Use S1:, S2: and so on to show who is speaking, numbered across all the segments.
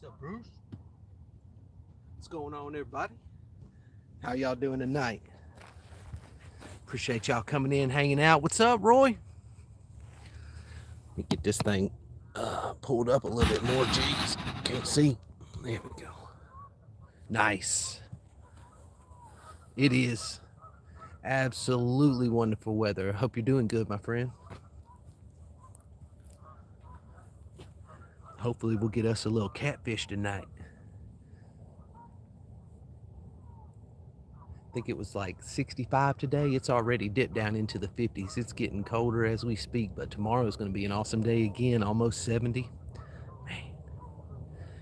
S1: up, Bruce? What's going on, everybody? How y'all doing tonight? Appreciate y'all coming in, hanging out. What's up, Roy? Let me get this thing pulled up a little bit more. Jeez, can't see. There we go. Nice. It is absolutely wonderful weather. I hope you're doing good, my friend. Hopefully, we'll get us a little catfish tonight. I think it was like 65 today. It's already dipped down into the 50s. It's getting colder as we speak, but tomorrow is going to be an awesome day again, almost 70. Man,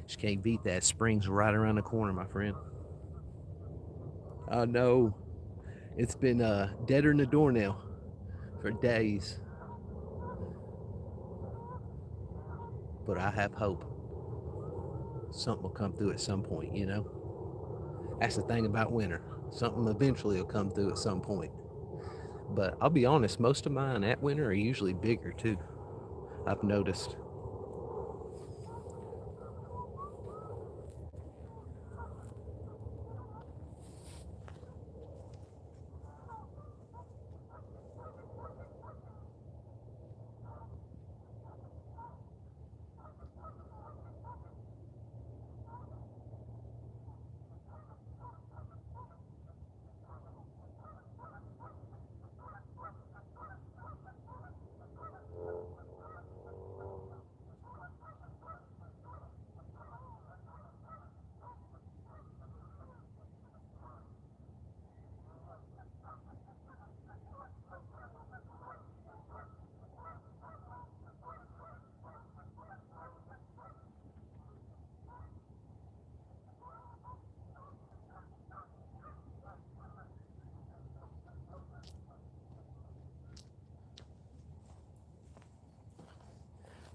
S1: just can't beat that. Spring's right around the corner, my friend. I know. It's been deader than a doornail for days. But I have hope. Something will come through at some point, you know? That's the thing about winter. Something eventually will come through at some point. But I'll be honest, most of mine at winter are usually bigger too. I've noticed.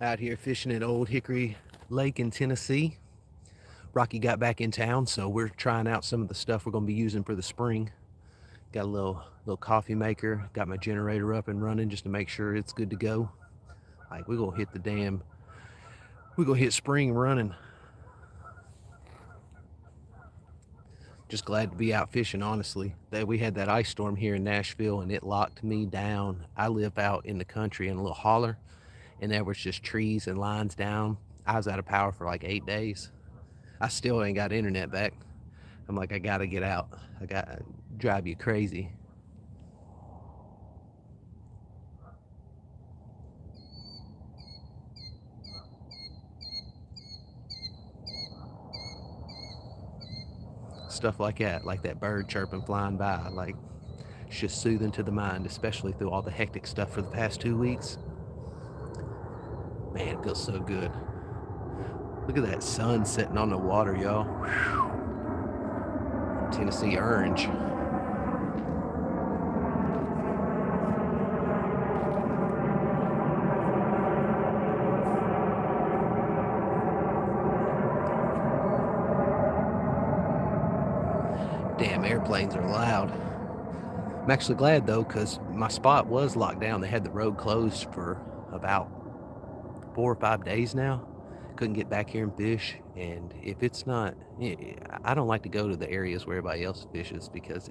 S1: Out here fishing at Old Hickory Lake in Tennessee. Rocky got back in town, so we're trying out some of the stuff we're going to be using for the spring. Got a little coffee maker. Got my generator up and running just to make sure it's good to go. Like we're gonna hit we're gonna hit spring running. Just glad to be out fishing, honestly. That we had that ice storm here in Nashville and it locked me down. I live out in the country in a little holler, and there was just trees and lines down. I was out of power for like 8 days. I still ain't got internet back. I'm like, I gotta get out. I gotta drive you crazy. Stuff like that bird chirping flying by, like it's just soothing to the mind, especially through all the hectic stuff for the past 2 weeks. Man, it feels so good. Look at that sun setting on the water, y'all. Tennessee orange. Damn, airplanes are loud. I'm actually glad though, because my spot was locked down. They had the road closed for about 4 or 5 days now. Couldn't get back here and fish. And if it's not, I don't like to go to the areas where everybody else fishes because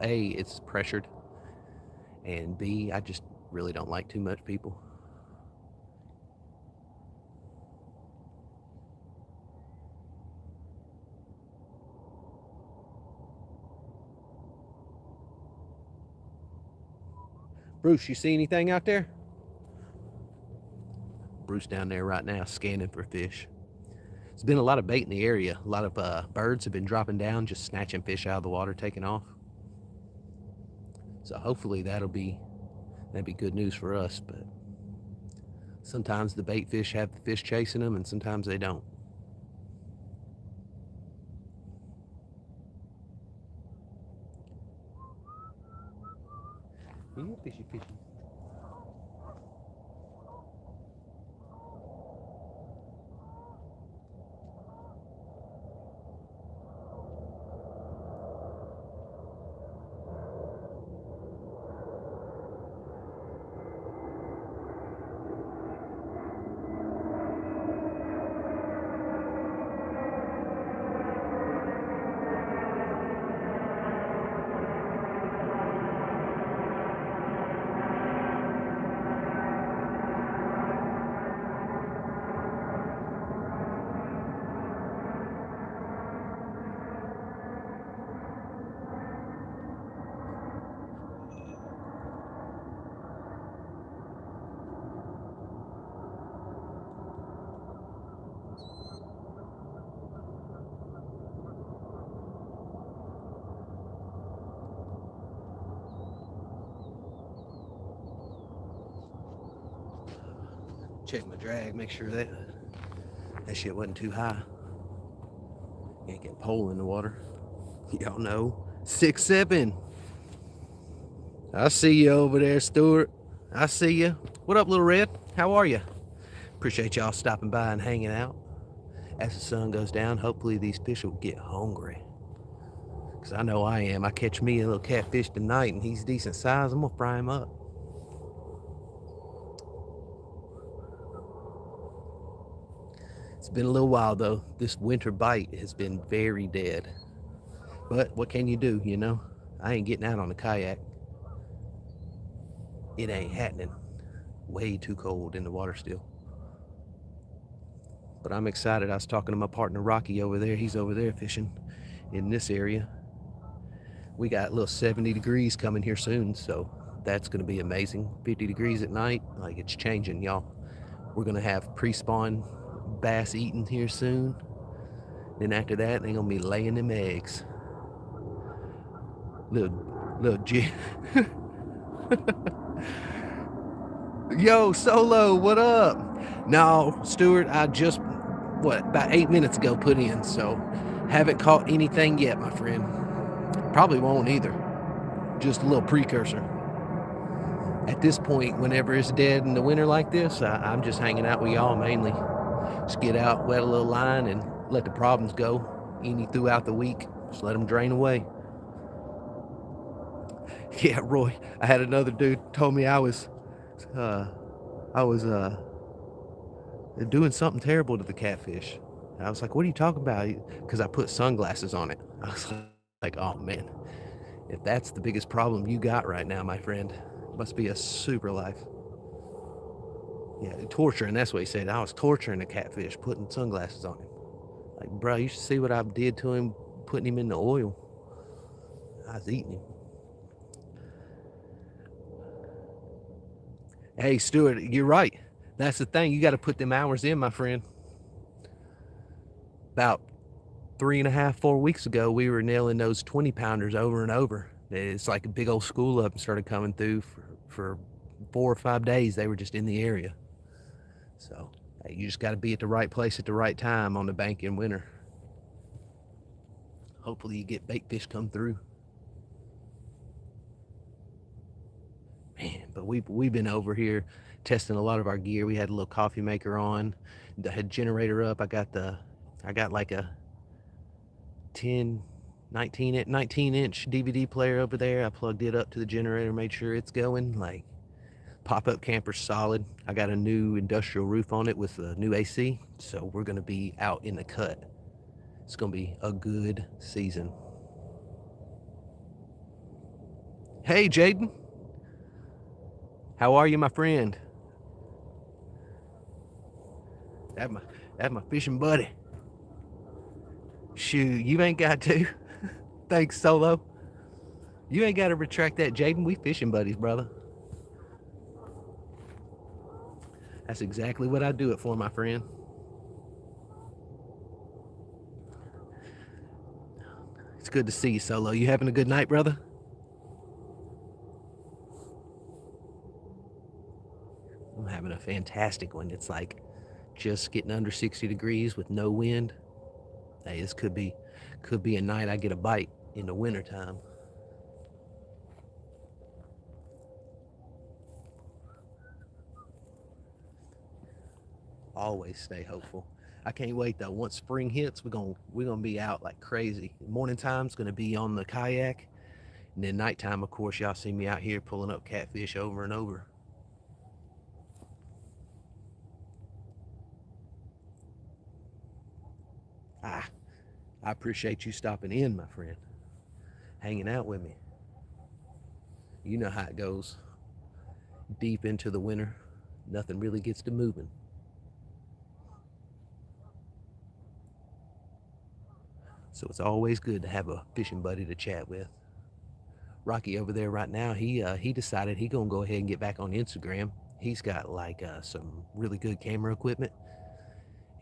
S1: A, it's pressured, and B, I just really don't like too much people. Bruce, you see anything out there? Bruce down there right now scanning for fish. There's been a lot of bait in the area. A lot of birds have been dropping down, just snatching fish out of the water, taking off. So hopefully that'd be good news for us. But sometimes the bait fish have the fish chasing them, and sometimes they don't. Yeah, fishy, fishy. Check my drag, make sure that shit wasn't too high. Can't get pole in the water. Y'all know. 6'7". I see you over there, Stuart. I see you. What up, Little Red? How are you? Appreciate y'all stopping by and hanging out. As the sun goes down, hopefully these fish will get hungry. Because I know I am. I catch me a little catfish tonight and he's decent size. I'm going to fry him up. It's been a little while though. This winter bite has been very dead. But what can you do, you know? I ain't getting out on the kayak. It ain't happening. Way too cold in the water still. But I'm excited. I was talking to my partner Rocky over there. He's over there fishing in this area. We got a little 70 degrees coming here soon, so that's going to be amazing. 50 degrees at night, like it's changing, y'all. We're going to have pre-spawn bass eating here soon. Then after that, they're going to be laying them eggs. Little G. Yo, Solo, what up? No, Stuart, I just, about 8 minutes ago put in, so haven't caught anything yet, my friend. Probably won't either. Just a little precursor. At this point, whenever it's dead in the winter like this, I'm just hanging out with y'all mainly. Just get out, wet a little line, and let the problems go any throughout the week. Just let them drain away. Yeah, Roy, I had another dude told me I was doing something terrible to the catfish. And I was like, what are you talking about? Because I put sunglasses on it. I was like, oh man, if that's the biggest problem you got right now, my friend, it must be a super life. Yeah, torturing, that's what he said. I was torturing the catfish, putting sunglasses on him. Like, bro, you should see what I did to him, putting him in the oil. I was eating him. Hey, Stuart, you're right. That's the thing. You got to put them hours in, my friend. About 3.5, 4 weeks ago, we were nailing those 20-pounders over and over. It's like a big old school up and started coming through for 4 or 5 days. They were just in the area. So hey, you just got to be at the right place at the right time on the bank in winter. Hopefully you get bait fish come through. Man, but we've been over here testing a lot of our gear. We had a little coffee maker on, the head generator up. I got like a 19 inch DVD player over there. I plugged it up to the generator, made sure it's going. Like, pop-up camper's solid. I got a new industrial roof on it with a new AC, so we're gonna be out in the cut. It's gonna be a good season. Hey, Jaden. How are you, my friend? That's my fishing buddy. Shoot, you ain't got to. Thanks, Solo. You ain't got to retract that, Jaden. We fishing buddies, brother. That's exactly what I do it for, my friend. It's good to see you, Solo. You having a good night, brother? I'm having a fantastic one. It's like just getting under 60 degrees with no wind. Hey, this could be a night I get a bite in the wintertime. Always stay hopeful. I can't wait though. Once spring hits, we're gonna be out like crazy. Morning time's gonna be on the kayak, and then nighttime, of course, y'all see me out here pulling up catfish over and over. I appreciate you stopping in, my friend, hanging out with me. You know how it goes. Deep into the winter, nothing really gets to moving. So it's always good to have a fishing buddy to chat with. Rocky over there right now, he decided he gonna go ahead and get back on Instagram. He's got like some really good camera equipment,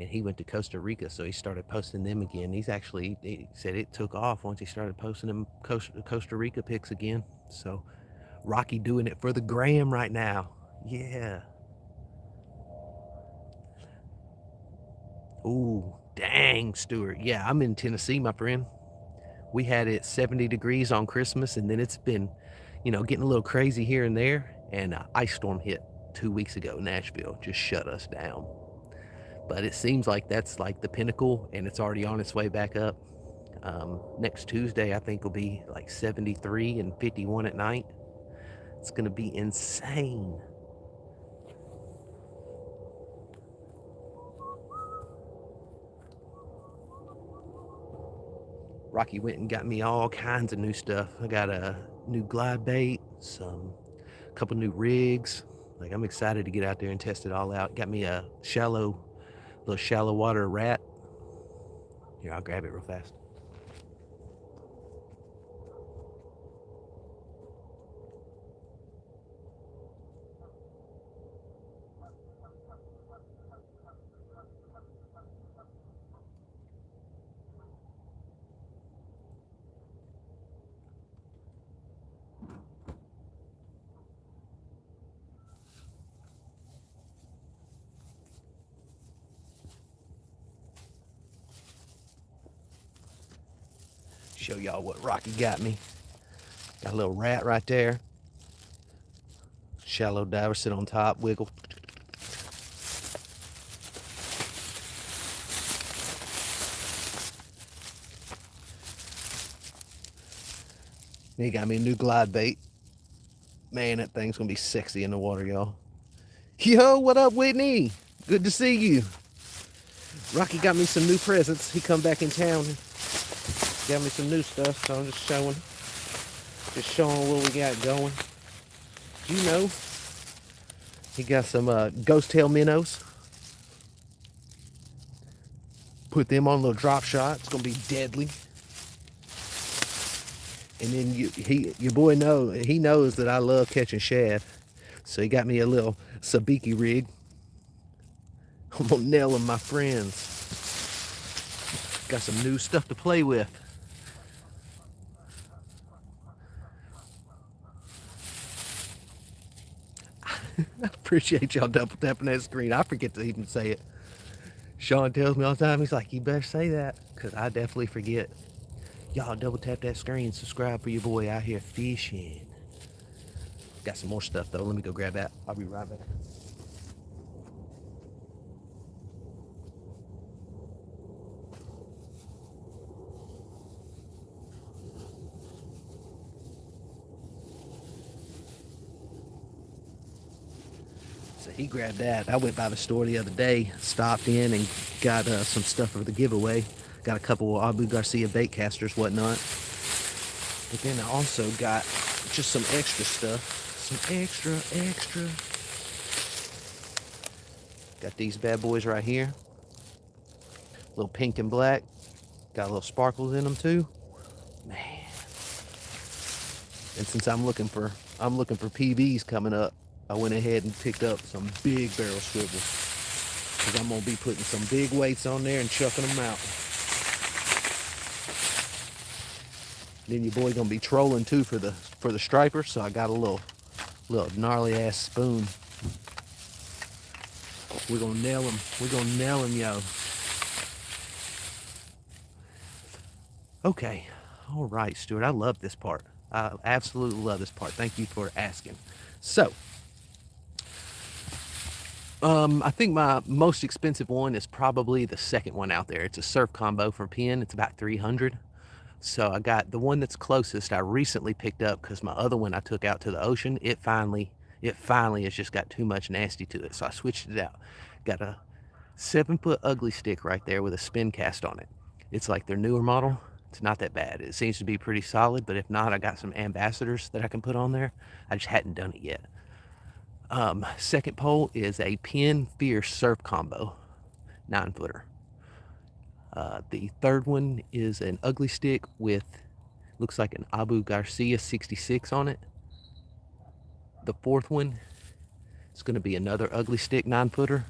S1: and he went to Costa Rica, so he started posting them again. He said it took off once he started posting them Costa Rica pics again. So Rocky doing it for the gram right now. Yeah. Ooh, dang, Stuart. Yeah, I'm in Tennessee, my friend. We had it 70 degrees on Christmas, and then it's been, getting a little crazy here and there. And ice storm hit 2 weeks ago. Nashville just shut us down. But it seems like that's like the pinnacle, and it's already on its way back up. Next Tuesday, I think, will be like 73 and 51 at night. It's going to be insane. Rocky went and got me all kinds of new stuff. I got a new glide bait, a couple new rigs. Like, I'm excited to get out there and test it all out. Got me a little shallow water rat. Here, I'll grab it real fast. Show y'all what Rocky got me. Got a little rat right there. Shallow diver, sit on top, wiggle. He got me a new glide bait. Man, that thing's gonna be sexy in the water, y'all. Yo, what up, Whitney? Good to see you. Rocky got me some new presents. He come back in town and got me some new stuff, so I'm just showing what we got going. He got some ghost tail minnows. Put them on a little drop shot. It's gonna be deadly. And then your boy knows that I love catching shad, so he got me a little sabiki rig. I'm gonna nail him, my friends. Got some new stuff to play with. I appreciate y'all double tapping that screen. I forget to even say it. Sean tells me all the time, he's like, you better say that, because I definitely forget. Y'all double tap that screen, subscribe for your boy out here fishing. Got some more stuff though. Let me go grab that. I'll be right back. So he grabbed that. I went by the store the other day, stopped in and got some stuff for the giveaway. Got a couple of Abu Garcia bait casters, whatnot. But then I also got just some extra stuff. Some extra. Got these bad boys right here. A little pink and black. Got a little sparkles in them too. Man. And since I'm looking for PBs coming up, I went ahead and picked up some big barrel swivels, because I'm gonna be putting some big weights on there and chucking them out. Then your boy gonna be trolling too for the striper, so I got a little gnarly ass spoon. We're gonna nail him, yo. Okay, all right, Stuart. I love this part. I absolutely love this part. Thank you for asking. So, I think my most expensive one is probably the second one out there. It's a surf combo from Penn. It's about $300. So I got the one that's closest. I recently picked up because my other one I took out to the ocean. It finally has just got too much nasty to it. So I switched it out. Got a 7-foot ugly stick right there with a spin cast on it. It's like their newer model. It's not that bad. It seems to be pretty solid, but if not, I got some ambassadors that I can put on there. I just hadn't done it yet. Second pole is a Penn Fierce surf combo, 9-footer. The third one is an ugly stick with, looks like an Abu Garcia 66 on it. The fourth one is going to be another ugly stick 9-footer,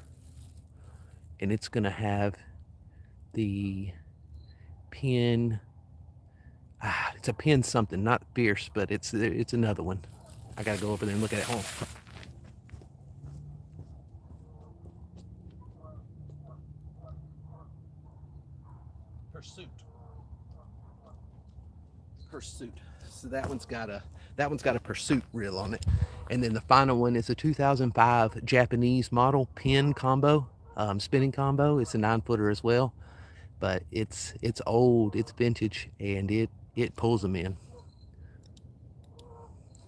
S1: and it's going to have the Penn, it's a Penn something, not Fierce, but it's another one. I got to go over there and look at it. Hold on. Pursuit. Pursuit. So that one's got a Pursuit reel on it. And then the final one is a 2005 Japanese model pin combo, spinning combo. It's a 9-footer as well, but it's old, it's vintage, and it pulls them in.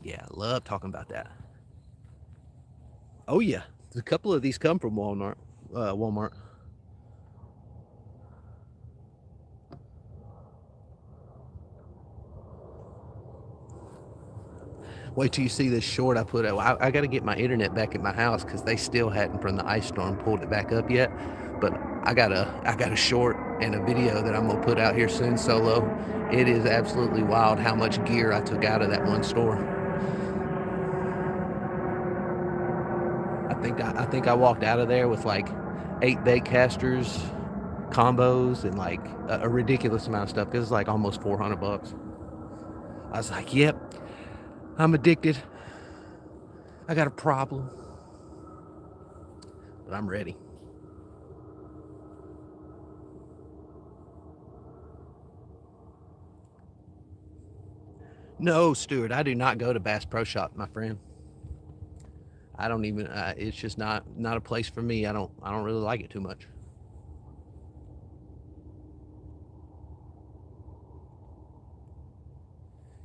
S1: Yeah, I love talking about that. Oh yeah, a couple of these come from Walmart. Walmart. Wait till you see this short I put out. I got to get my internet back at my house because they still hadn't, from the ice storm, pulled it back up yet. But I got a short and a video that I'm gonna put out here soon solo. It is absolutely wild how much gear I took out of that one store. I think I walked out of there with like 8 bait casters, combos, and like a ridiculous amount of stuff. Because it's like almost $400. I was like, yep, I'm addicted. I got a problem, but I'm ready. No, Stuart, I do not go to Bass Pro Shop, my friend. I don't even. It's just not a place for me. I don't really like it too much.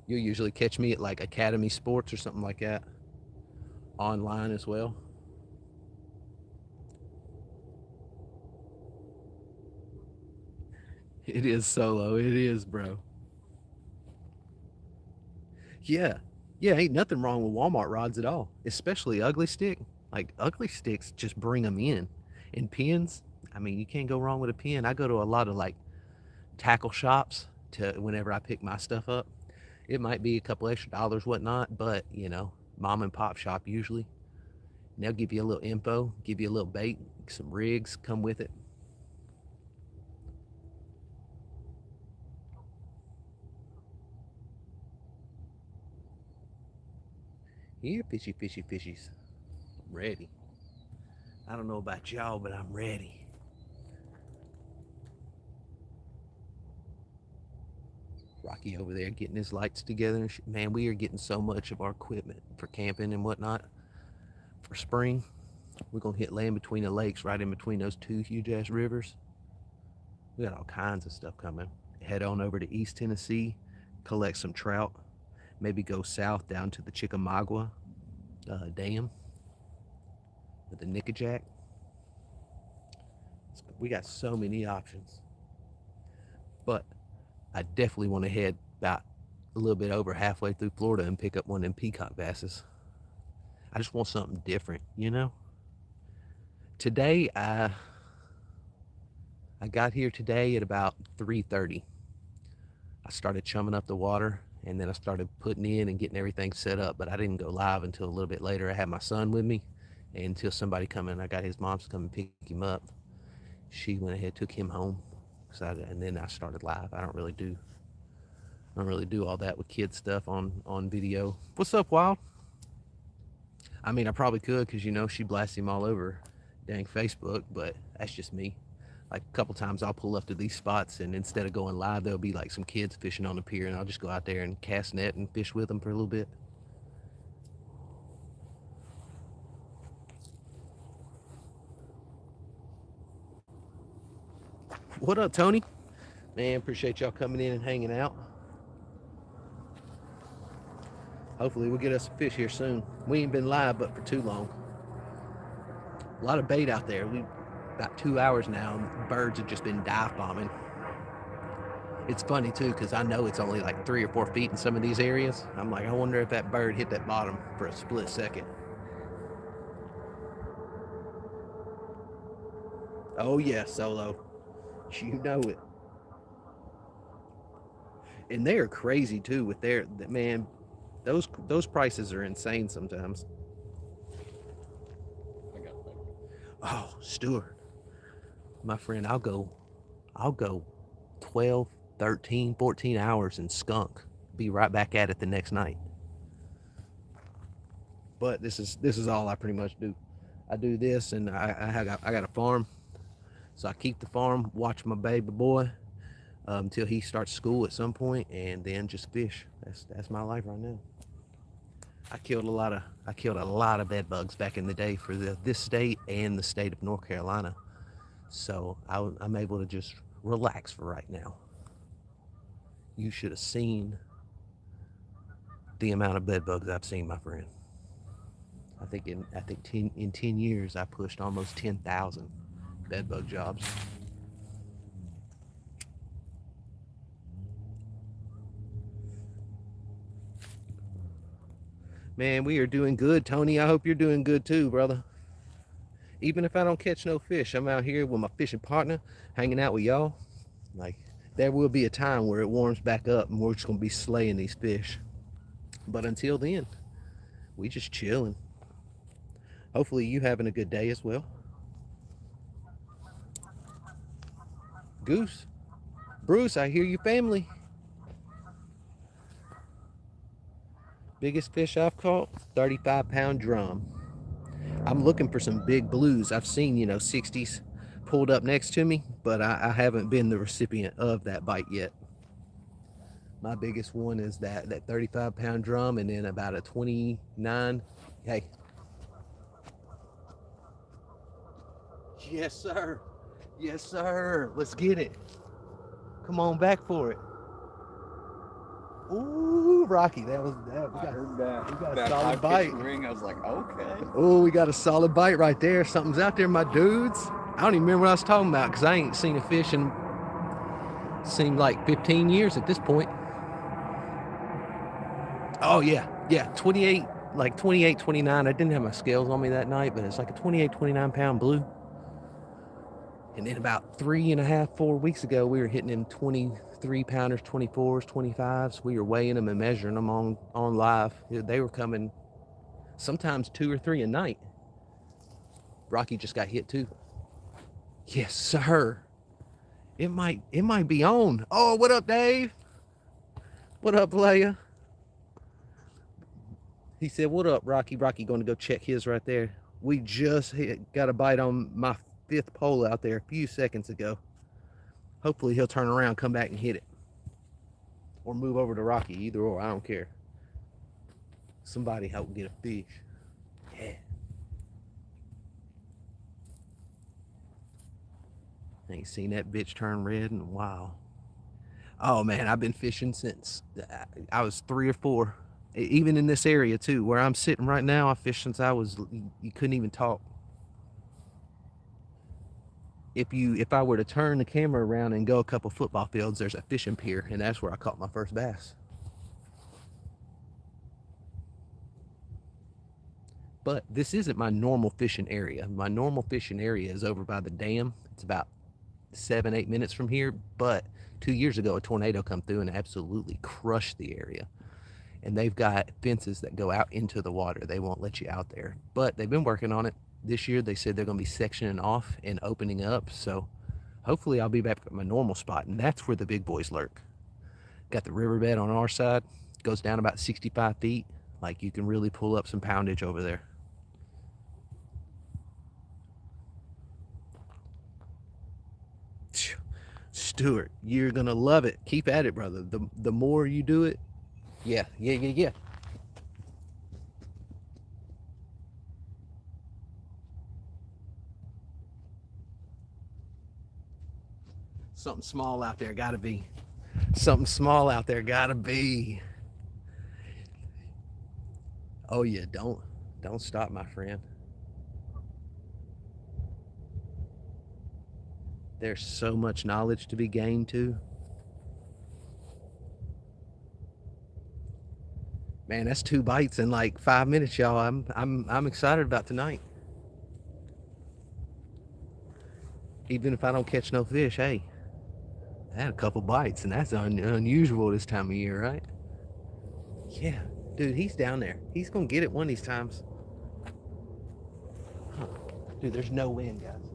S1: You'll usually catch me at like Academy Sports or something like that, online as well. It is solo. It is, bro. Yeah, yeah. Ain't nothing wrong with Walmart rods at all, especially ugly stick. Like ugly sticks, just bring them in. And pins, I mean, you can't go wrong with a pin. I go to a lot of like tackle shops to whenever I pick my stuff up. It might be a couple extra dollars, whatnot, but mom and pop shop usually. And they'll give you a little info, give you a little bait, some rigs come with it. Here, fishy, fishy, fishies. I'm ready. I don't know about y'all, but I'm ready. Rocky over there getting his lights together. Man, we are getting so much of our equipment for camping and whatnot for spring. We're gonna hit land between the lakes, right in between those two huge ass rivers. We got all kinds of stuff coming. Head on over to East Tennessee, collect some trout. Maybe go south down to the Chickamauga Dam with the Nickajack. We got so many options. But I definitely want to head about a little bit over halfway through Florida and pick up one of them peacock basses. I just want something different, you know? Today, I got here today at about 3:30. I started chumming up the water, and then I started putting in and getting everything set up, but I didn't go live until a little bit later. I had my son with me, and until somebody come in, I got his mom to come and pick him up. She went ahead, took him home, and then I started live. I don't really do all that with kid stuff on video. What's up, Wild? I mean, I probably could, because she blasts him all over dang Facebook, but that's just me. Like a couple times I'll pull up to these spots, and instead of going live, there'll be like some kids fishing on the pier, and I'll just go out there and cast net and fish with them for a little bit. What up, Tony? Man, appreciate y'all coming in and hanging out. Hopefully we'll get us a fish here soon. We ain't been live but for too long. A lot of bait out there. We about 2 hours now. Birds have just been dive bombing. It's funny too, because I know it's only like 3 or 4 feet in some of these areas. I'm like, I wonder if that bird hit that bottom for a split second. Oh yeah, Solo. You know it. And they are crazy too with their man. Those prices are insane sometimes. Oh, Stuart, my friend, I'll go 12, 13, 14 hours and skunk. Be right back at it the next night. But this is all I pretty much do. I do this, and I got a farm, so I keep the farm, watch my baby boy, until he starts school at some point, and then just fish. That's my life right now. I killed a lot of bed bugs back in the day for this state and the state of North Carolina. So I'm able to just relax for right now. You should have seen the amount of bed bugs I've seen, my friend. In 10 years I pushed almost 10,000 bed bug jobs. Man, we are doing good, Tony. I hope you're doing good too, brother. Even if I don't catch no fish, I'm out here with my fishing partner, hanging out with y'all. Like, there will be a time where it warms back up and we're just gonna be slaying these fish. But until then, we just chilling. Hopefully you having a good day as well. Goose, Bruce, I hear you family. Biggest fish I've caught, 35-pound drum. I'm looking for some big blues. I've seen, 60s pulled up next to me, but I haven't been the recipient of that bite yet. My biggest one is that 35-pound drum, and then about a 29. Hey. Yes, sir. Yes, sir. Let's get it. Come on back for it. Ooh, Rocky, that.
S2: I heard that.
S1: We got a solid bite.
S2: Ring. I was like, okay.
S1: Oh, we got a solid bite right there. Something's out there, my dudes. I don't even remember what I was talking about because I ain't seen a fish in seemed like 15 years at this point. Oh yeah, 28, like 28, 29. I didn't have my scales on me that night, but it's like a 28, 29-pound blue. And then about 3.5, 4 weeks ago, we were hitting them 23-pounders, 24s, 25s. We were weighing them and measuring them on live. They were coming sometimes 2 or 3 a night. Rocky just got hit too. Yes, sir. It might be on. Oh, what up, Dave? What up, Leia? He said, what up, Rocky? Rocky going to go check his right there. We just got a bite on my 5th pole out there a few seconds ago. Hopefully he'll turn around, come back and hit it. Or move over to Rocky, either or, I don't care. Somebody help get a fish. Yeah. I ain't seen that bitch turn red in a while. Oh man, I've been fishing since I was 3 or 4. Even in this area too, where I'm sitting right now, I fished since you couldn't even talk. If I were to turn the camera around and go a couple football fields, there's a fishing pier, and that's where I caught my first bass. But this isn't my normal fishing area. My normal fishing area is over by the dam. It's about 7-8 minutes from here, but 2 years ago a tornado come through and absolutely crushed the area. And they've got fences that go out into the water. They won't let you out there, but they've been working on it. This year they said they're going to be sectioning off and opening up, so hopefully I'll be back at my normal spot, and that's where the big boys lurk. Got the riverbed on our side, goes down about 65 feet. Like, you can really pull up some poundage over there. Stuart, you're gonna love it. Keep at it, brother. The more you do it, yeah. Something small out there gotta be. Something small out there gotta be. Oh yeah, don't stop, my friend. There's so much knowledge to be gained too. Man, that's 2 bites in like 5 minutes, y'all. I'm excited about tonight. Even if I don't catch no fish, hey, I had a couple bites, and that's unusual this time of year, right? Yeah, dude, he's down there. He's gonna get it one of these times. Huh. Dude, there's no wind, guys.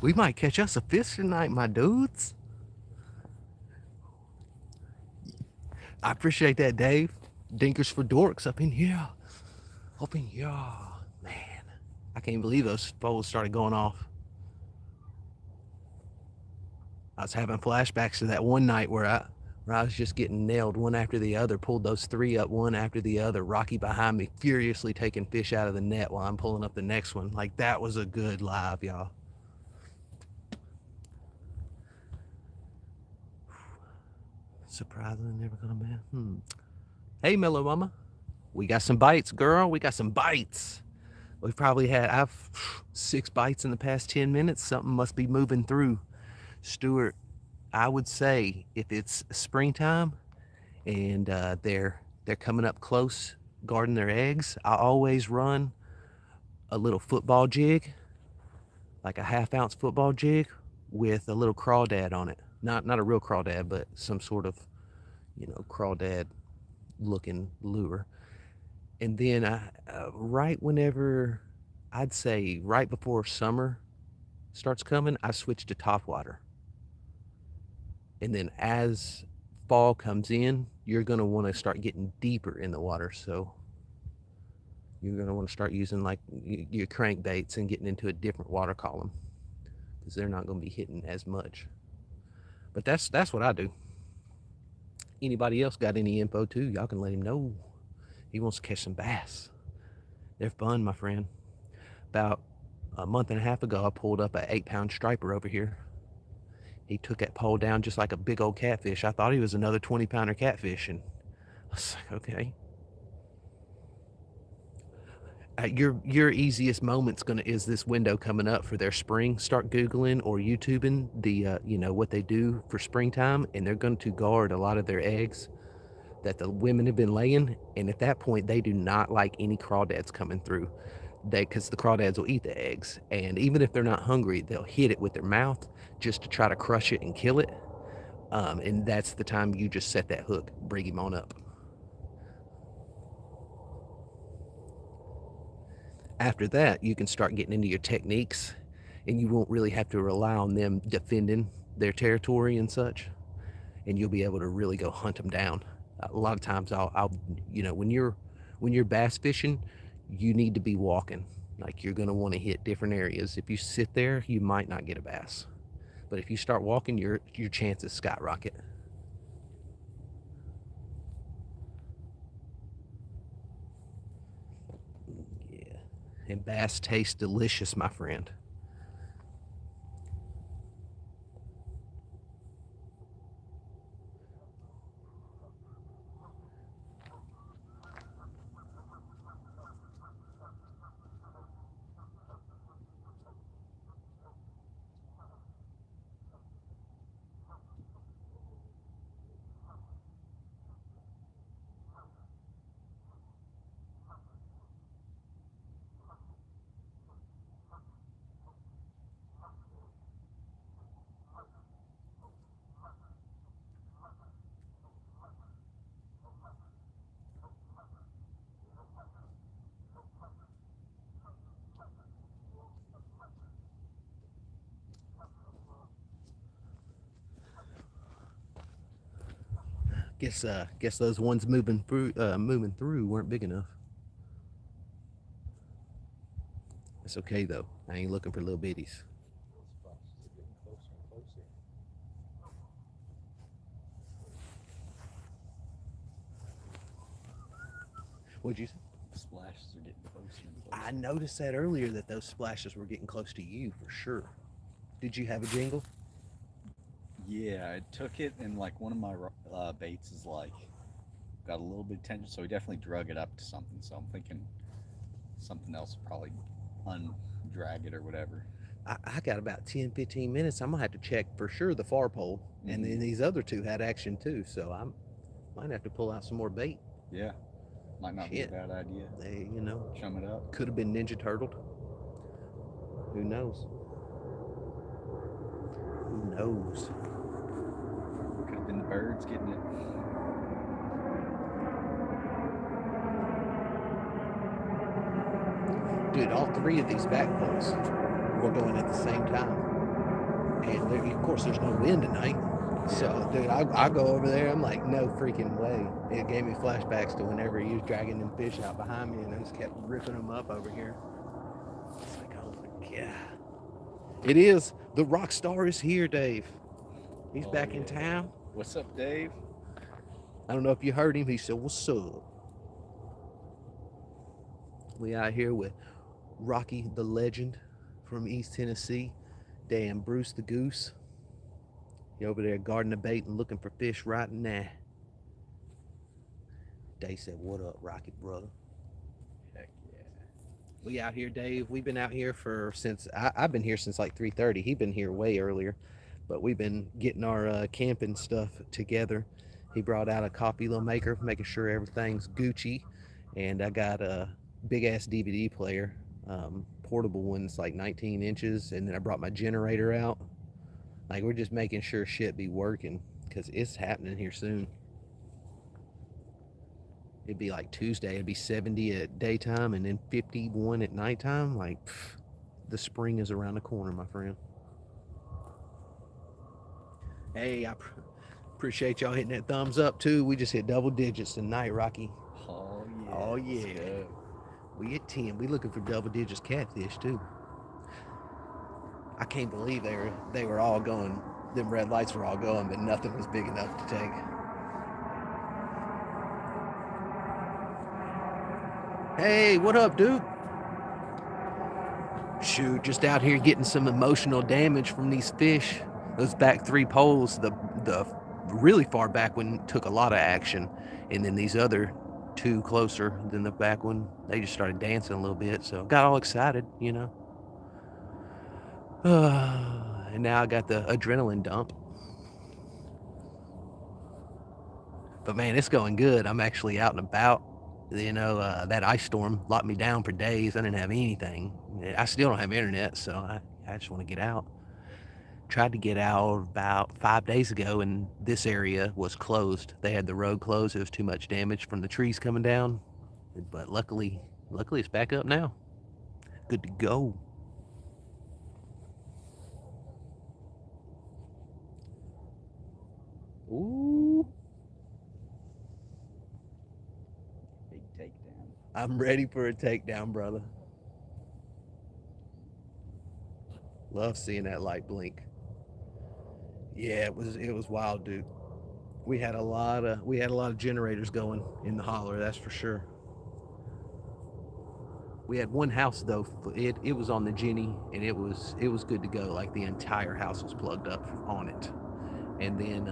S1: We might catch us a fish tonight, my dudes. I appreciate that, Dave. Dinkers for dorks up in here. Up in here. Man, I can't believe those poles started going off. I was having flashbacks to that one night where I was just getting nailed one after the other, pulled those three up one after the other, Rocky behind me, furiously taking fish out of the net while I'm pulling up the next one. Like, that was a good live, y'all. Surprisingly never gonna be. Hey, Mellow Mama. We got some bites, girl. We got some bites. We've probably had, I've 6 bites in the past 10 minutes. Something must be moving through. Stuart, I would say if it's springtime and they're coming up close, guarding their eggs, I always run a little football jig, like a 1/2 ounce football jig with a little crawdad on it. Not a real crawdad, but some sort of, crawdad looking lure. And then right whenever, I'd say right before summer starts coming, I switch to topwater. And then as fall comes in, you're going to want to start getting deeper in the water. So you're going to want to start using like your crankbaits and getting into a different water column, because they're not going to be hitting as much. But that's what I do. Anybody else got any info too? Y'all can let him know. He wants to catch some bass. They're fun, my friend. About a month and a half ago, I pulled up an 8-pound striper over here. He took that pole down just like a big old catfish. I thought he was another 20-pounder catfish, and I was like, okay. Your easiest moment's is this window coming up for their spring. Start Googling or YouTubing the what they do for springtime, and they're going to guard a lot of their eggs that the women have been laying. And at that point, they do not like any crawdads coming through, because the crawdads will eat the eggs, and even if they're not hungry, they'll hit it with their mouth just to try to crush it and kill it. And that's the time you just set that hook, bring him on up. After that, you can start getting into your techniques, and you won't really have to rely on them defending their territory and such, and you'll be able to really go hunt them down. A lot of times I'll when you're bass fishing, you need to be walking. Like, you're going to want to hit different areas. If you sit there, you might not get a bass, but if you start walking, your chances skyrocket. Yeah, and bass taste delicious, my friend. Guess those ones moving through weren't big enough. It's okay though. I ain't looking for little bitties. What'd you say?
S2: Splashes are getting closer and closer.
S1: I noticed that earlier, that those splashes were getting close to you for sure. Did you have a jingle?
S2: Yeah, I took it, and like one of my baits is like got a little bit of tension, so we definitely drug it up to something. So I'm thinking something else will probably undrag it or whatever.
S1: I got about 10, 15 minutes. I'm gonna have to check for sure the far pole, and then these other two had action too. So I might have to pull out some more bait.
S2: Yeah, might not be a bad idea.
S1: They,
S2: chum it up.
S1: Could have been Ninja Turtled. Who knows? Who knows?
S2: Could have been the birds getting it.
S1: Dude, all 3 of these back poles were going at the same time. And there, of course, there's no wind tonight. So, dude, I go over there. I'm like, no freaking way. It gave me flashbacks to whenever he was dragging them fish out behind me, and I just kept ripping them up over here. It's like, oh my god. It is. The rock star is here, Dave. He's back in town.
S2: What's up, Dave?
S1: I don't know if you heard him. He said, "What's up?" We out here with Rocky the Legend from East Tennessee. Damn, Bruce the Goose. He over there guarding the bait and looking for fish right now. Dave said, "What up, Rocky brother?"
S2: Heck yeah.
S1: We out here, Dave. We've been out here since I've been here since like 3:30. He's been here way earlier, but we've been getting our camping stuff together. He brought out a copula maker, making sure everything's Gucci, and I got a big ass DVD player, portable ones like 19 inches, and then I brought my generator out. Like we're just making sure shit be working because it's happening here soon. It'd be like Tuesday. It'd be 70 at daytime and then 51 at nighttime. Like, the spring is around the corner, my friend. Hey, I appreciate y'all hitting that thumbs up too. We just hit double digits tonight, Rocky.
S2: Oh yeah.
S1: Oh yeah. We hit 10. We looking for double digits catfish too. I can't believe they were all going. Them red lights were all going, but nothing was big enough to take. Hey, what up, dude? Shoot, just out here getting some emotional damage from these fish. Those back 3 poles, the really far back one took a lot of action, and then these other 2 closer than the back one, they just started dancing a little bit. So got all excited, you know. And now I got the adrenaline dump. But man, it's going good. I'm actually out and about. You know, that ice storm locked me down for days. I didn't have anything. I still don't have internet, so I just want to get out. Tried to get out about 5 days ago, and this area was closed. They had the road closed. There was too much damage from the trees coming down. But luckily it's back up now. Good to go. Ooh.
S2: Takedown.
S1: I'm ready for a takedown, brother. Love seeing that light blink. Yeah, it was wild, dude. We had a lot of generators going in the holler, that's for sure. We had one house though. It was on the Jenny, and it was good to go. Like the entire house was plugged up on it, and then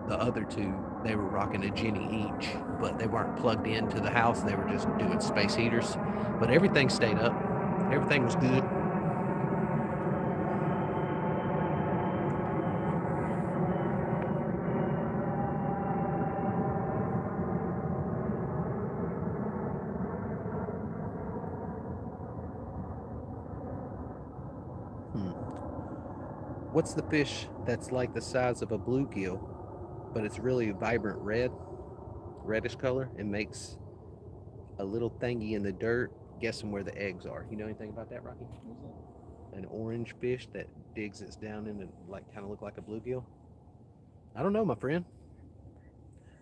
S1: the other 2, they were rocking a Jenny each, but they weren't plugged into the house. They were just doing space heaters. But everything stayed up. Everything was good. What's the fish that's like the size of a bluegill, but it's really vibrant reddish color, and makes a little thingy in the dirt, guessing where the eggs are? You know anything about that, Rocky? An orange fish that digs its down in and like kind of look like a bluegill. I don't know, my friend.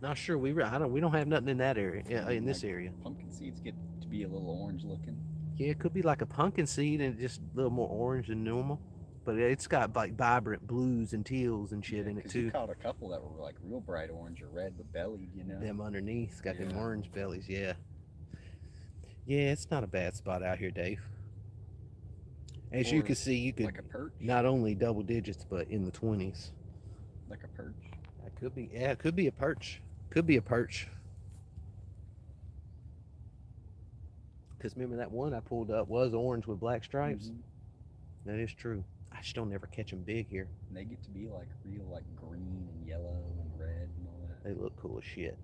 S1: Not sure. We don't have nothing in that area, in this area.
S2: Pumpkin seeds get to be a little orange looking.
S1: Yeah, it could be like a pumpkin seed and just a little more orange than normal. But it's got like vibrant blues and teals and shit in it too.
S2: You caught a couple that were like real bright orange or red but bellied, you know.
S1: Them underneath got them orange bellies, yeah. Yeah, it's not a bad spot out here, Dave. As you can see, you could
S2: like a perch.
S1: Not only double digits, but in the 20s.
S2: Like a perch.
S1: That could be, yeah, it could be a perch. Could be a perch. Because remember that one I pulled up was orange with black stripes? Mm-hmm. That is true. I just don't ever catch them big here.
S2: And they get to be like real like green and yellow and red and all that.
S1: They look cool as shit.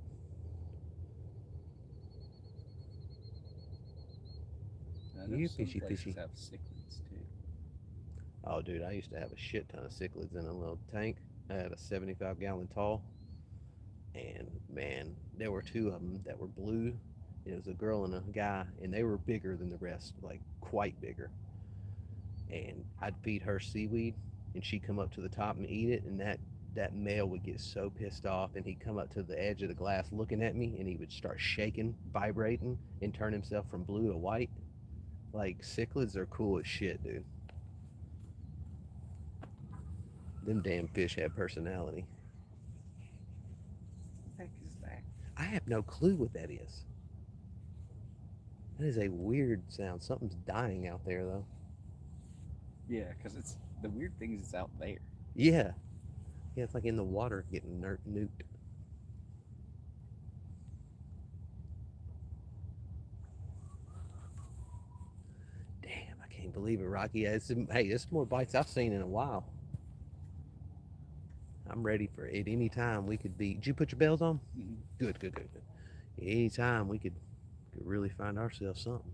S2: You fishy. Have cichlids too.
S1: Oh, dude, I used to have a shit ton of cichlids in a little tank. I had a 75-gallon tall, and man, there were 2 of them that were blue. It was a girl and a guy, and they were bigger than the rest, like quite bigger. And I'd feed her seaweed, and she'd come up to the top and eat it, and that male would get so pissed off, and he'd come up to the edge of the glass looking at me, and he would start shaking, vibrating, and turn himself from blue to white. Like, cichlids are cool as shit, dude. Them damn fish have personality.
S2: What the heck is that?
S1: I have no clue what that is. That is a weird sound. Something's dying out there, though.
S2: Yeah, because it's the weird thing is it's out there.
S1: Yeah. Yeah, it's like in the water getting nuked. Damn, I can't believe it, Rocky. Hey, it's more bites I've seen in a while. I'm ready for it. Any time we could be. Did you put your bells on?
S2: Mm-hmm.
S1: Good, good, good, good. Any time we could really find ourselves something.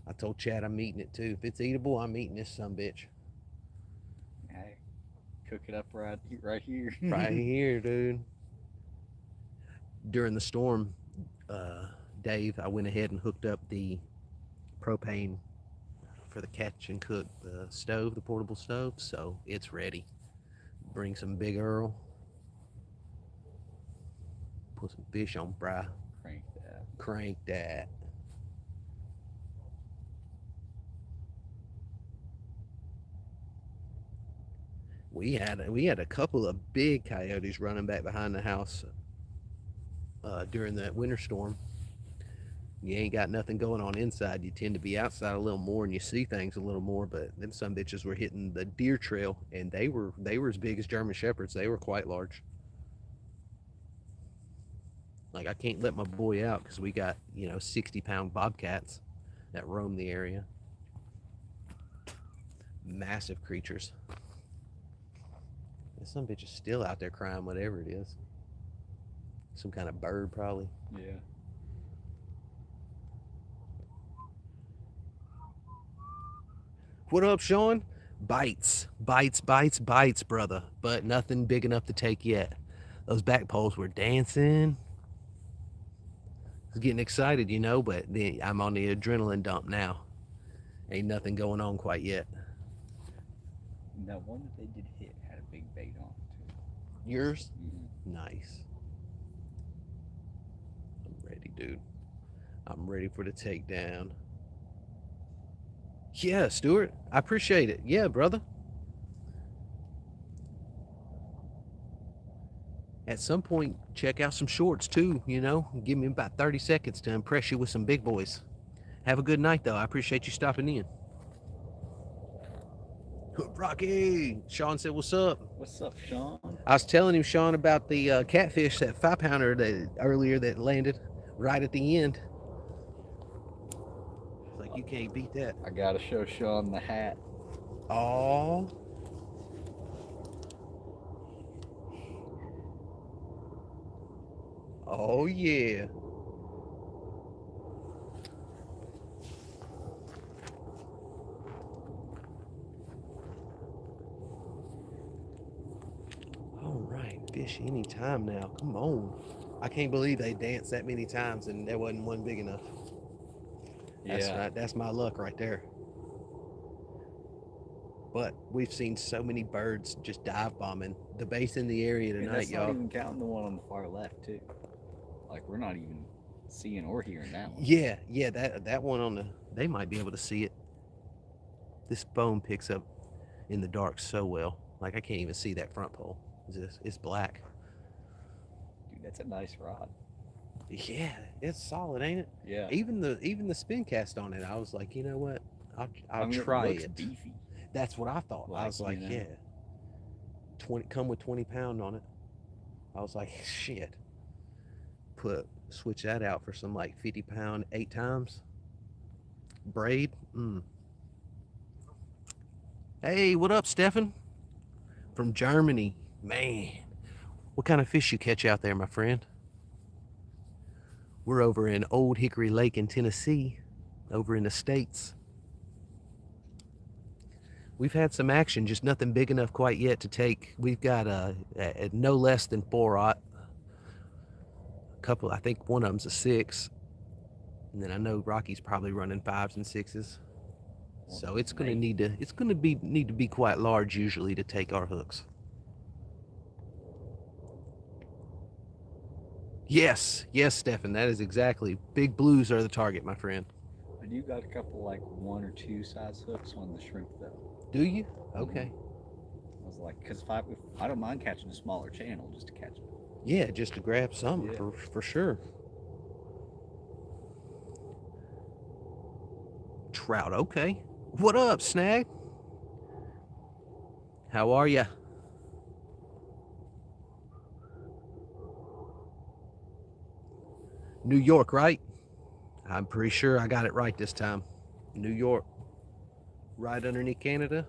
S1: I told Chad I'm eating it too. If it's eatable, I'm eating this sumbitch.
S2: Hey, cook it up right here.
S1: Right here, dude. During the storm, Dave, I went ahead and hooked up the propane for the catch and cook stove, the portable stove, so it's ready. Bring some Big Earl. Put some fish on fry.
S2: Crank that.
S1: Crank that. We had a couple of big coyotes running back behind the house during that winter storm. You ain't got nothing going on inside. You tend to be outside a little more and you see things a little more. But them some bitches were hitting the deer trail, and they were as big as German shepherds. They were quite large. Like, I can't let my boy out because we got 60-pound bobcats that roam the area. Massive creatures. And some bitch is still out there crying, whatever it is. Some kind of bird, probably.
S2: Yeah.
S1: What up, Sean? Bites, brother. But nothing big enough to take yet. Those back poles were dancing. I was getting excited, but then I'm on the adrenaline dump now. Ain't nothing going on quite yet.
S2: That one that they did hit had a big bait on it, too.
S1: Yours?
S2: Mm-hmm.
S1: Nice. I'm ready, dude. I'm ready for the takedown. Yeah, Stuart. I appreciate it. Yeah, brother. At some point, check out some shorts too, Give me about 30 seconds to impress you with some big boys. Have a good night, though. I appreciate you stopping in. Rocky! Sean said, what's up?
S2: What's up, Sean?
S1: I was telling him, Sean, about the catfish, that 5-pounder earlier that landed right at the end. Like, you can't beat that.
S2: I gotta show Sean the hat.
S1: Oh. Oh, yeah. All right, fish anytime now. Come on. I can't believe they danced that many times and there wasn't one big enough. That's
S2: Yeah.
S1: right. That's my luck right there. But we've seen so many birds just dive bombing the base in the area tonight,
S2: that's
S1: y'all.
S2: Not even counting the one on the far left too. Like, we're not even seeing or hearing that one.
S1: Yeah, that one they might be able to see it. This phone picks up in the dark so well. Like, I can't even see that front pole. It's black.
S2: Dude, that's a nice rod.
S1: Yeah, it's solid, ain't it?
S2: Yeah.
S1: Even the spin cast on it, I was like, you know what? I'll try
S2: it. Looks beefy.
S1: That's what I thought. I was like, yeah. 20 come with 20 pound on it. I was like, shit. Switch that out for some like 50 pound 8 times. Braid. Hey, what up, Stefan? From Germany. Man, what kind of fish you catch out there, my friend? We're over in Old Hickory Lake in Tennessee, over in the States. We've had some action, just nothing big enough quite yet to take. We've got a no less than 4-aught. A couple, I think one of them's a 6. And then I know Rocky's probably running 5s and 6s. So it's gonna need to be quite large usually to take our hooks. Yes, Stefan, that is exactly. Big blues are the target, my friend.
S2: But you got a couple like 1 or 2 size hooks on the shrimp though.
S1: Do you? Okay.
S2: I was like, because if I don't mind catching a smaller channel just to catch it.
S1: Yeah, just to grab something
S2: Yeah.
S1: for sure. Trout, okay. What up, Snag? How are ya? New York, right? I'm pretty sure I got it right this time. New York. Right underneath Canada.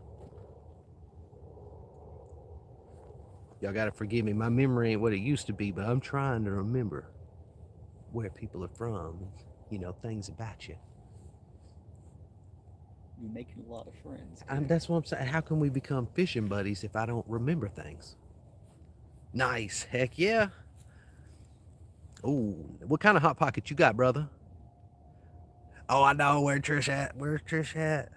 S1: Y'all gotta forgive me. My memory ain't what it used to be, but I'm trying to remember where people are from. You know, things about you.
S2: You're making a lot of friends.
S1: That's what I'm saying. How can we become fishing buddies if I don't remember things? Nice. Heck yeah. Ooh, what kind of hot pocket you got, brother? Oh, I know. Where's Trish at? Where's Trish at?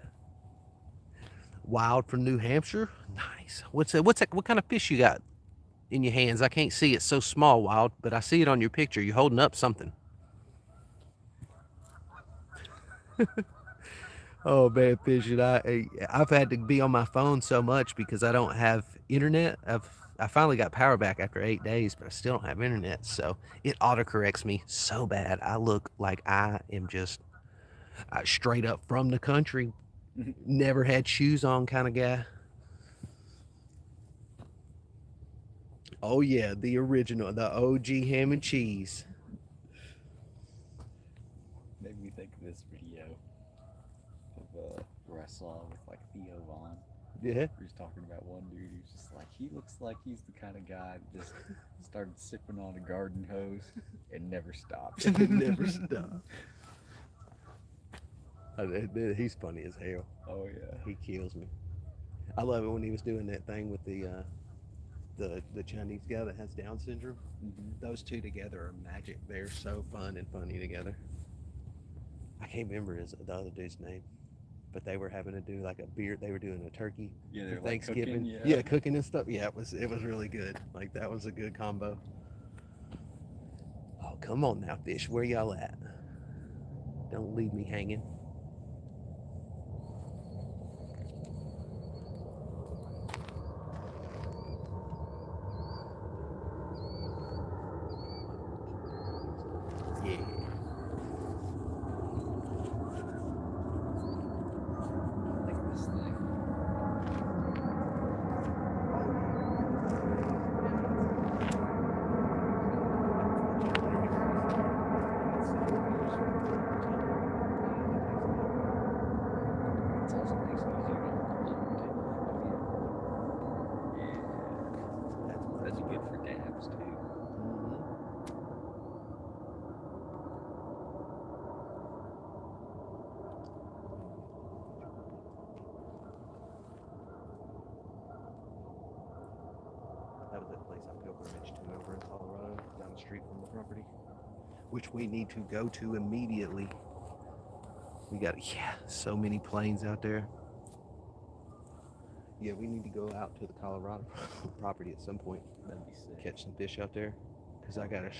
S1: Wild from New Hampshire. Nice. What's that? What kind of fish you got in your hands? I can't see it, so small, Wild, but I see it on your picture. You're holding up something. Oh man, fishing! I've had to be on my phone so much because I don't have internet. I finally got power back after 8 days, but I still don't have internet, so it autocorrects me so bad. I look like I am just straight up from the country, never had shoes on kind of guy. Oh yeah, the original, the OG ham and cheese.
S2: Made me think of this video of where I saw with like Theo Vaughn.
S1: Yeah.
S2: He's talking about one dude who's just like, he looks like he's the kind of guy that just started sipping on a garden hose and never stopped.
S1: Never stop. He's funny as hell.
S2: Oh yeah.
S1: He kills me. I love it when he was doing that thing with the Chinese guy that has Down syndrome.
S2: Mm-hmm.
S1: Those two together are magic. They're so fun and funny together. I can't remember the other dude's name, but they were having to do like a beer. They were doing a turkey
S2: Yeah,
S1: for
S2: they're like
S1: Thanksgiving.
S2: cooking,
S1: Yeah, cooking and stuff. Yeah, it was really good. Like that was a good combo. Oh, come on now, fish. Where y'all at? Don't leave me hanging. Yeah.
S2: Look at this thing. It's also makes it easier to hold the line too. Yeah. That's good for dabs too.
S1: That was that place I pilgrimaged to over in Colorado, down the street from the property, which we need to go to immediately. We got, so many planes out there. Yeah, we need to go out to the Colorado property at some point,
S2: That'd be sick.
S1: catch some fish out there, because I got a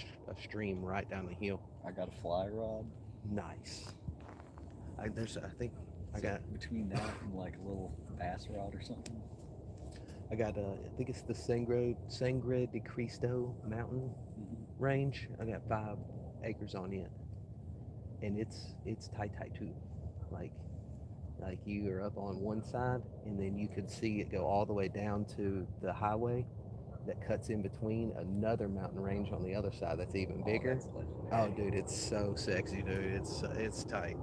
S1: stream right down the hill.
S2: I got a fly rod.
S1: Nice. I think I
S2: So
S1: got
S2: between that and like a little bass rod or something.
S1: I think it's the Sangre de Cristo mountain range. I got 5 acres on it, and it's tight too. Like you are up on one side, and then you could see it go all the way down to the highway that cuts in between another mountain range on the other side that's even bigger.
S2: That's legendary.
S1: Oh, dude, it's so sexy, dude. It's tight,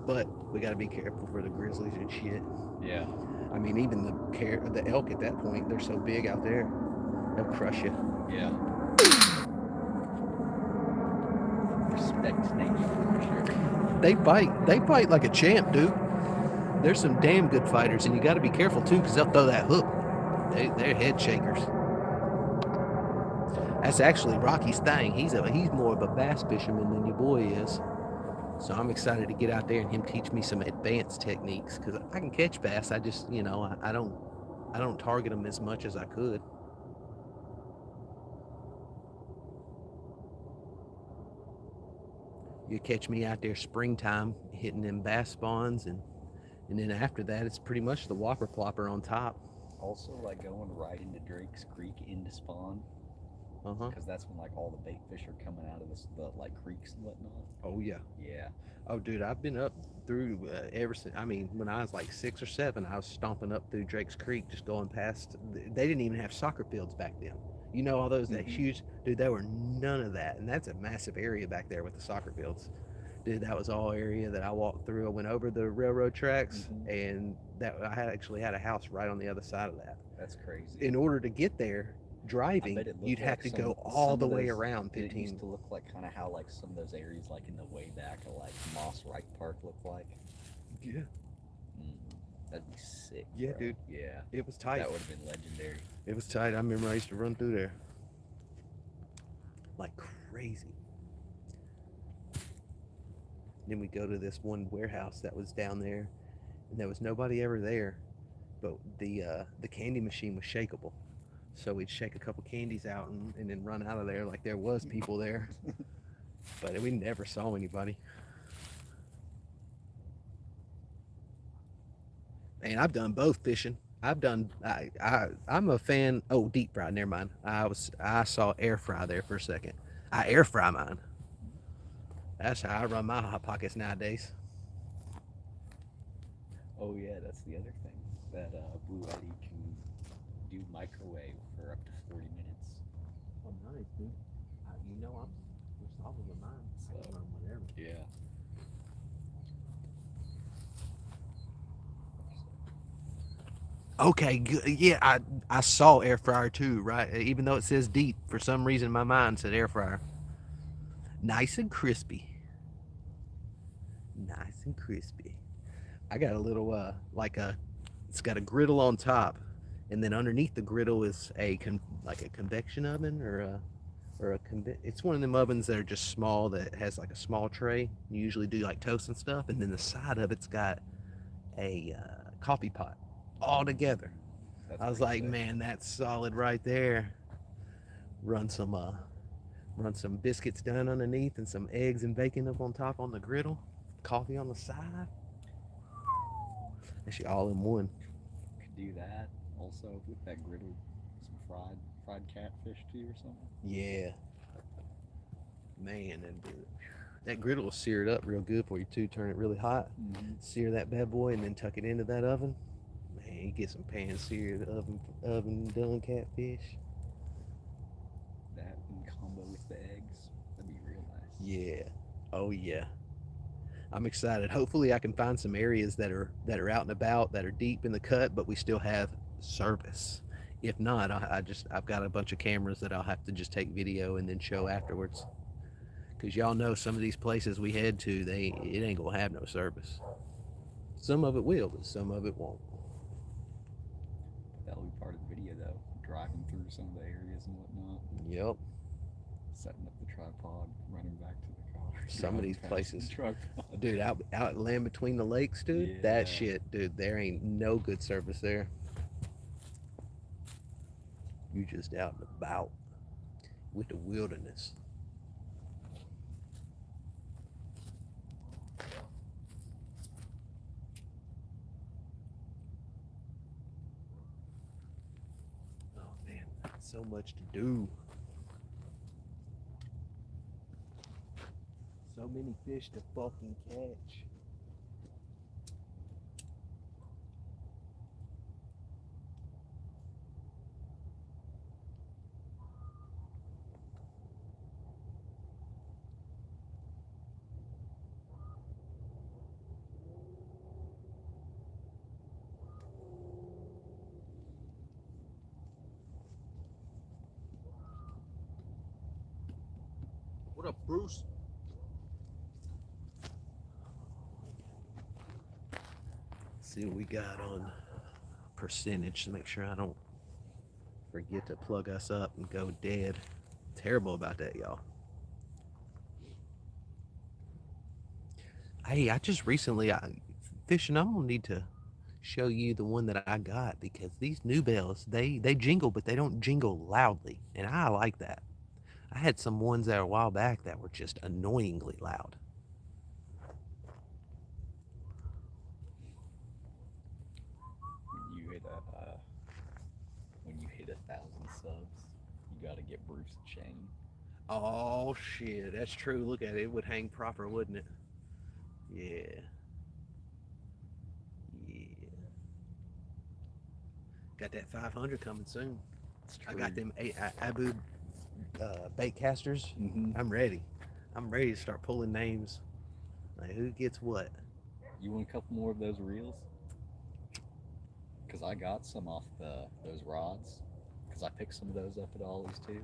S1: but we got to be careful for the grizzlies and shit.
S2: Yeah.
S1: I mean, even the elk at that point, they're so big out there, they'll crush you.
S2: Yeah. Respect nature for sure.
S1: They fight like a champ, dude. There's some damn good fighters, and you got to be careful too, because they'll throw that hook. They're head shakers. That's actually Rocky's thing. He's more of a bass fisherman than your boy is. So I'm excited to get out there and him teach me some advanced techniques because I can catch bass. I just, I don't target them as much as I could. You catch me out there springtime hitting them bass spawns, and then after that it's pretty much the whopper plopper on top.
S2: Also, like going right into Drake's Creek into spawn,
S1: Uh-huh.
S2: because that's when like all the bait fish are coming out of the like creeks and whatnot.
S1: Oh yeah.
S2: Yeah.
S1: Oh dude, I've been up through ever since. I mean, when I was like 6 or 7, I was stomping up through Drake's Creek, just going past. They didn't even have soccer fields back then. You know, all those that huge, dude. There were none of that, and that's a massive area back there with the soccer fields. Dude, that was all area that I walked through. I went over the railroad tracks, and that I had actually had a house right on the other side of that.
S2: That's crazy.
S1: In order to get there, driving, you'd have to go all the way around 15.
S2: It used to look like kind of how like some of those areas like in the way back of like Moss Wright Park looked like.
S1: Yeah.
S2: That'd be sick.
S1: Yeah,
S2: bro.
S1: dude.
S2: Yeah.
S1: It was tight.
S2: That would have been legendary.
S1: It was tight. I remember I used to run through there like crazy. Then we go to this one warehouse that was down there, and there was nobody ever there, but the candy machine was shakeable. So we'd shake a couple candies out and then run out of there like there was people there. But we never saw anybody. And I've done both fishing. I'm a fan. Oh, deep fry. Never mind. I saw air fry there for a second. I air fry mine. That's how I run my hot pockets nowadays.
S2: Oh yeah, that's the other thing. That Blue Eddy can do microwave for up to 40 minutes.
S1: Oh, nice, dude. You know I'm responsible with mine. So I can run whatever.
S2: Yeah.
S1: Okay, good. Yeah, I saw air fryer too, right? Even though it says deep, for some reason my mind said air fryer. Nice and crispy. Nice and crispy. I got a little it's got a griddle on top, and then underneath the griddle is like a convection oven it's one of them ovens that are just small that has like a small tray. You usually do like toast and stuff, and then the side of it's got a coffee pot all together. I was like, man, that's solid right there. Run some biscuits down underneath and some eggs and bacon up on top on the griddle. Coffee on the side. Actually, all in one.
S2: Could do that. Also with that griddle, some fried catfish too or something.
S1: Yeah. Man, that griddle will sear it up real good for you too. Turn it really hot. Sear that bad boy and then tuck it into that oven. Man, you get some pan seared oven done catfish.
S2: That in combo with the eggs, that'd be real nice.
S1: Yeah. Oh yeah. I'm excited. Hopefully I can find some areas that are out and about, that are deep in the cut, but we still have service. If not, I've got a bunch of cameras that I'll have to just take video and then show afterwards. Because y'all know some of these places we head to, it ain't gonna have no service. Some of it will, but some of it won't.
S2: That'll be part of the video though. Driving through some of the areas and whatnot.
S1: Yep.
S2: Setting up the tripod, running back to the car.
S1: Some of these places, dude, out land between the lakes, dude.
S2: Yeah.
S1: That shit, dude. There ain't no good service there. You just out and about with the wilderness. Oh man, so much to do. So many fish to fucking catch. What up, Bruce? See what we got on percentage to make sure I don't forget to plug us up and go dead. Terrible about that, y'all. Hey, I just recently, fishing, I'm gonna need to show you the one that I got because these new bells, they jingle, but they don't jingle loudly, and I like that. I had some ones there a while back that were just annoyingly loud.
S2: When you hit a 1,000 subs, you got to get Bruce a chain.
S1: Oh shit, that's true. Look at it. It would hang proper, wouldn't it? Yeah. Yeah. Got that 500 coming soon.
S2: It's
S1: I
S2: true.
S1: got them Abu bait casters.
S2: Mm-hmm.
S1: I'm ready. I'm ready to start pulling names. Like who gets what?
S2: You want a couple more of those reels? Because I got some off those rods. Because I picked some of those up at Ollie's too.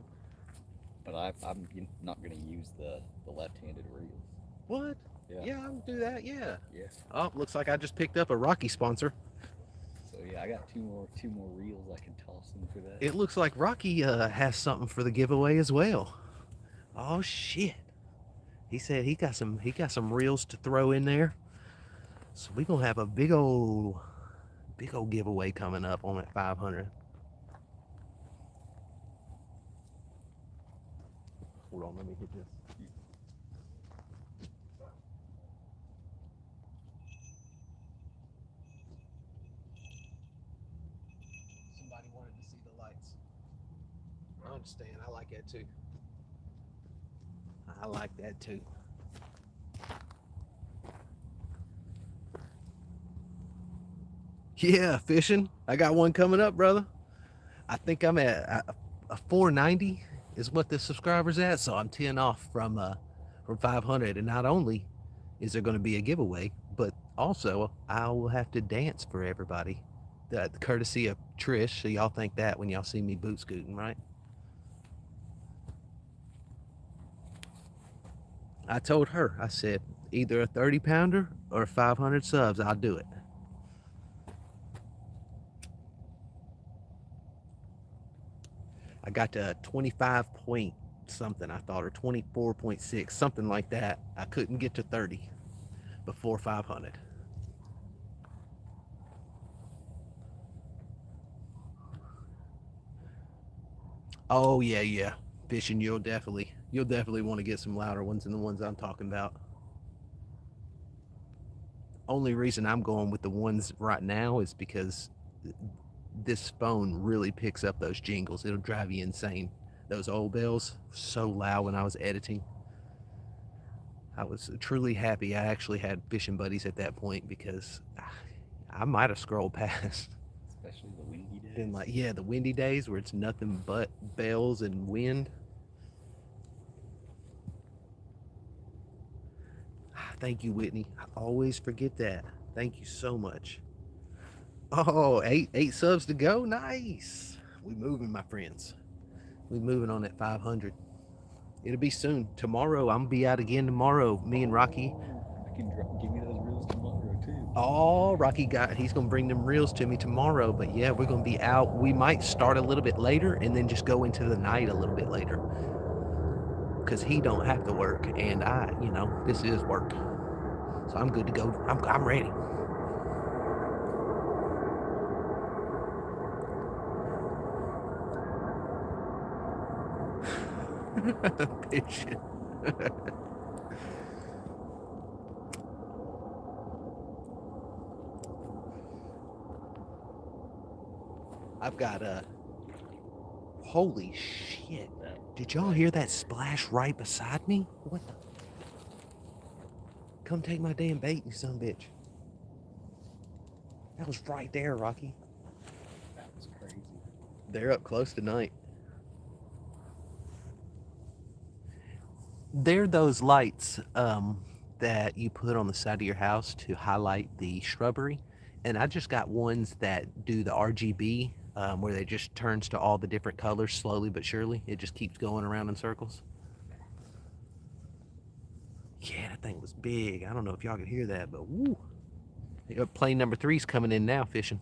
S2: But I'm not going to use the left-handed reels.
S1: What?
S2: Yeah.
S1: Yeah, I'll do that. Yeah.
S2: Yeah.
S1: Oh, looks like I just picked up a Rocky sponsor.
S2: So yeah, I got two more reels I can toss in for that.
S1: It looks like Rocky has something for the giveaway as well. Oh shit. He said he got some reels to throw in there. So we're gonna have a big old giveaway coming up on that 500. Hold on, let me hit this. Somebody wanted to see the lights. I understand. I like that too. I like that too. Yeah, fishing. I got one coming up, brother. I think I'm at a 490 is what the subscribers at, so I'm 10 off from 500. And not only is there going to be a giveaway, but also I will have to dance for everybody. The courtesy of Trish, so y'all think that when y'all see me boot scooting, right? I told her, I said, either a 30 pounder or 500 subs, I'll do it. I got to 25 point something, I thought, or 24.6, something like that. I couldn't get to 30 before 500. Oh yeah, yeah. Fishing, you'll definitely want to get some louder ones than the ones I'm talking about. Only reason I'm going with the ones right now is because this phone really picks up those jingles. It'll drive you insane. Those old bells, so loud when I was editing. I was truly happy I actually had fishing buddies at that point because I might have scrolled past.
S2: Especially the windy days.
S1: Been like, yeah, the windy days where it's nothing but bells and wind. Thank you, Whitney. I always forget that. Thank you so much. Oh, eight subs to go. Nice. We moving, my friends. We moving on at 500. It'll be soon. Tomorrow, I'm gonna be out again tomorrow. Me and Rocky.
S2: I can give me those reels tomorrow too.
S1: Oh, he's gonna bring them reels to me tomorrow. But yeah, we're gonna be out. We might start a little bit later and then just go into the night a little bit later. Cause he don't have to work, and this is work. So I'm good to go. I'm ready. Bitch. I've got a. Holy shit! Did y'all hear that splash right beside me? What the? Come take my damn bait, you son of a bitch. That was right there, Rocky.
S2: That was crazy.
S1: They're up close tonight. They're those lights that you put on the side of your house to highlight the shrubbery. And I just got ones that do the RGB, where they just turns to all the different colors slowly but surely. It just keeps going around in circles. Yeah, that thing was big. I don't know if y'all could hear that, but woo. Plane number 3's coming in now fishing.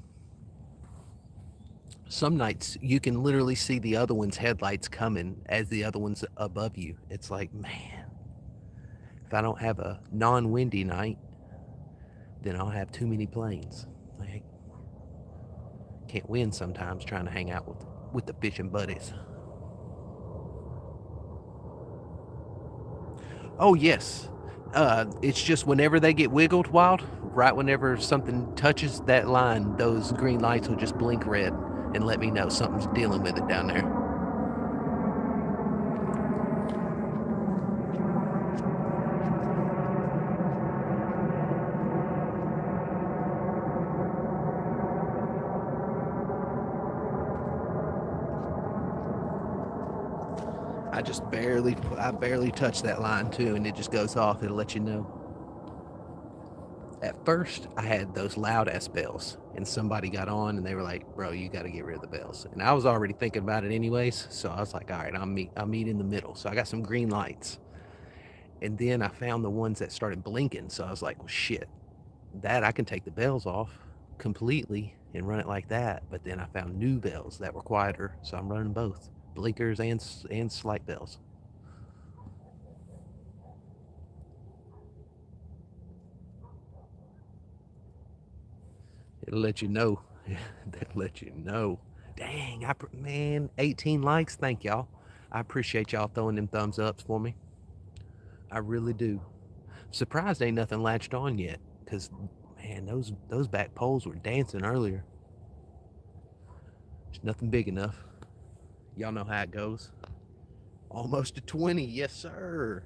S1: Some nights you can literally see the other one's headlights coming as the other one's above you. It's like, man, if I don't have a non-windy night, then I'll have too many planes. I can't win sometimes trying to hang out with the fishing buddies. Oh yes, it's just whenever they get wiggled, Wild, right whenever something touches that line, those green lights will just blink red and let me know something's dealing with it down there. I barely touch that line too, and it just goes off. It'll let you know. At first, I had those loud ass bells, and somebody got on and they were like, "Bro, you got to get rid of the bells." And I was already thinking about it anyways, so I was like, "All right, I'll meet in the middle." So I got some green lights, and then I found the ones that started blinking. So I was like, "Well, shit, that I can take the bells off completely and run it like that." But then I found new bells that were quieter, so I'm running both blinkers and slight bells. It'll let you know. That'll let you know. Dang, man, 18 likes. Thank y'all. I appreciate y'all throwing them thumbs ups for me. I really do. Surprised ain't nothing latched on yet, cause man, those back poles were dancing earlier. There's nothing big enough. Y'all know how it goes. Almost to 20, yes sir.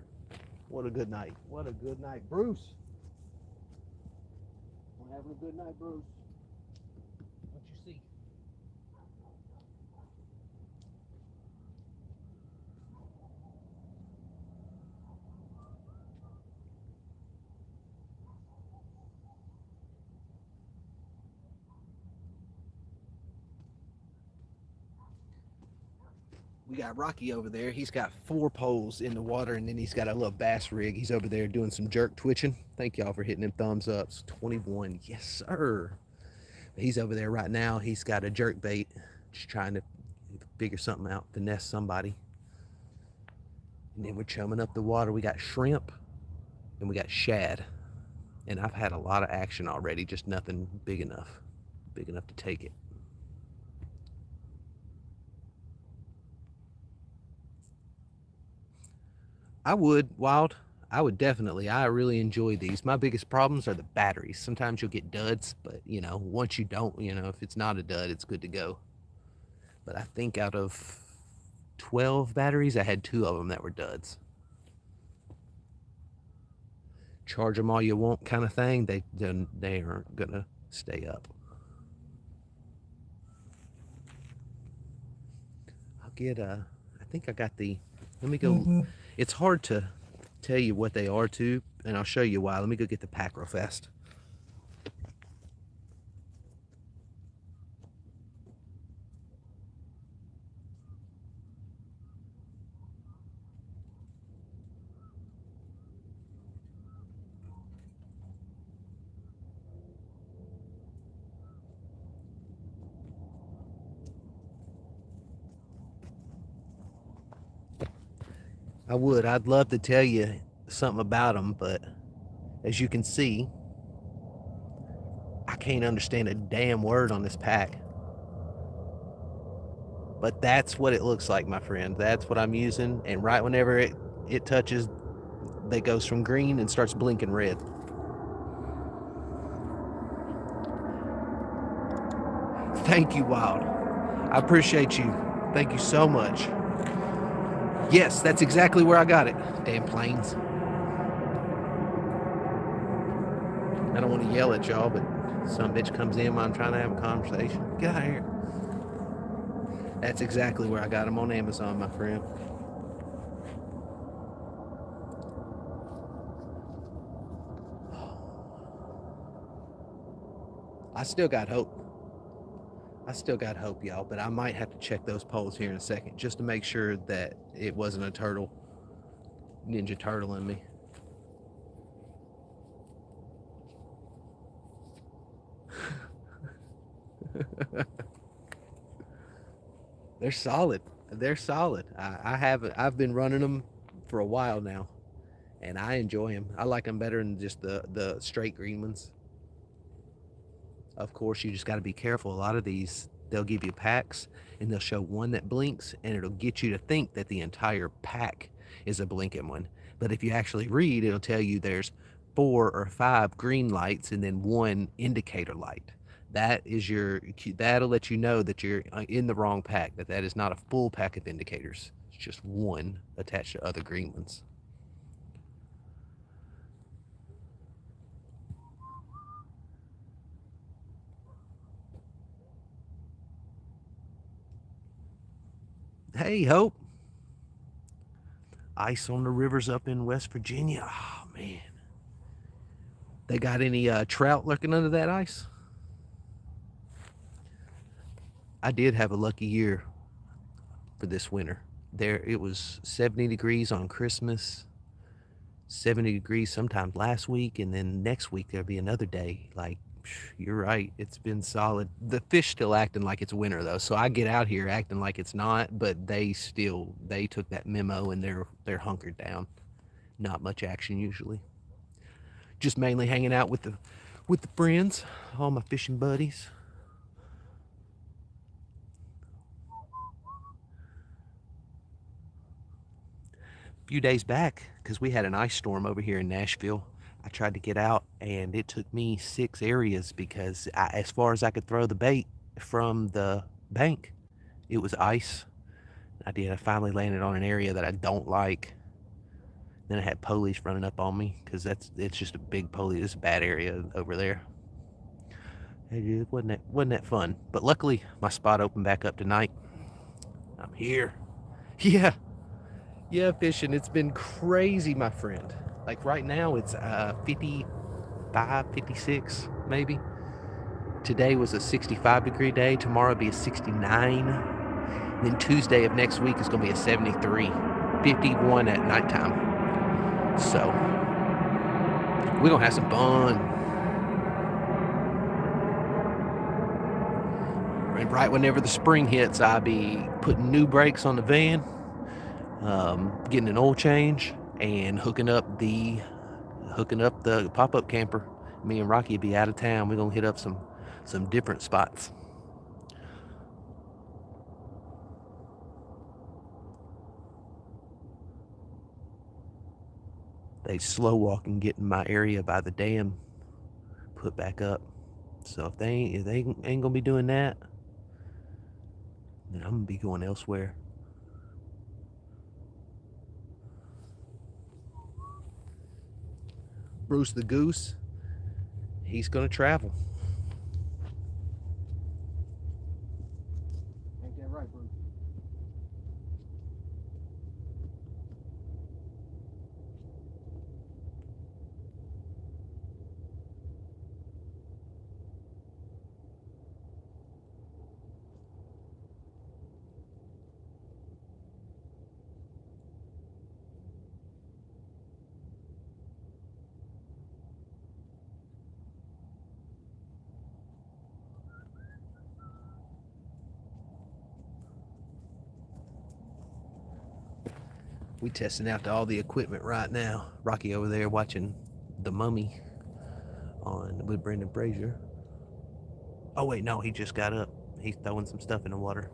S1: What a good night. What a good night, Bruce. We're having a good night, Bruce. What you see? We got Rocky over there. He's got 4 poles in the water, and then he's got a little bass rig. He's over there doing some jerk twitching. Thank y'all for hitting them thumbs ups. 21, yes sir. He's over there right now. He's got a jerk bait, just trying to figure something out, finesse somebody. And then we're chumming up the water. We got shrimp and we got shad. And I've had a lot of action already, just nothing big enough to take it. I would, Wild. I would definitely. I really enjoy these. My biggest problems are the batteries. Sometimes you'll get duds, but once you don't, if it's not a dud, it's good to go. But I think out of 12 batteries, I had 2 of them that were duds. Charge them all you want kind of thing. They aren't gonna stay up. I'll get I think I got the. Let me go. It's hard to tell you what they are too, and I'll show you why. Let me go get the pack real fast. I would. I'd love to tell you something about them, but as you can see, I can't understand a damn word on this pack. But that's what it looks like, my friend. That's what I'm using, and right whenever it touches, that goes from green and starts blinking red. Thank you, Wild. I appreciate you. Thank you so much. Yes, that's exactly where I got it. Damn planes. I don't want to yell at y'all, but some bitch comes in while I'm trying to have a conversation. Get out of here. That's exactly where I got them, on Amazon, my friend. I still got hope. Y'all, but I might have to check those poles here in a second just to make sure that it wasn't a turtle, ninja turtle in me. They're solid. I've been running them for a while now, and I enjoy them. I like them better than just the straight green ones. Of course, you just got to be careful. A lot of these, they'll give you packs and they'll show one that blinks and it'll get you to think that the entire pack is a blinking one. But if you actually read, it'll tell you there's 4 or 5 green lights and then one indicator light. That is that'll let you know that you're in the wrong pack, that is not a full pack of indicators. It's just one attached to other green ones. Hey, Hope. Ice on the rivers up in West Virginia. Oh, man. They got any trout lurking under that ice? I did have a lucky year for this winter. There, it was 70 degrees on Christmas, 70 degrees sometime last week, and then next week there'll be another day. Like, you're right, it's been solid. The fish still acting like it's winter though, so I get out here acting like it's not, but they took that memo and they're hunkered down. Not much action usually. Just mainly hanging out with the friends, all my fishing buddies. A few days back, because we had an ice storm over here in Nashville, I tried to get out and it took me 6 areas because as far as I could throw the bait from the bank, it was ice. I finally landed on an area that I don't like. Then I had police running up on me because it's just a big police. It's a bad area over there. It wasn't that fun. But luckily, my spot opened back up tonight. I'm here. Yeah, yeah, fishing. It's been crazy, my friend. Like right now, it's 55, 56, maybe. Today was a 65-degree day. Tomorrow will be a 69. Then Tuesday of next week is going to be a 73. 51 at nighttime. So we're going to have some fun. And right whenever the spring hits, I'll be putting new brakes on the van, getting an oil change, and hooking up the pop-up camper. Me and Rocky will be out of town. We're going to hit up some different spots. They slow walking getting my area by the dam put back up. So if they ain't gonna be doing that, then I'm gonna be going elsewhere. Bruce the Goose, he's gonna travel. Ain't that right, Bruce? We testing out all the equipment right now. Rocky over there watching The Mummy with Brendan Fraser. Oh wait, no, he just got up. He's throwing some stuff in the water.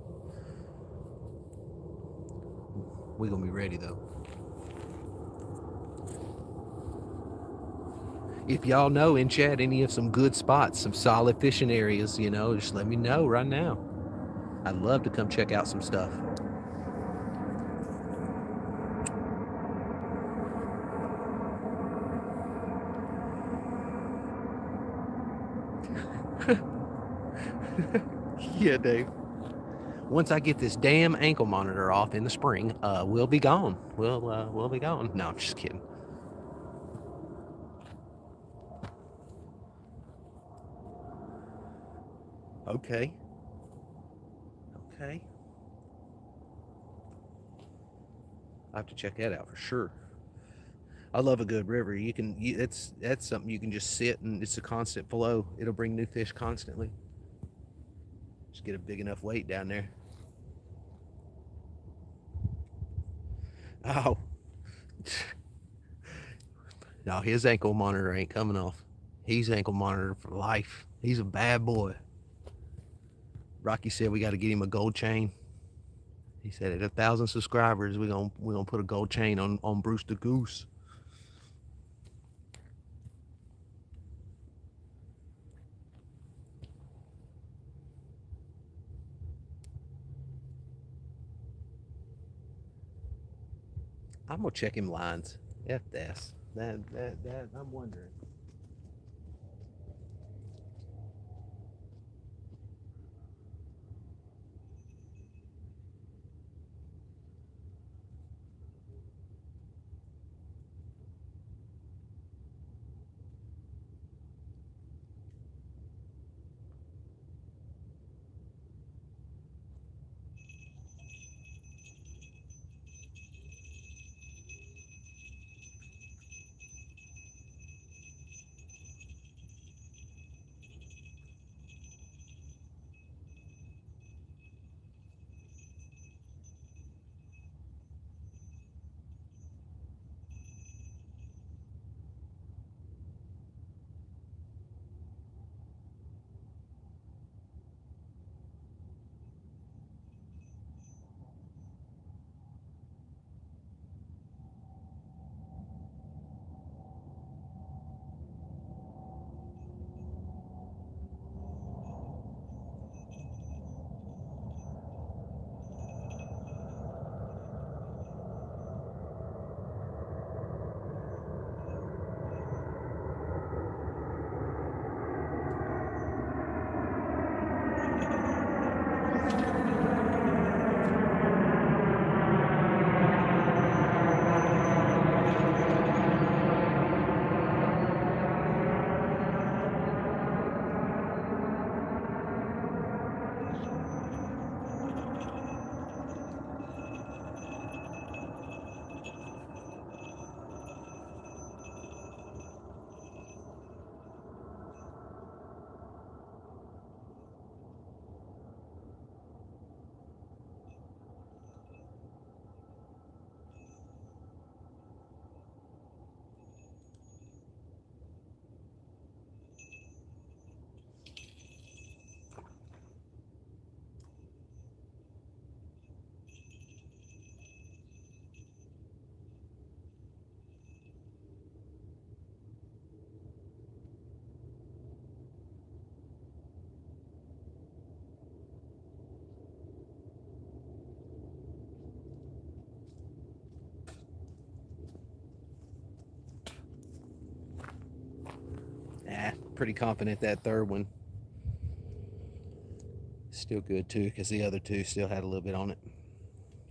S1: We're gonna be ready though. If y'all know in chat any of some good spots, some solid fishing areas, just let me know right now. I'd love to come check out some stuff. Yeah, Dave. Once I get this damn ankle monitor off in the spring, we'll be gone. We'll be gone. No, I'm just kidding. Okay. I have to check that out for sure. I love a good river. That's something you can just sit and it's a constant flow. It'll bring new fish constantly. Just get a big enough weight down there. Oh. No, his ankle monitor ain't coming off. He's ankle monitored for life. He's a bad boy. Rocky said we got to get him a gold chain. He said at 1,000 subscribers, we're gonna put a gold chain on Bruce the Goose. I'm gonna check him lines. F this. That I'm wondering. Pretty confident that third one still good too, because the other two still had a little bit on it.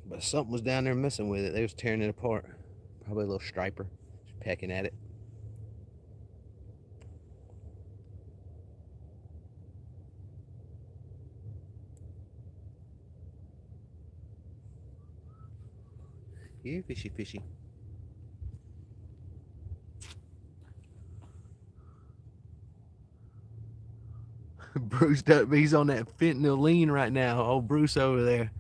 S1: But something was down there messing with it. They was tearing it apart. Probably a little striper, just pecking at it. Yeah, fishy, fishy. Bruce, he's on that fentanyl lean right now. Old Bruce over there.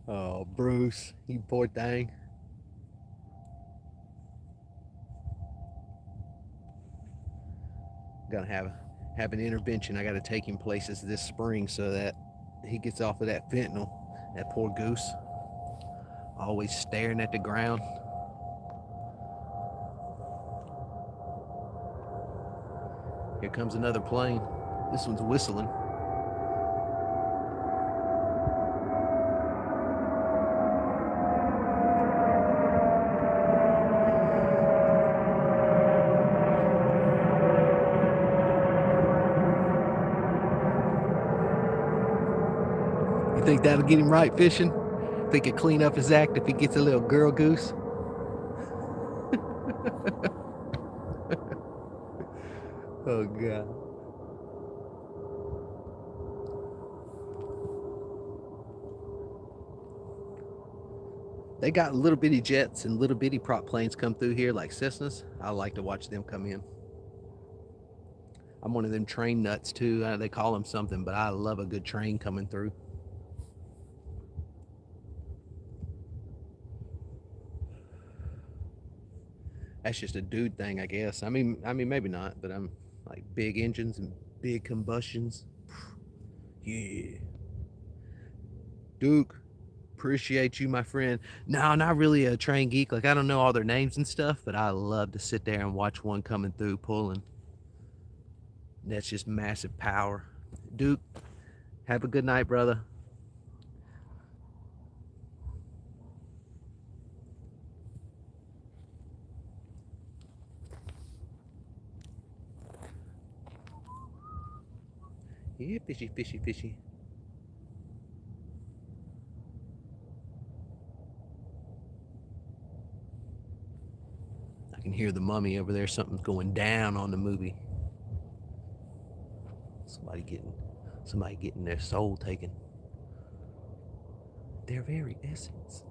S1: Oh, Bruce, you poor thing. Gotta have an intervention. I gotta take him places this spring so that he gets off of that fentanyl. That poor goose, always staring at the ground. Here comes another plane. This one's whistling. You think that'll get him right fishing? Think it'll clean up his act if he gets a little girl goose? Oh, God. They got little bitty jets and little bitty prop planes come through here like Cessnas. I like to watch them come in. I'm one of them train nuts too. They call them something, but I love a good train coming through. That's just a dude thing, I guess. I mean, maybe not, but I'm like big engines and big combustions. Yeah, Duke. Appreciate you, my friend. No, not really a train geek. Like I don't know all their names and stuff, but I love to sit there and watch one coming through pulling. That's just massive power. Duke, have a good night, brother. Yeah, fishy, fishy, fishy. I can hear the mummy over there. Something's going down on the movie. Somebody getting, somebody getting their soul taken. Their very essence.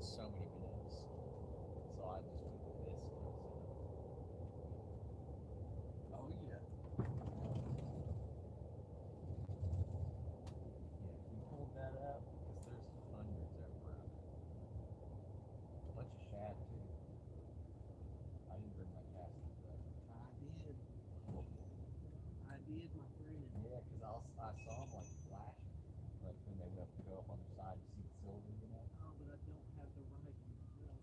S2: So many minutes. So I just took this. Oh yeah. Yeah, we pulled that up because there's hundreds everywhere. A bunch of shad too. I didn't bring my cast but
S1: I did. I did, my friend.
S2: yeah, because I saw them like flashing, like when they went to go up on the side to see the silver, you know.
S1: Oh, but I don't have the right one.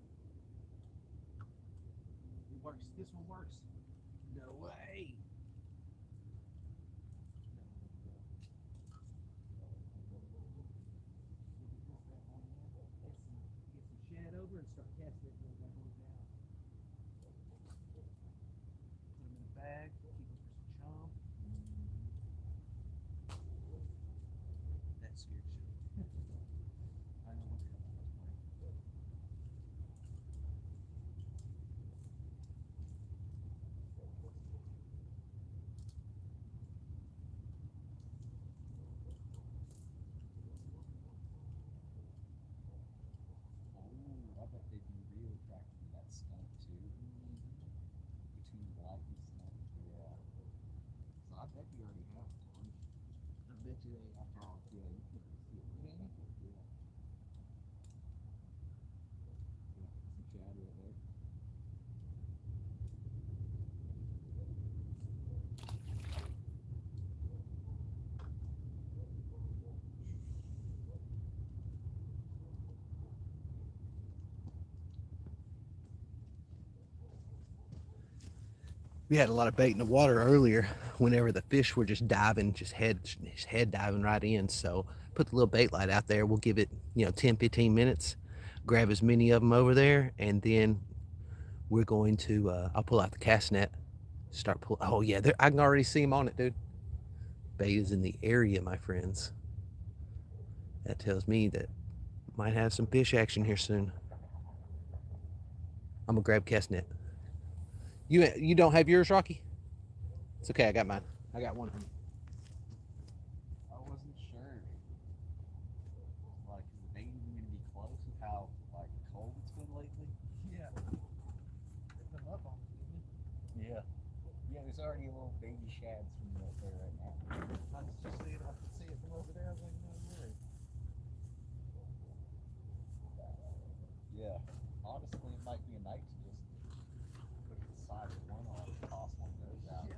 S1: It works. This one works. No way. Get some shad over and start casting it until that goes down. Put them in a bag, keep them for some chum. That scared shit. I know what's coming.
S2: Oh, I bet they'd be real attracted to that skunk too. Between black and skunk. Yeah. So I bet you already have one.
S1: I bet you they.
S2: Oh, yeah, you can see it. Yeah. Yeah. Yeah. Some shad right there.
S1: We had a lot of bait in the water earlier whenever the fish were just diving, just head diving right in. So put the little bait light out there. We'll give it, 10, 15 minutes, grab as many of them over there, and then we're going to, I'll pull out the cast net, start pull. Oh yeah, I can already see them on it, dude. Bait is in the area, my friends. That tells me that might have some fish action here soon. I'm gonna grab cast net. You don't have yours, Rocky? It's okay. I got mine. I got one of them.
S2: I wasn't sure. Like, is the bait even going to be close with how like cold it's been lately?
S1: Yeah. Pick them up on me, didn't you?
S2: Yeah. Yeah, there's already a little baby shad swimming up there right now.
S1: I was just seeing. I could see it from over there. I was like, no way.
S2: Yeah. Honestly, it might be a night to just put it aside with one on and toss one of those out.
S1: Yeah.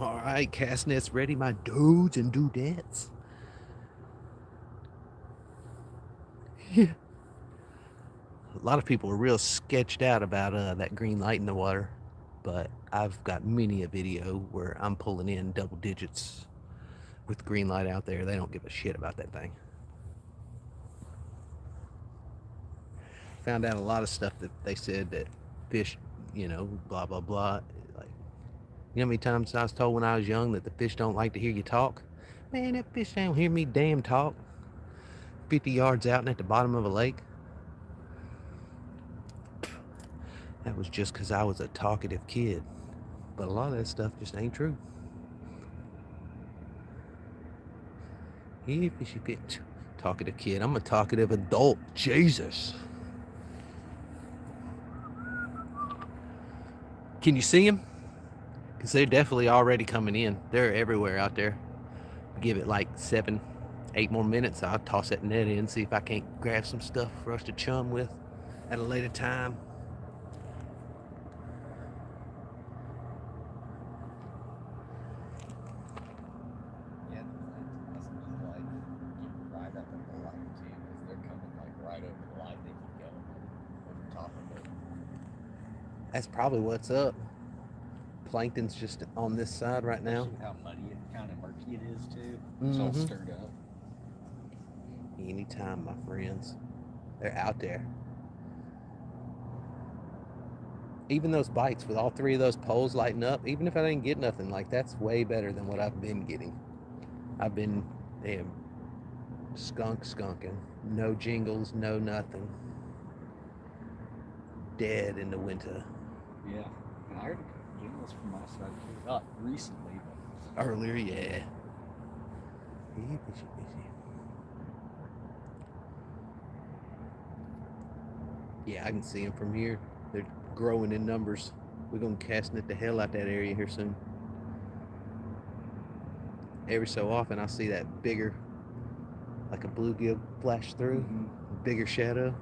S1: All right, cast nets ready, my dudes and dudettes. Yeah. A lot of people are real sketched out about that green light in the water, but I've got many a video where I'm pulling in double digits with green light out there. They don't give a shit about that thing. Found out a lot of stuff that they said that fish, blah blah blah. Like, you know how many times I was told when I was young that the fish don't like to hear you talk? Man, that fish don't hear me damn talk. 50 yards out and at the bottom of a lake. That was just because I was a talkative kid. But a lot of that stuff just ain't true. Yeah, fishy fish. Talkative kid. I'm a talkative adult. Jesus. Can you see them? Because they're definitely already coming in. They're everywhere out there. Give it like 7, 8 more minutes. I'll toss that net in, see if I can't grab some stuff for us to chum with at a later time.
S2: Yeah, the must be like getting right up at the light too, because they're coming like right over the light. They keep going over top of it.
S1: That's probably what's up. Plankton's just on this side right now.
S2: Especially how muddy and kind of murky it is too.
S1: Mm-hmm.
S2: It's all stirred up.
S1: Anytime, my friends. They're out there. Even those bites with all 3 of those poles lighting up, even if I didn't get nothing, like that's way better than what I've been getting. I've been skunking. No jingles, no nothing. Dead in the winter.
S2: Yeah, and I heard a couple jingles from my side too. Not recently, but
S1: Earlier, yeah. Fishy. Yeah, I can see them from here. They're growing in numbers. We're gonna cast net the hell out that area here soon. Every so often I see that bigger, like a bluegill flash through, bigger shadow.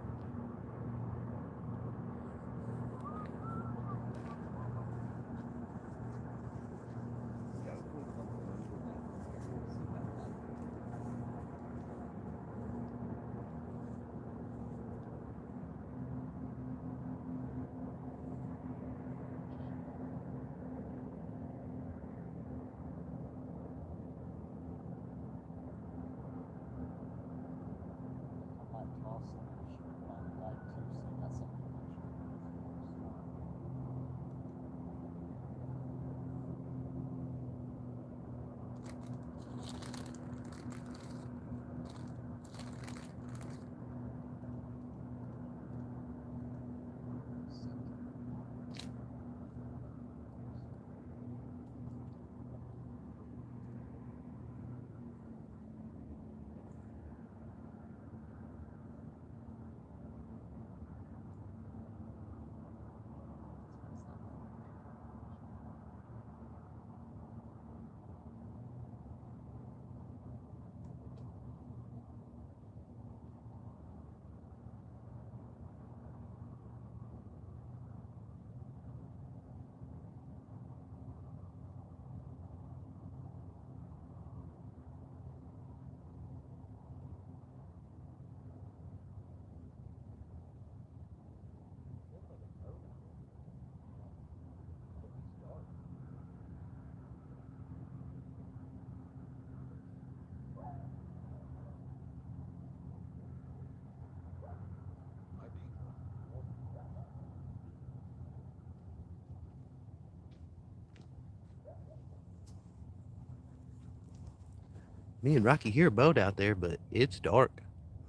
S1: Me and Rocky hear a boat out there, but it's dark.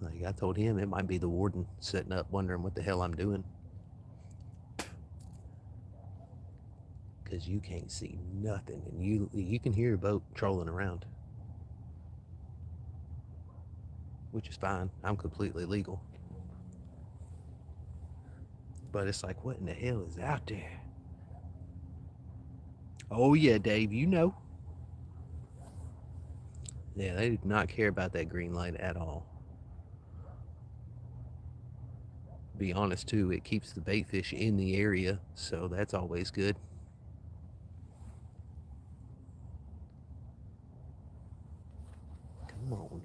S1: Like I told him, it might be the warden sitting up wondering what the hell I'm doing. Because you can't see nothing, and you can hear a boat trolling around. Which is fine. I'm completely legal. But it's like, what in the hell is out there? Oh yeah, Dave, you know. Yeah, they do not care about that green light at all. Be honest too, it keeps the bait fish in the area, so that's always good.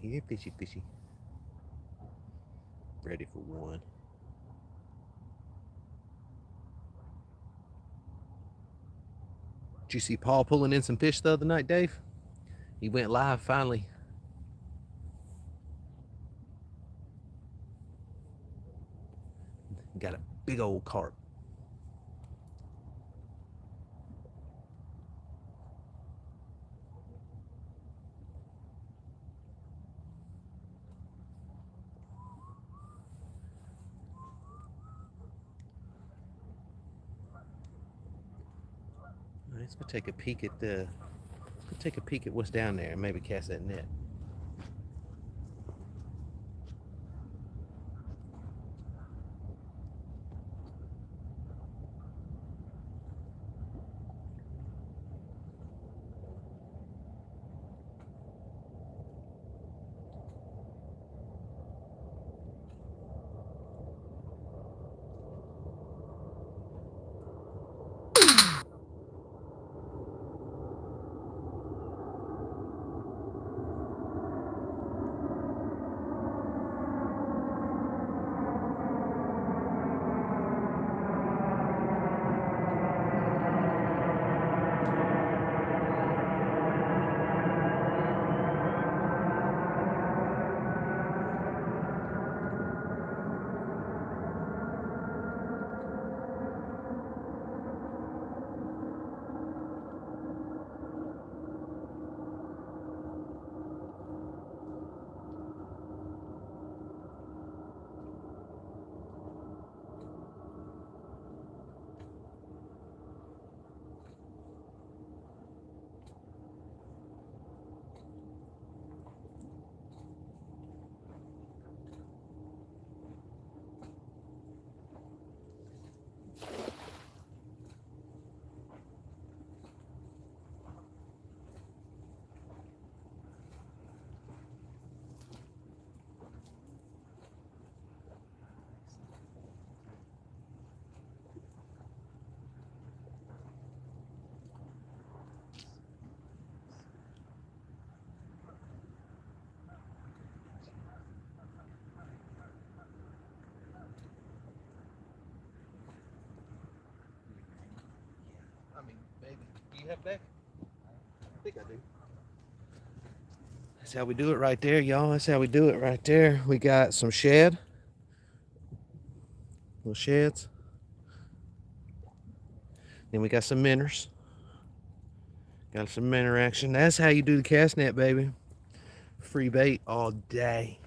S1: here, fishy, fishy. Ready for one. Did you see Paul pulling in some fish the other night, Dave? He went live finally. Got a big old carp. Let's go take a peek at what's down there and maybe cast that net. Do you have back? I think I do. That's how we do it right there, y'all. That's how we do it right there. We got some shad. Little sheds. Then we got some minnows. Got some minnow action. That's how you do the cast net, baby. Free bait all day.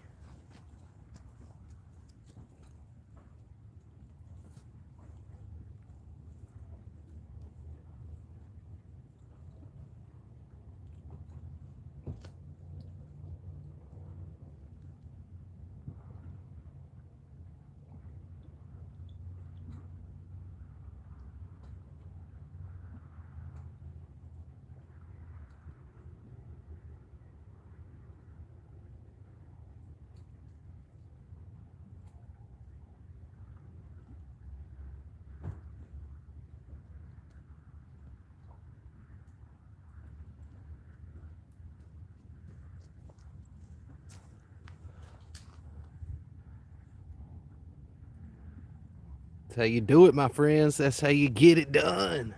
S1: That's how you do it, my friends. That's how you get it done.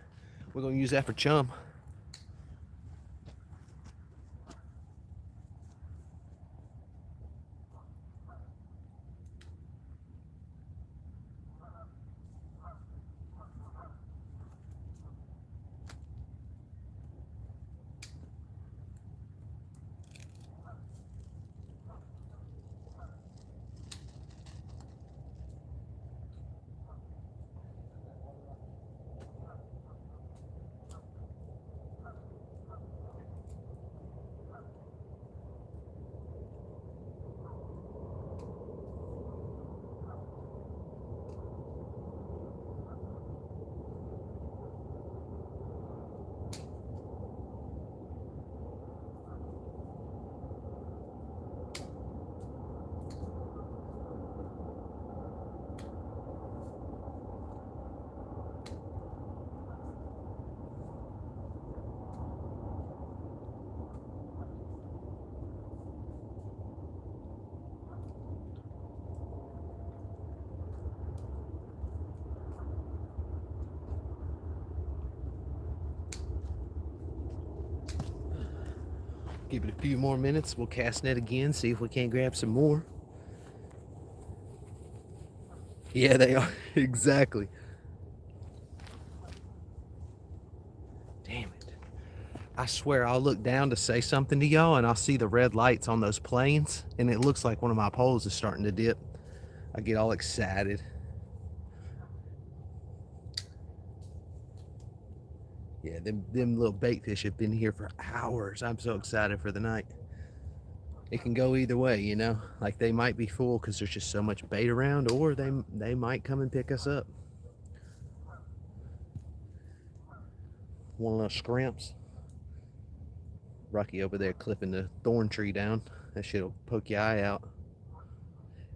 S1: We're going to use that for chum. Give it a few more minutes. We'll cast net again, see if we can't grab some more. Yeah, they are. Exactly. Damn it. I swear I'll look down to say something to y'all and I'll see the red lights on those planes and it looks like one of my poles is starting to dip. I get all excited. Yeah, them little bait fish have been here for hours. I'm so excited for the night. It can go either way, you know? Like they might be full because there's just so much bait around, or they might come and pick us up. One of those scrimps. Rocky over there clipping the thorn tree down. That shit'll poke your eye out.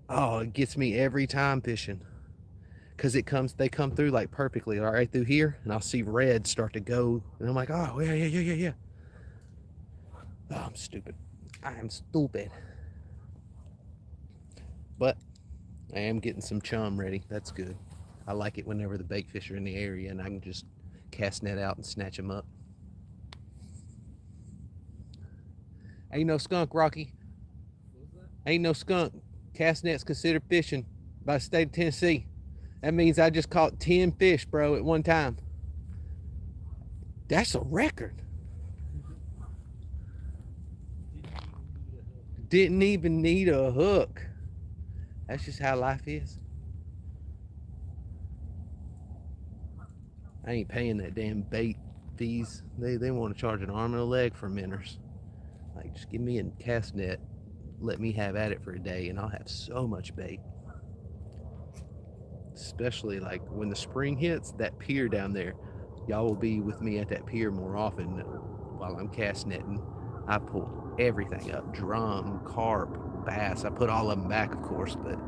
S1: Oh, it gets me every time fishing. Cause they come through like perfectly, right through here, and I'll see red start to go, and I'm like, oh yeah. Oh, I'm stupid. I am stupid. But I am getting some chum ready. That's good. I like it whenever the bait fish are in the area and I can just cast net out and snatch them up. Ain't no skunk, Rocky. Ain't no skunk. Cast net's considered fishing by the state of Tennessee. That means I just caught 10 fish, bro, at one time. That's a record. Didn't even need a hook. That's just how life is. I ain't paying that damn bait fees. They want to charge an arm and a leg for minnows. Like, just give me a cast net. Let me have at it for a day and I'll have so much bait. Especially like when the spring hits, that pier down there. Y'all will be with me at that pier more often while I'm cast netting. I pull everything up. Drum, carp, bass. I put all of them back, of course, but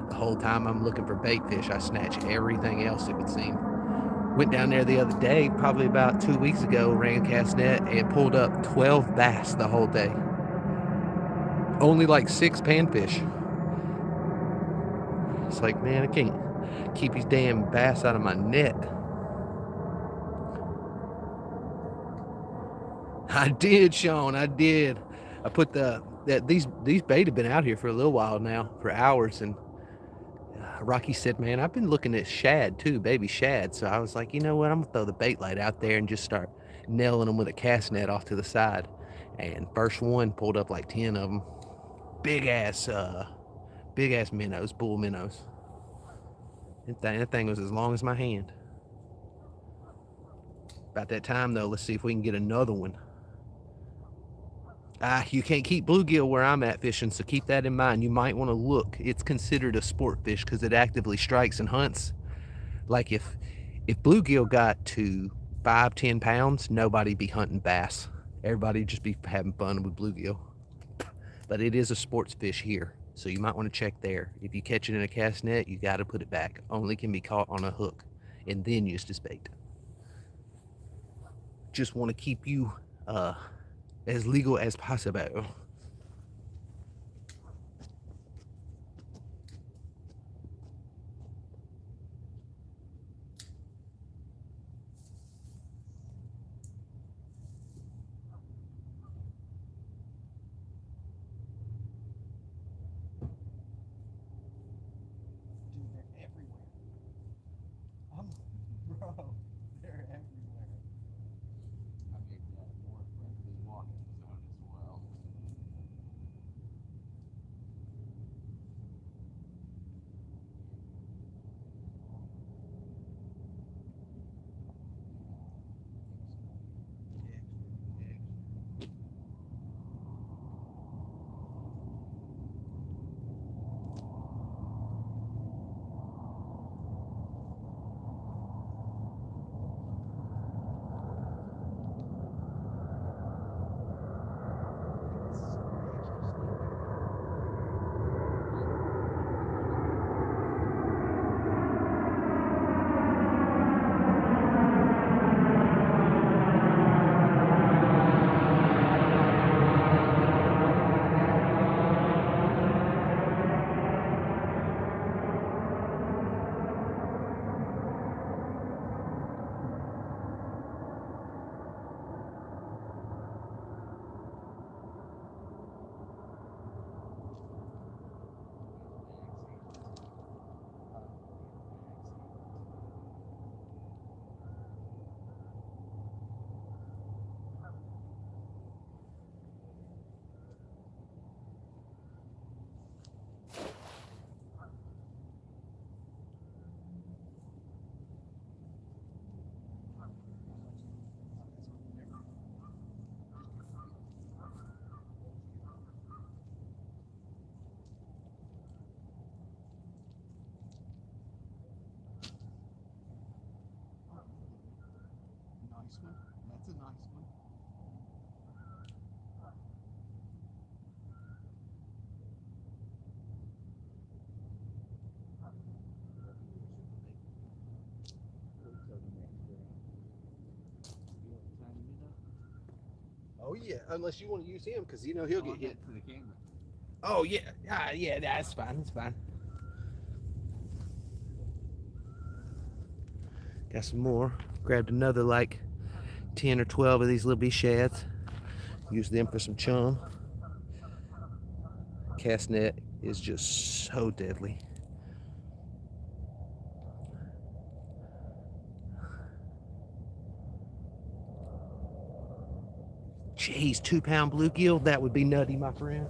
S1: the whole time I'm looking for bait fish, I snatch everything else, it would seem. Went down there the other day, probably about 2 weeks ago, ran cast net and pulled up 12 bass the whole day. Only like 6 panfish. It's like, man, I can't keep these damn bass out of my net. I did, Sean. I did. I put these bait have been out here for a little while now, for hours, and Rocky said, "Man, I've been looking at shad too, baby shad." So I was like, you know what? I'm gonna throw the bait light out there and just start nailing them with a cast net off to the side. And first one pulled up like 10 of them, big ass minnows, bull minnows. That thing was as long as my hand. About that time though, let's see if we can get another one. You can't keep bluegill where I'm at fishing, so keep that in mind. You might want to look. It's considered a sport fish because it actively strikes and hunts. Like if bluegill got to 5-10 pounds, nobody be hunting bass. Everybody just be having fun with bluegill. But it is a sports fish here, so you might want to check there. If you catch it in a cast net, you got to put it back. Only can be caught on a hook and then used as bait. Just want to keep you as legal as possible. Bro, they're everywhere. I mean, more friendly walking zone as well. nice one. That's a nice one. Oh yeah, unless you want to use him, because you know he'll get hit.
S2: For the camera.
S1: Oh yeah, yeah, that's fine. It's fine. Got some more. Grabbed another like 10 or 12 of these little bee shads. Use them for some chum. Cast net is just so deadly. Jeez, 2-pound bluegill, that would be nutty, my friend.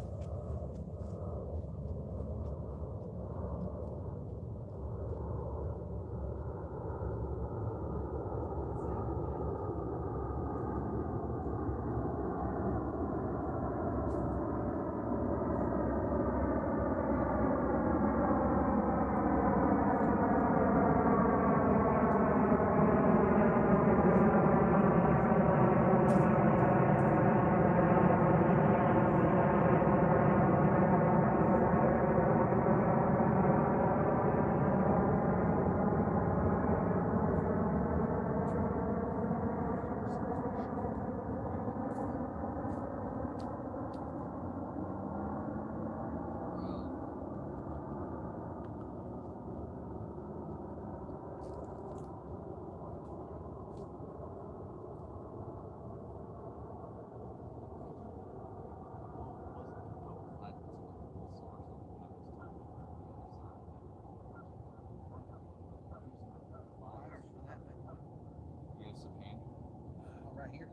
S1: Right here.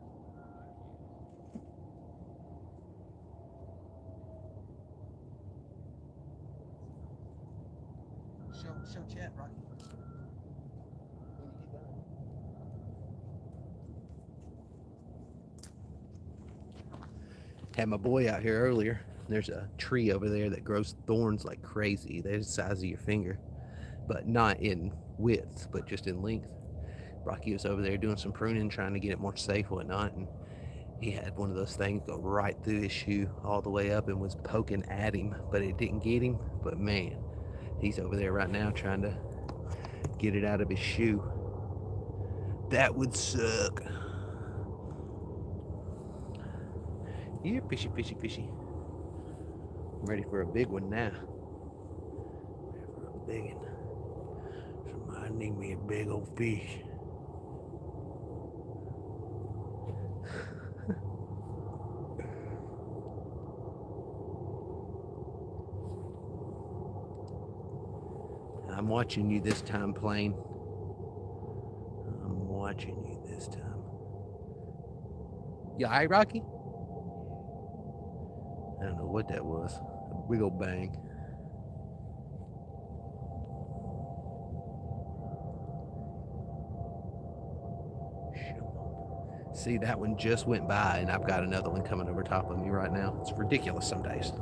S1: Show chat, Rocky. When you get done. Had my boy out here earlier. There's a tree over there that grows thorns like crazy. They're the size of your finger, but not in width, but just in length. Rocky was over there doing some pruning, trying to get it more safe, whatnot, and he had one of those things go right through his shoe all the way up and was poking at him, but it didn't get him. But man, he's over there right now trying to get it out of his shoe. That would suck. Yeah, fishy, fishy, fishy. I'm ready for a big one now. Ready for a big one. Somebody need me a big old fish. I'm watching you this time, plane. I'm watching you this time. You alright, Rocky? I don't know what that was. A big old bang. See, that one just went by, and I've got another one coming over top of me right now. It's ridiculous some days.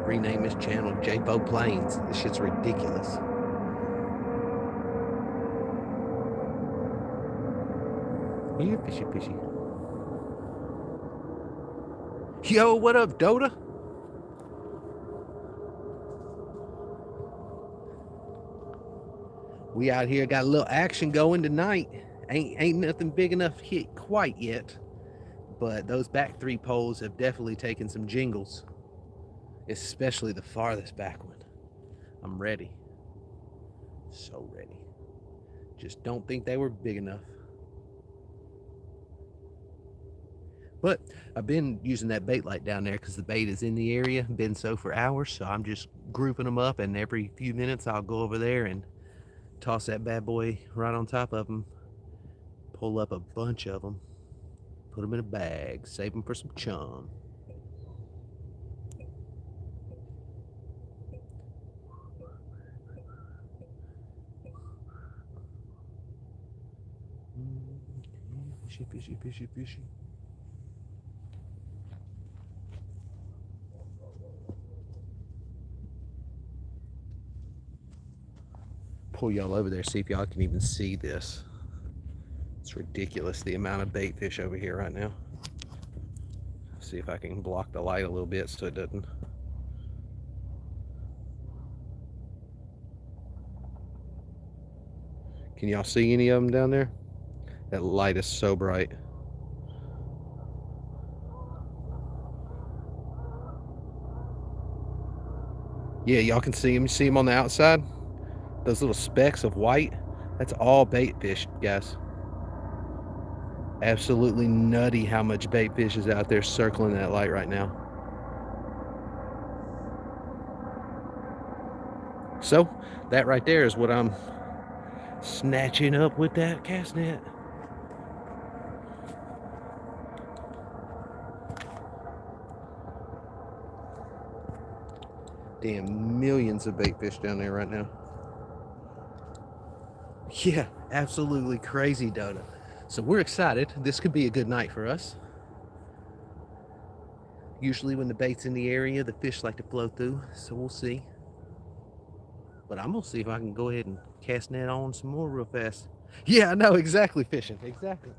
S1: Rename this channel Jayfo Plains. This shit's ridiculous. Yeah, fishy, fishy. Yo, what up, Dota? We out here got a little action going tonight. Ain't nothing big enough hit quite yet, but those back 3 poles have definitely taken some jingles, especially the farthest back one. I'm ready. So ready. Just don't think they were big enough. But I've been using that bait light down there because the bait is in the area, been so for hours, so I'm just grouping them up, and every few minutes I'll go over there and toss that bad boy right on top of them, pull up a bunch of them, put them in a bag, save them for some chum. Fishy, fishy, fishy, fishy. pull y'all over there, see if y'all can even see this. It's ridiculous, the amount of bait fish over here right now. See if I can block the light a little bit so it doesn't. Can y'all see any of them down there? That light is so bright. Yeah, y'all can see them. You see them on the outside? Those little specks of white? That's all bait fish, guys. Absolutely nutty how much bait fish is out there circling that light right now. So, that right there is what I'm snatching up with that cast net. Damn, millions of bait fish down there right now. Yeah, absolutely crazy, Dota. So we're excited. This could be a good night for us. Usually when the bait's in the area, the fish like to flow through, so we'll see. But I'm gonna see if I can go ahead and cast net on some more real fast. Yeah, I know, exactly, fishing, exactly.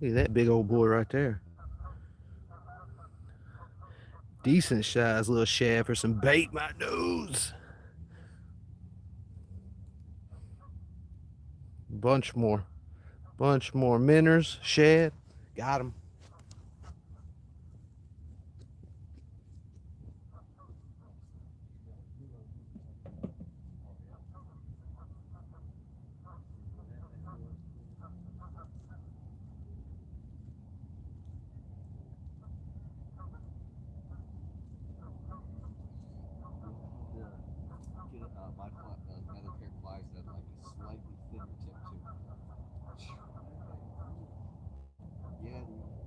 S1: Look at that big old boy right there. Decent size little shad for some bait, my nose. Bunch more. Bunch more minnows, shad. Got him.
S2: Another pair of flies that like a slightly thinner tip too. Yeah, dude.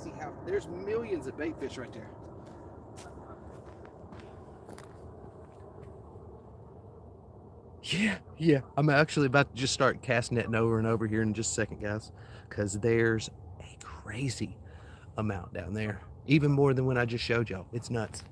S1: crazy how there's millions of bait fish right there. Yeah. I'm actually about to just start casting netting over and over here in just a second, guys, because there's a crazy amount down there, even more than when I just showed y'all. It's nuts.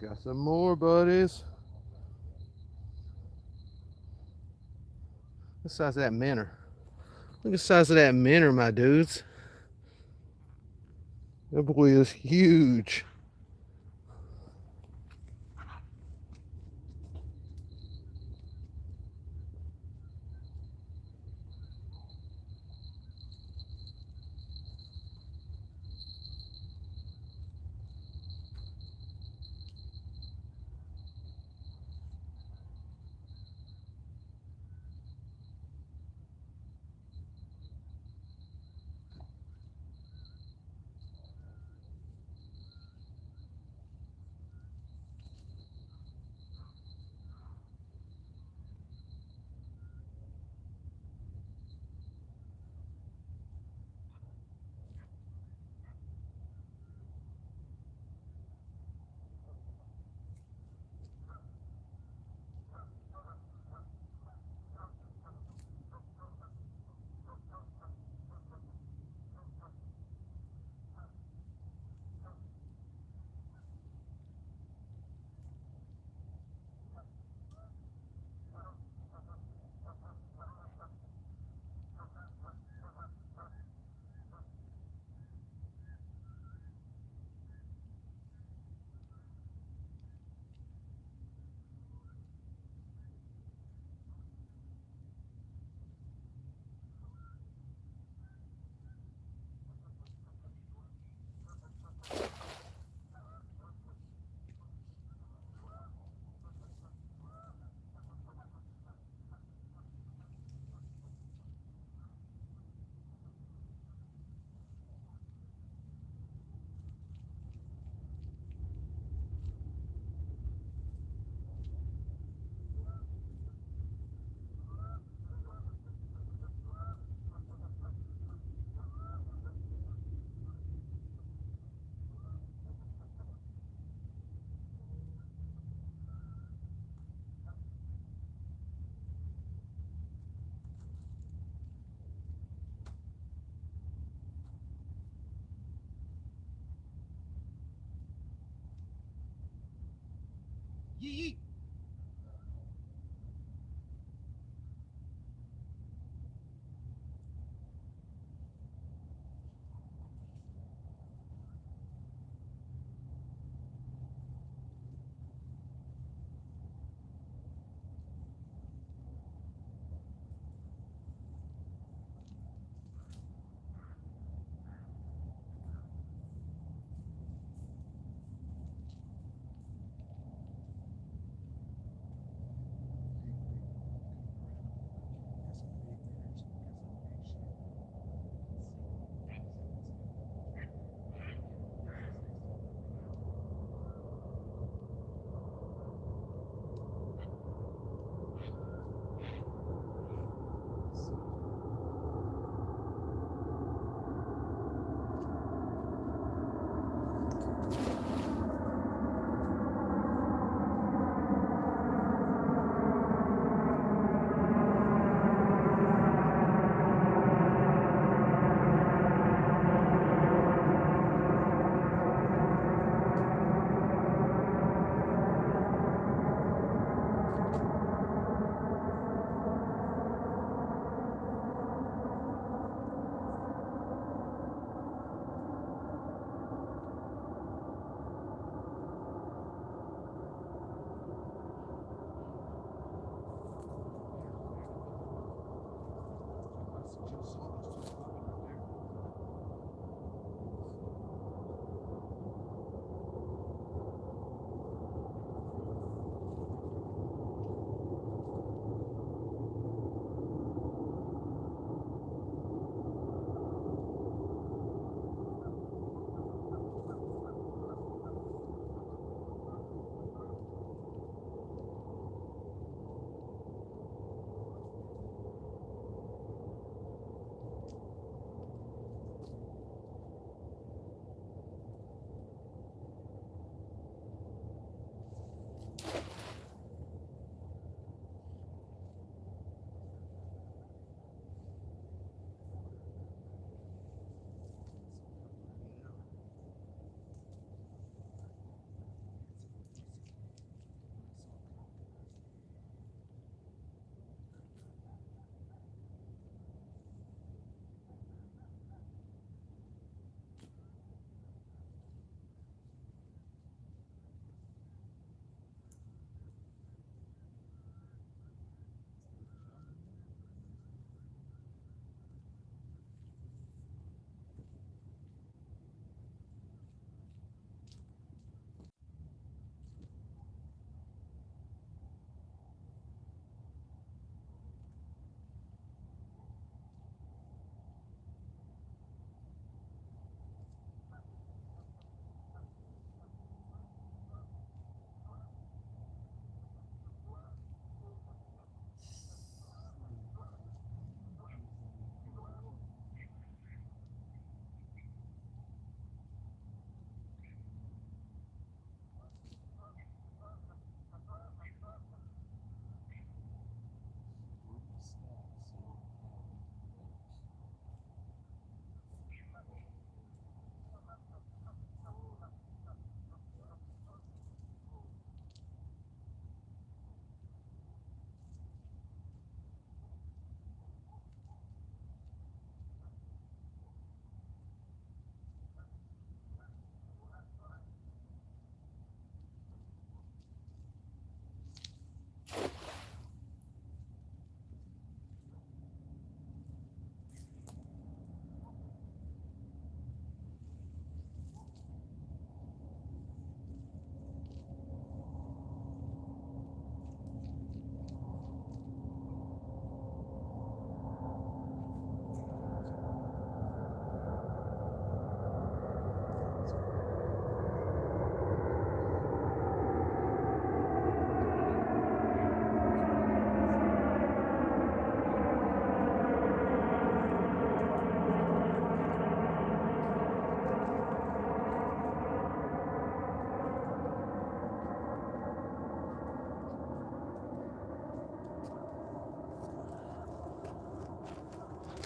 S1: Got some more, buddies. Look at the size of that minnow. Look at the size of that minnow, my dudes. That boy is huge. Yeet.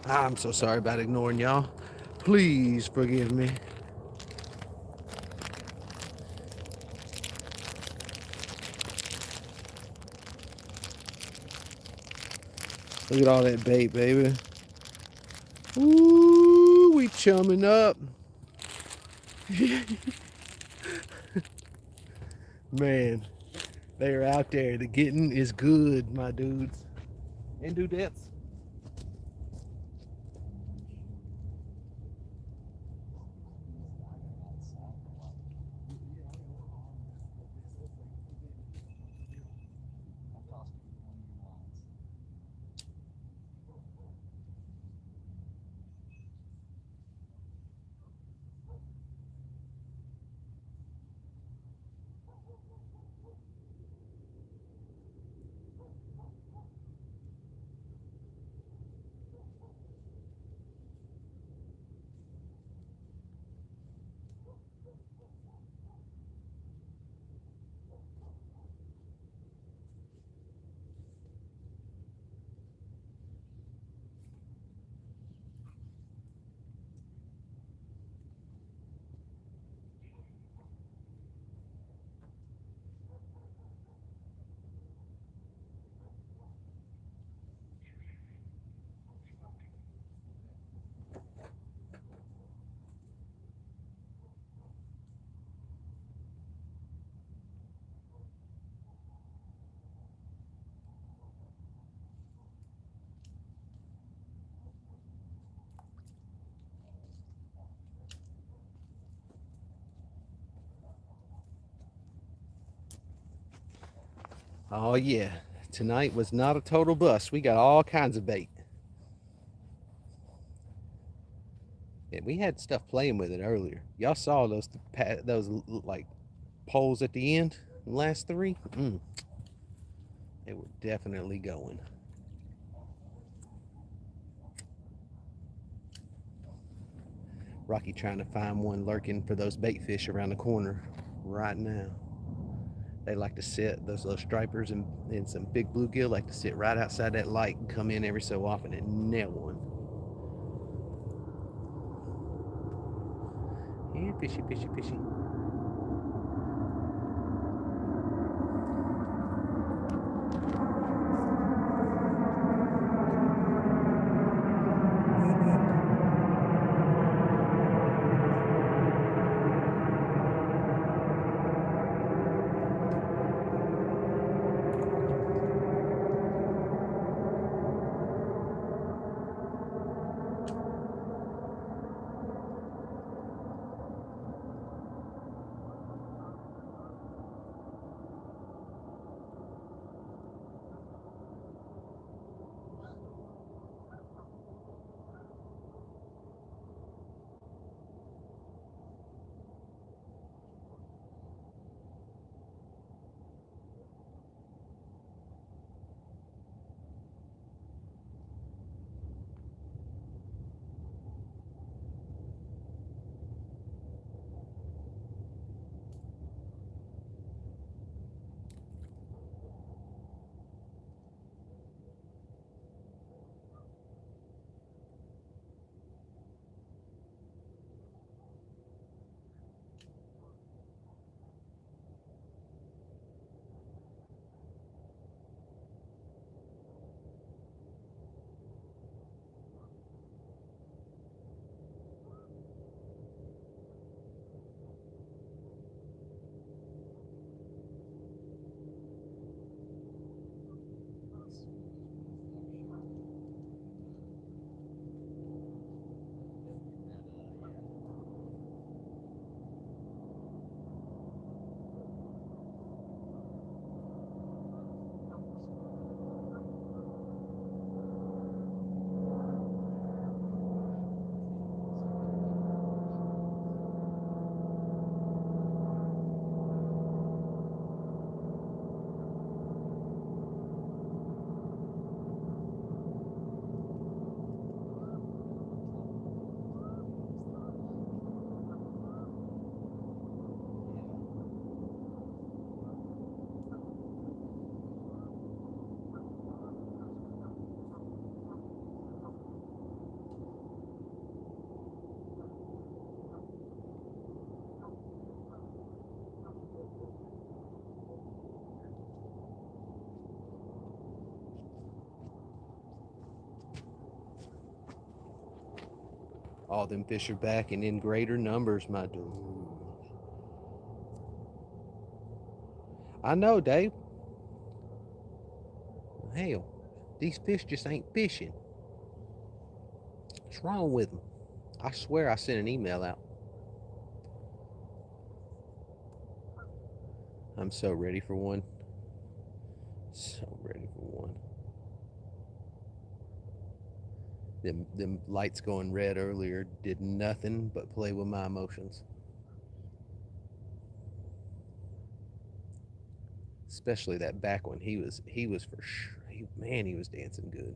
S1: I'm so sorry about ignoring y'all. Please forgive me. Look at all that bait, baby. Ooh, we chumming up. Man, they are out there. The getting is good, my dudes and dudettes. Oh yeah, tonight was not a total bust. We got all kinds of bait. Yeah, we had stuff playing with it earlier. Y'all saw those like poles at the end, the last three. They were definitely going. Rocky trying to find one lurking for those bait fish around the corner right now. They like to sit, those little stripers and some big bluegill like to sit right outside that light and come in every so often and nail one. Yeah, fishy, fishy, fishy. All them fish are back and in greater numbers, my dude. I know, Dave. Hell, these fish just ain't fishing. What's wrong with them? I swear I sent an email out. I'm so ready for one. So ready for one. Them lights going red earlier did nothing but play with my emotions. Especially that back one. He was for sure. Man, he was dancing good.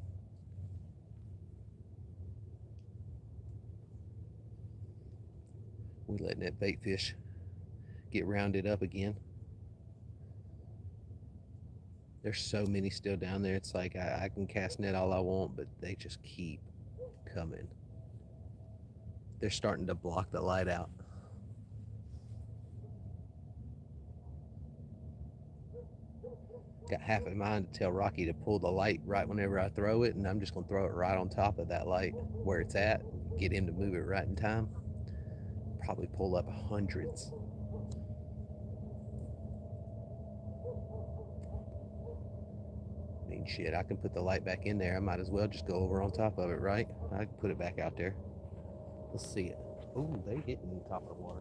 S1: We letting that bait fish get rounded up again. There's so many still down there. It's like I can cast net all I want, but they just keep coming. They're starting to block the light out. Got half in mind to tell Rocky to pull the light right whenever I throw it, and I'm just going to throw it right on top of that light where it's at, get him to move it right in time. Probably pull up hundreds. I mean, shit, I can put the light back in there. I might as well just go over on top of it, right? I can put it back out there. Let's see it. Ooh, they hitting the top of the water.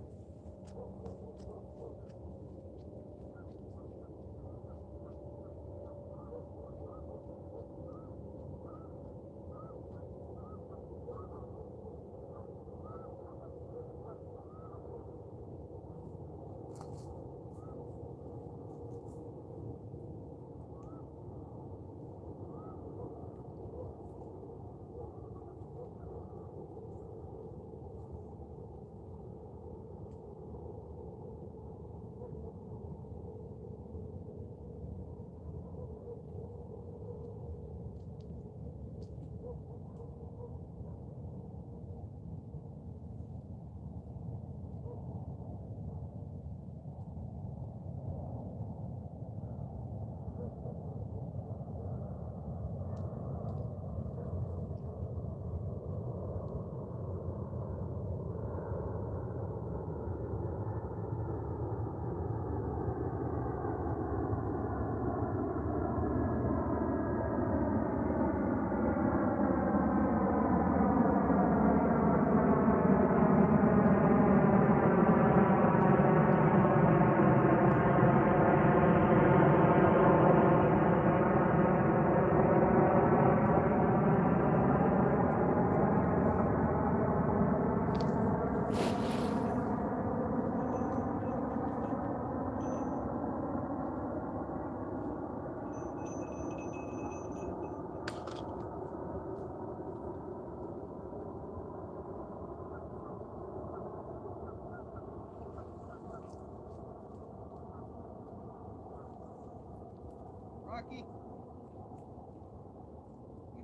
S1: Rocky, you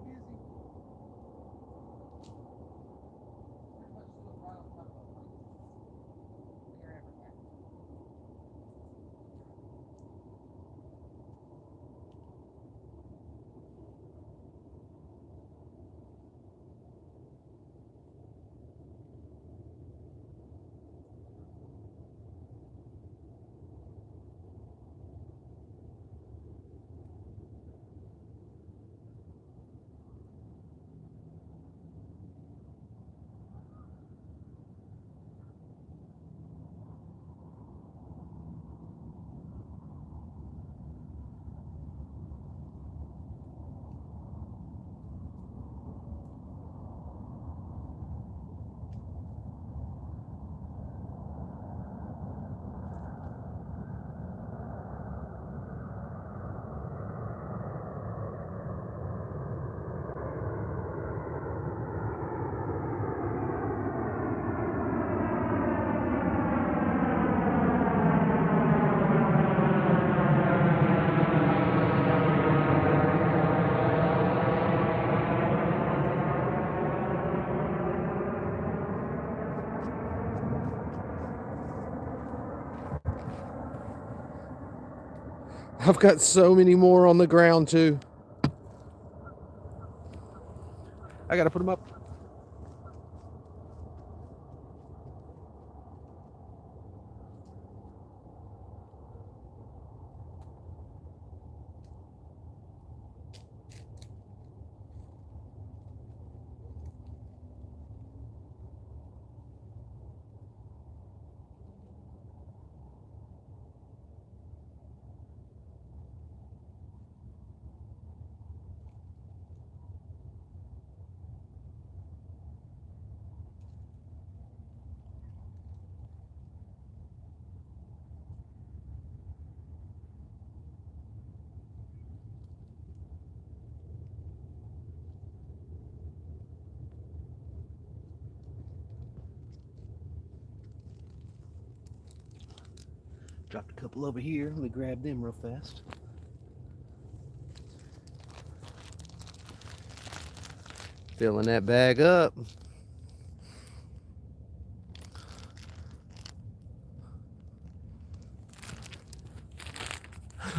S1: busy? I've got so many more on the ground too. I gotta put them up. Dropped a couple over here. Let me grab them real fast. Filling that bag up.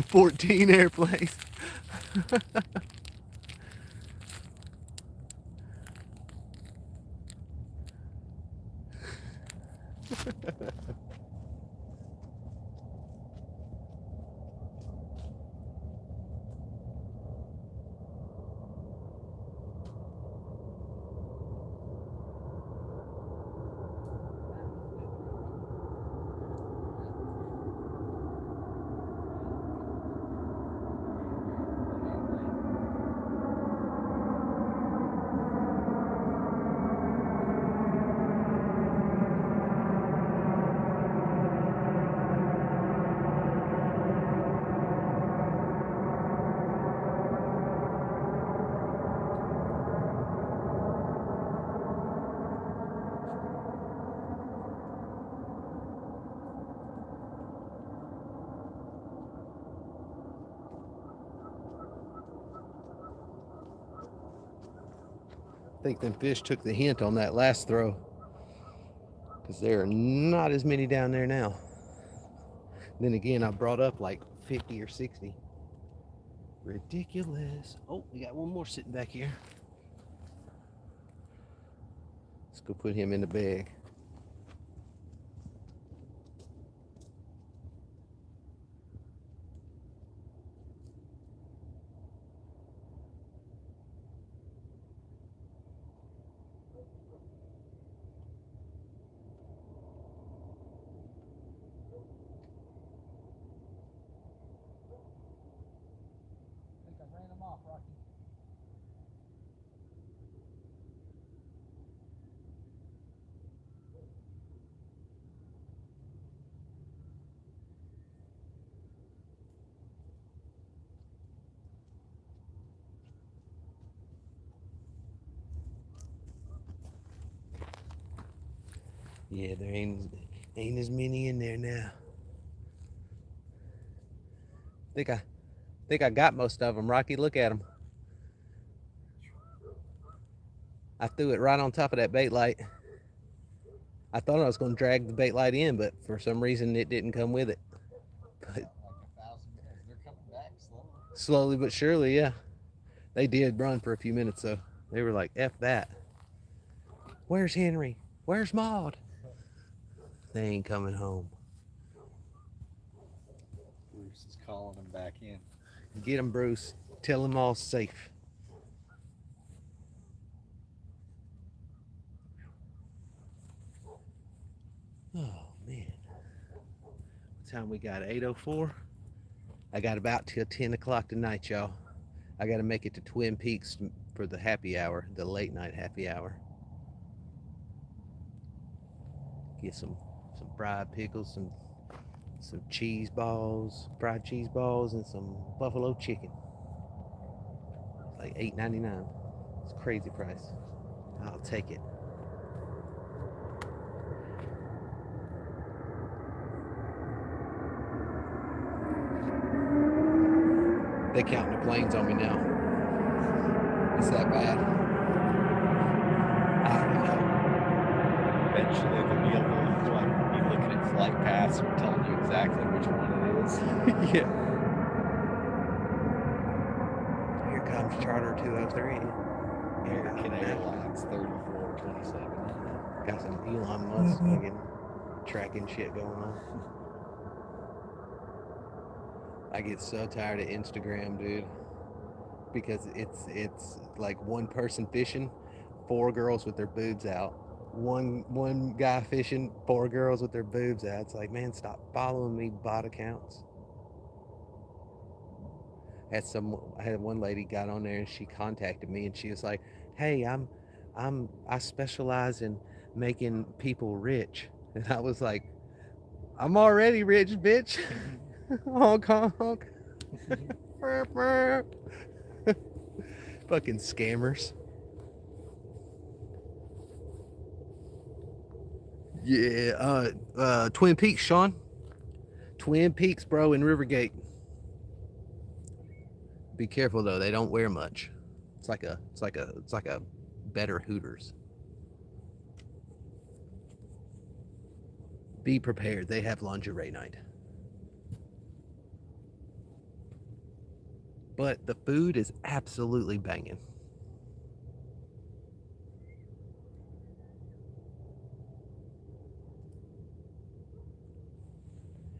S1: $14 airplanes. I think them fish took the hint on that last throw, because there are not as many down there now. Then again, I brought up like 50 or 60. Ridiculous. Oh, we got one more sitting back here. Let's go put him in the bag.
S2: Rocky.
S1: Yeah, there ain't as many in there now. Think I got most of them. Rocky, look at them. I threw it right on top of that bait light. I thought I was going to drag the bait light in, but for some reason it didn't come with it. But
S2: Like 1,000 minutes. They're coming back
S1: slowly but surely, yeah. They did run for a few minutes, though. They were like, F that. Where's Henry? Where's Maud? They ain't coming home.
S2: Bruce is calling them back in.
S1: Get them, Bruce. Tell them all safe. Oh, man. What time we got? 8:04? I got about till 10 o'clock tonight, y'all. I got to make it to Twin Peaks for the happy hour, the late night happy hour. Get some fried pickles, some cheese balls, fried cheese balls, and some buffalo chicken. It's like $8.99. It's a crazy price. I'll take it. They counting the planes on me now. Is that bad? I don't know.
S2: Eventually they'll be able to like be looking at flight paths and telling you exactly which one it is.
S1: Yeah. Here comes Charter 203.
S2: American Airlines 3427.
S1: Got some Elon Musk fucking tracking shit going on. I get so tired of Instagram, dude, because it's like one person fishing, 4 girls with their boobs out. One guy fishing, 4 girls with their boobs out. It's like, man, stop following me, bot accounts. I had one lady got on there and she contacted me and she was like, "Hey, I specialize in making people rich." And I was like, "I'm already rich, bitch." Honk honk. Fucking scammers. Yeah, Twin Peaks, Sean. Twin Peaks, bro, in Rivergate. Be careful though; they don't wear much. It's like a better Hooters. Be prepared; they have lingerie night. But the food is absolutely banging.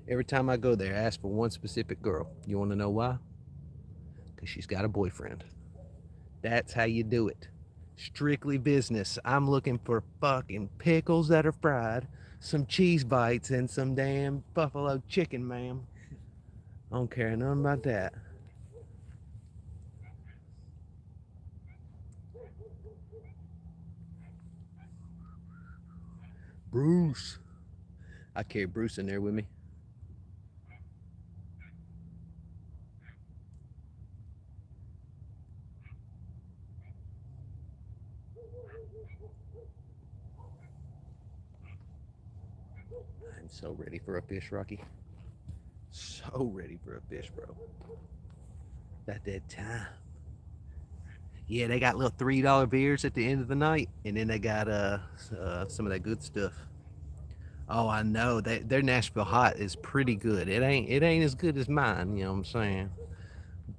S1: Every time I go there, I ask for one specific girl. You want to know why? Because she's got a boyfriend. That's how you do it. Strictly business. I'm looking for fucking pickles that are fried, some cheese bites, and some damn buffalo chicken, ma'am. I don't care nothing about that. Bruce. I carry Bruce in there with me. I'm so ready for a fish, Rocky. So ready for a fish, bro. About that time. Yeah, they got little $3 beers at the end of the night, and then they got some of that good stuff. Oh, I know. Their Nashville hot is pretty good. It ain't as good as mine, you know what I'm saying?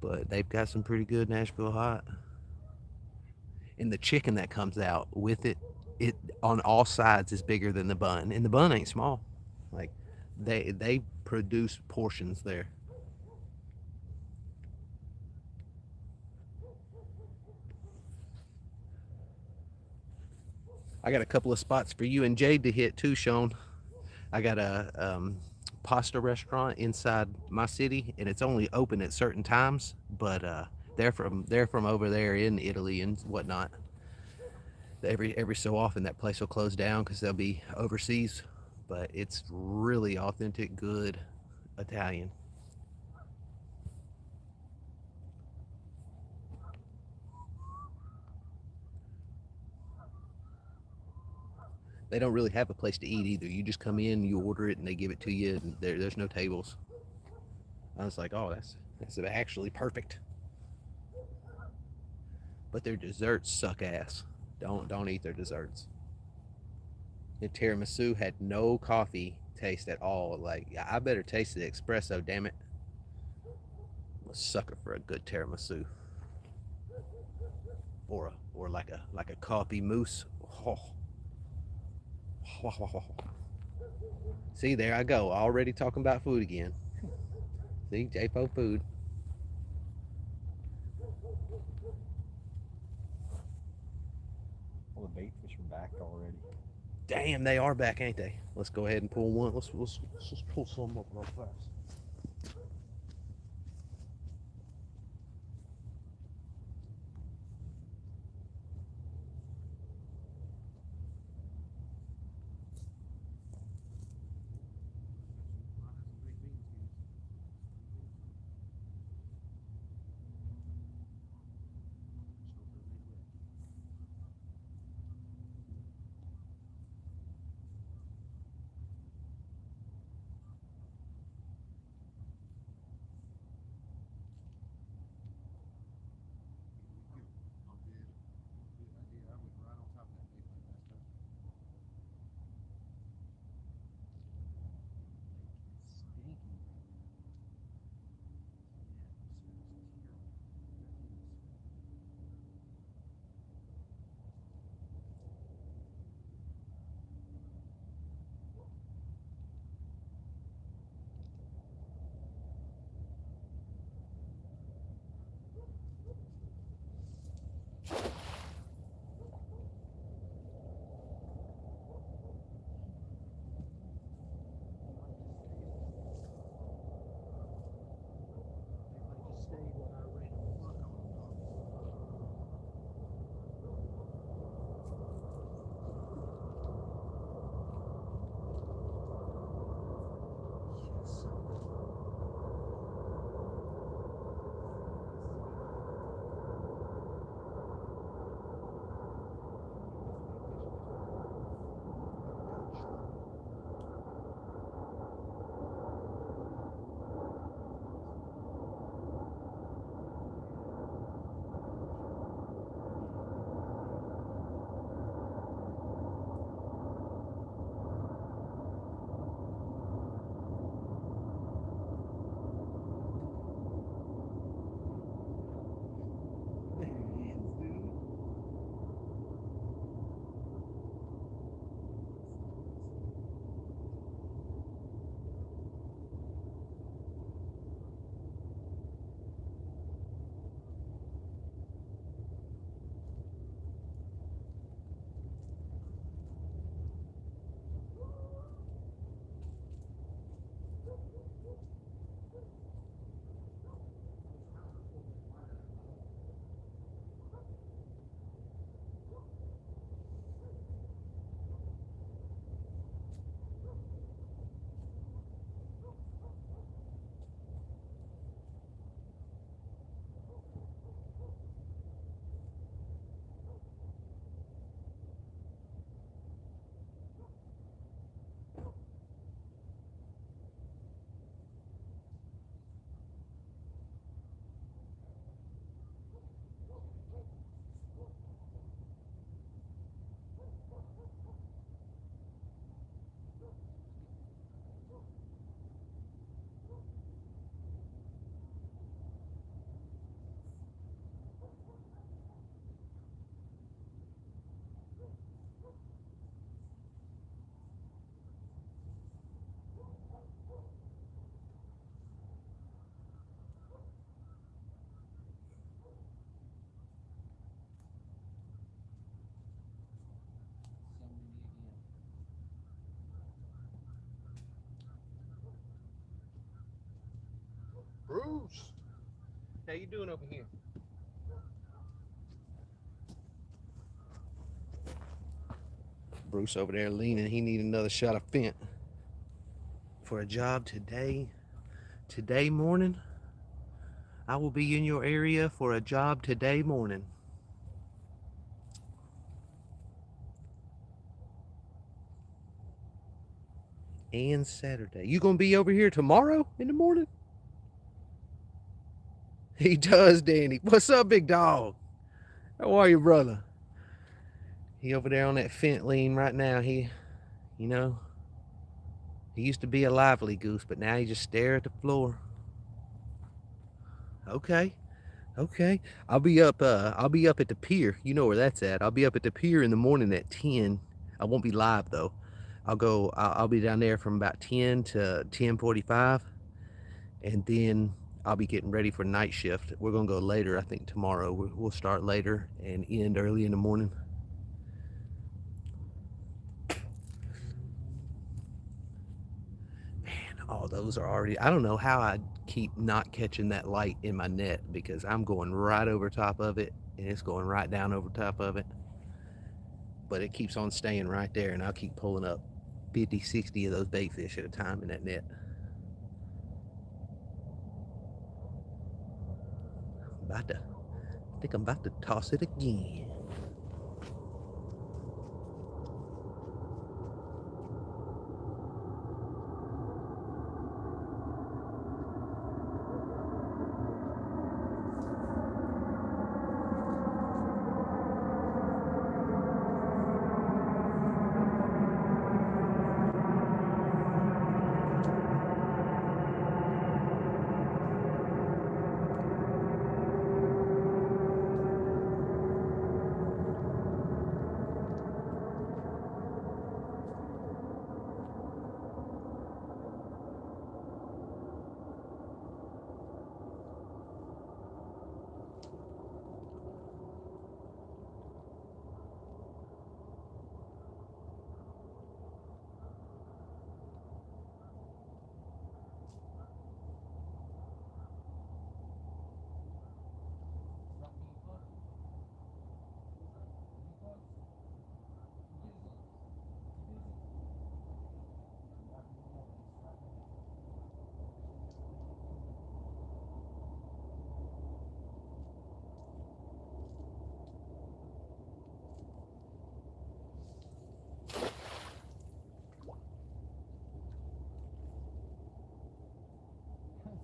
S1: But they've got some pretty good Nashville hot. And the chicken that comes out with it on all sides is bigger than the bun, and the bun ain't small. Like they produce portions there. I got a couple of spots for you and Jade to hit too, Sean. I got a pasta restaurant inside my city, and it's only open at certain times. But they're from over there in Italy and whatnot. Every so often that place will close down because they'll be overseas. But it's really authentic, good Italian. They don't really have a place to eat either. You just come in, you order it, and they give it to you, and there's no tables. I was like, oh, that's actually perfect. But their desserts suck ass. Don't eat their desserts. The tiramisu had no coffee taste at all. Like I better taste the espresso, damn it. I'm a sucker for a good tiramisu, or like a coffee mousse. Oh. See, there I go, already talking about food again. See, Jayfo food.
S2: Well, the bait fish are back already.
S1: Damn, they are back, ain't they? Let's go ahead and pull one. Let's pull some up real fast. Bruce, how you doing over here? Bruce over there leaning. He need another shot of Fent for a job today. Today morning, I will be in your area for a job today morning. And Saturday. You gonna be over here tomorrow in the morning? He does, Danny. What's up, big dog? How are you, brother? He over there on that Fent lean right now. He used to be a lively goose, but now he just stare at the floor. Okay. Okay. I'll be up at the pier. You know where that's at. I'll be up at the pier in the morning at 10. I won't be live though. I'll be down there from about 10 to 10:45, and then I'll be getting ready for night shift. We're gonna go later, I think tomorrow. We'll start later and end early in the morning. Man, all those are already, I don't know how I keep not catching that light in my net, because I'm going right over top of it and it's going right down over top of it. But it keeps on staying right there, and I'll keep pulling up 50, 60 of those bait fish at a time in that net. I think I'm about to toss it again.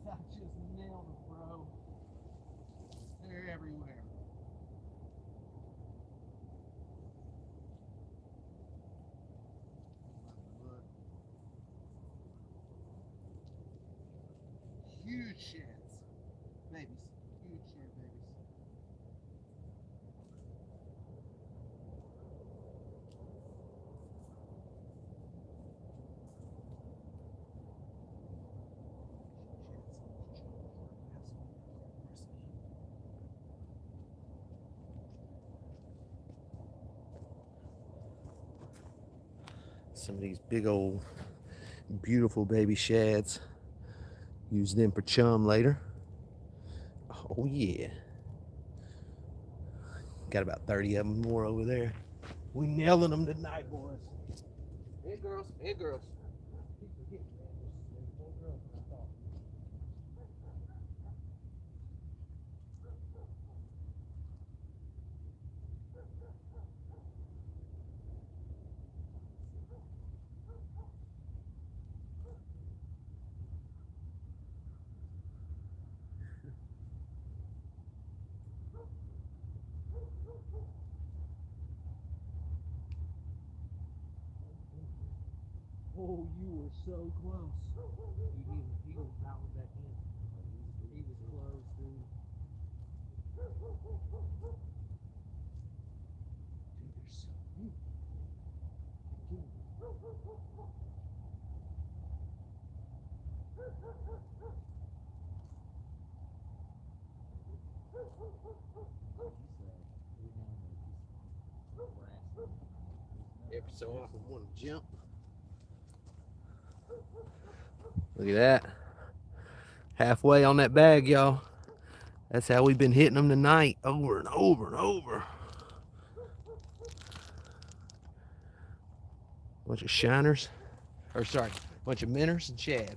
S1: I just nailed them, bro. They're everywhere. Huge sheds. Babies. Huge shed babies. Some of these big old beautiful baby shads. Use them for chum later. Oh yeah. Got about 30 of them more over there. We nailing them tonight, boys. Hey girls, hey girls. Oh, you were so close. He was bouncing back in. He was close, dude. Dude, they're so big. Every so often, want to jump. Look at that. Halfway on that bag, y'all. That's how we've been hitting them tonight, over and over and over. Bunch of shiners, or sorry, bunch of minnows and shad.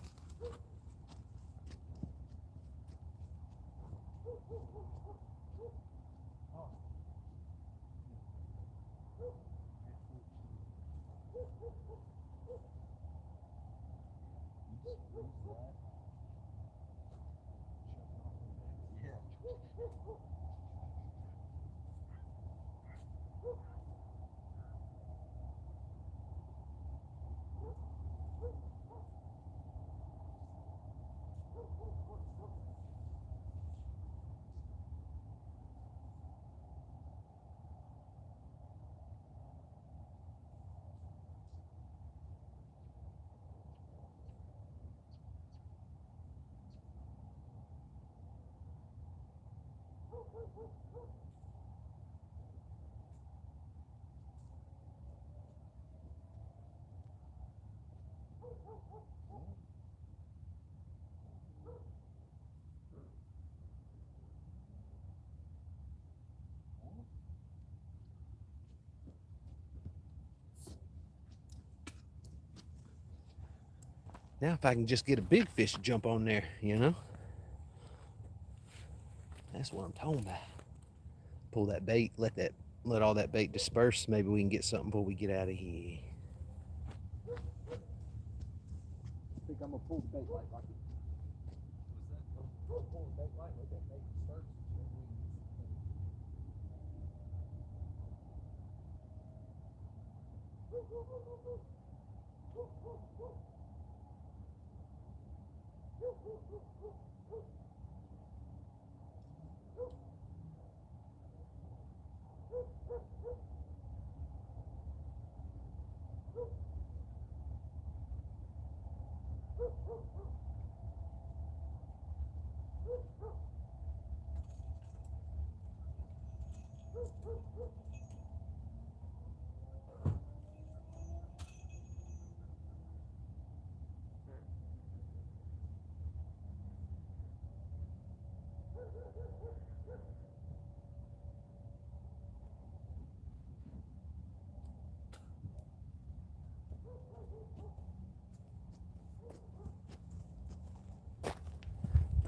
S1: Now if I can just get a big fish to jump on there, you know? That's what I'm talking about. Pull that bait, let all that bait disperse. Maybe we can get something before we get out of here. I think I'm gonna pull the bait light, Rocky. Pull the bait light, let that bait disperse.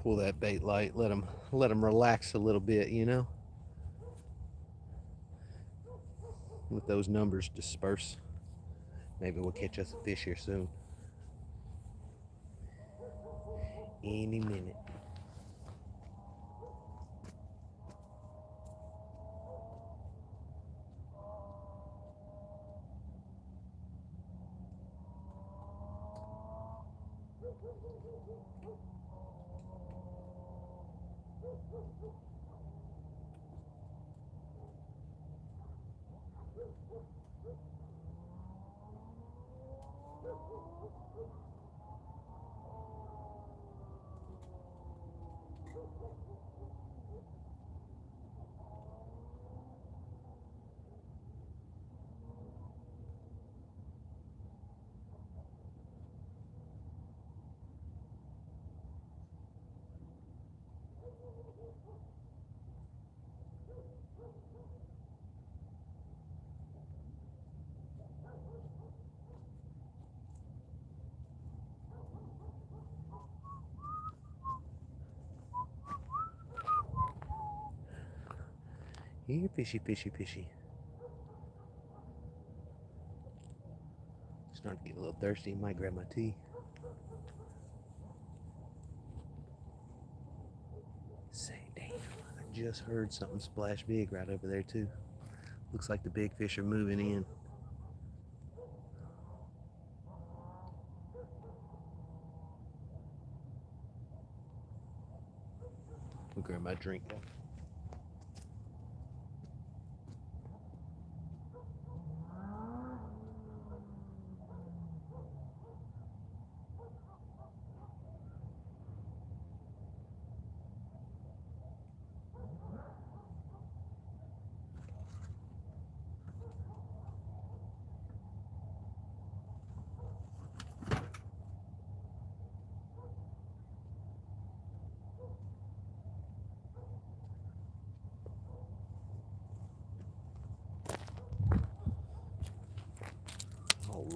S1: Pull that bait light, let them relax a little bit, you know? Let those numbers disperse. Maybe we'll catch us a fish here soon. Any minute. Here, fishy, fishy, fishy. Starting to get a little thirsty. Might grab my tea. Say, damn, I just heard something splash big right over there too. Looks like the big fish are moving in. I'll grab my drink though.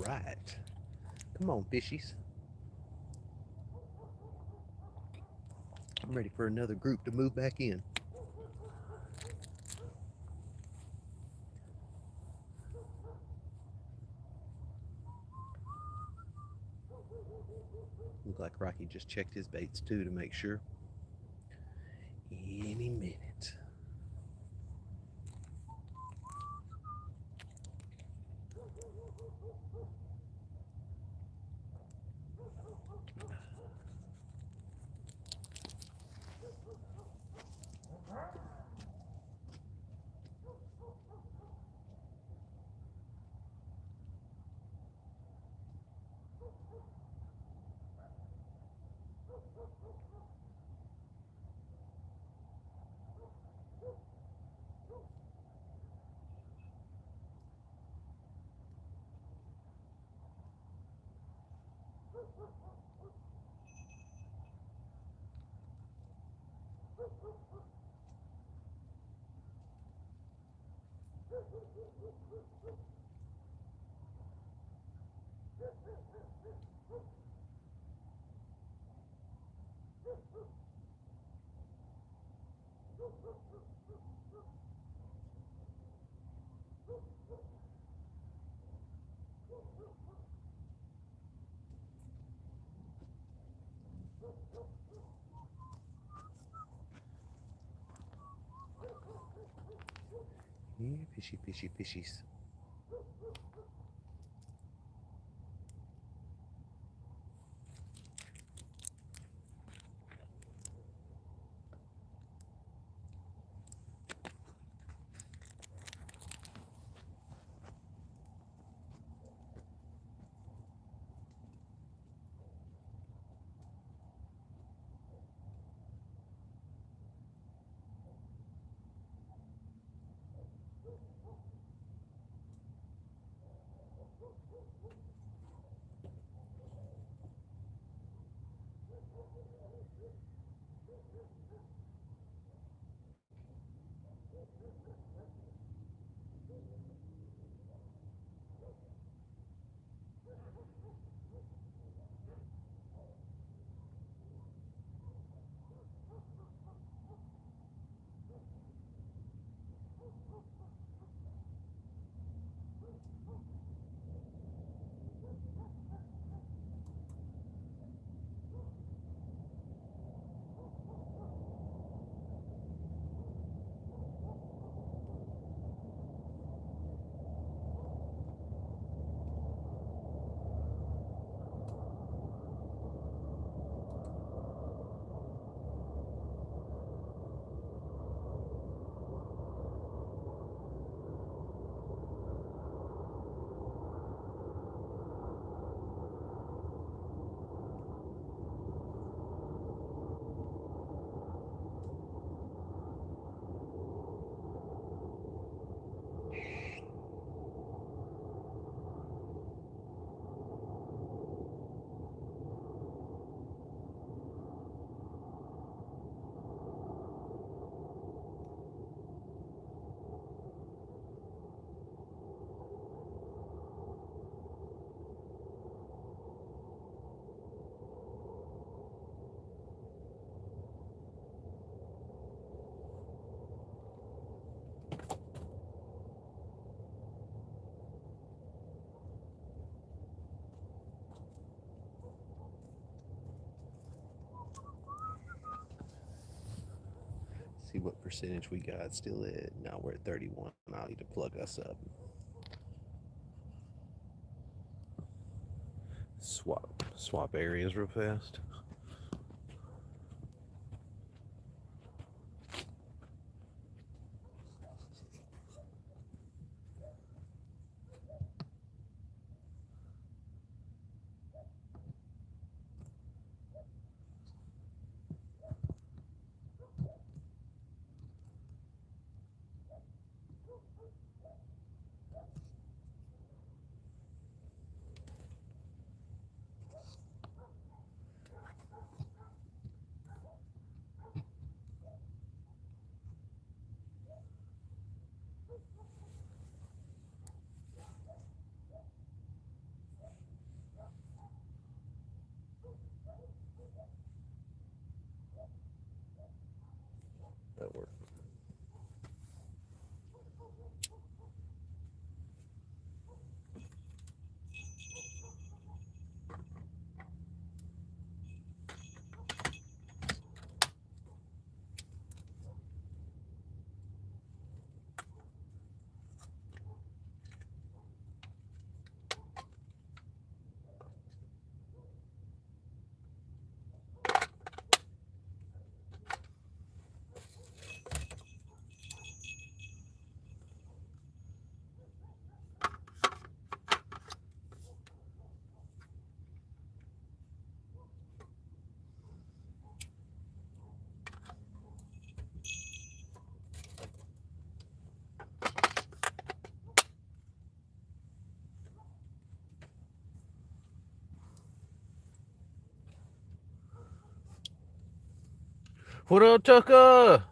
S1: right. Come on, fishies. I'm ready for another group to move back in. Look like Rocky just checked his baits too to make sure. Any minute. Yeah, fishy, fishy, fishies. See what percentage we got still at. Now we're at 31. I'll need to plug us up. Swap areas real fast. What up, Tucker?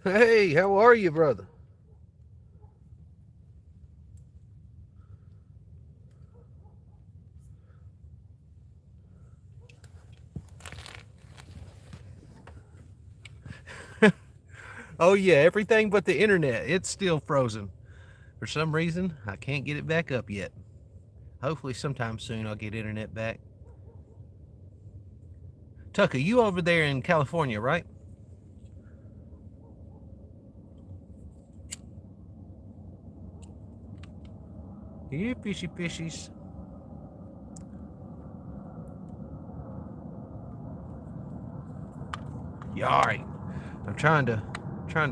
S1: Hey, how are you, brother? Oh yeah, everything but the internet. It's still frozen. For some reason, I can't get it back up yet. Hopefully sometime soon I'll get internet back. Tucker, you over there in California, right? Yeah, fishy fishies. Yeah, alright. I'm trying to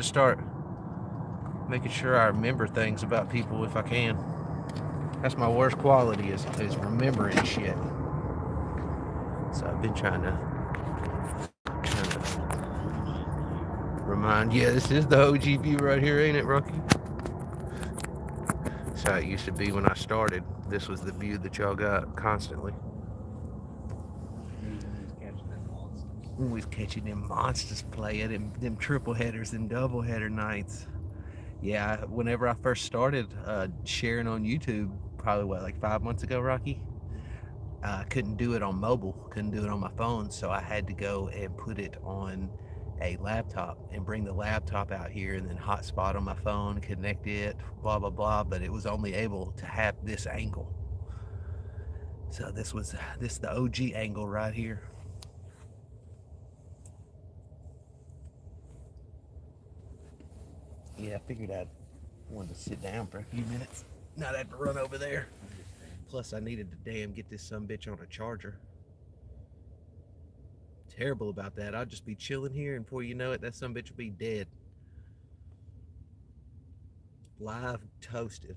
S1: start making sure I remember things about people if I can. That's my worst quality is remembering shit. So I've been trying to remind. Yeah, this is the OG view right here, ain't it, Rocky? That's how it used to be when I started. This was the view that y'all got constantly. Always catching them monsters playing, them triple headers and double header nights. Yeah, whenever I first started sharing on YouTube, probably like 5 months ago, Rocky, I couldn't do it on mobile, couldn't do it on my phone, so I had to go and put it on a laptop and bring the laptop out here and then hotspot on my phone, connect it, blah blah blah. But it was only able to have this angle. So this the OG angle right here. Yeah, I figured I'd wanted to sit down for a few minutes, not have to run over there. Plus, I needed to damn get this sumbitch on a charger. Terrible about that. I'll just be chilling here, and before you know it, that sumbitch will be dead. Live toasted.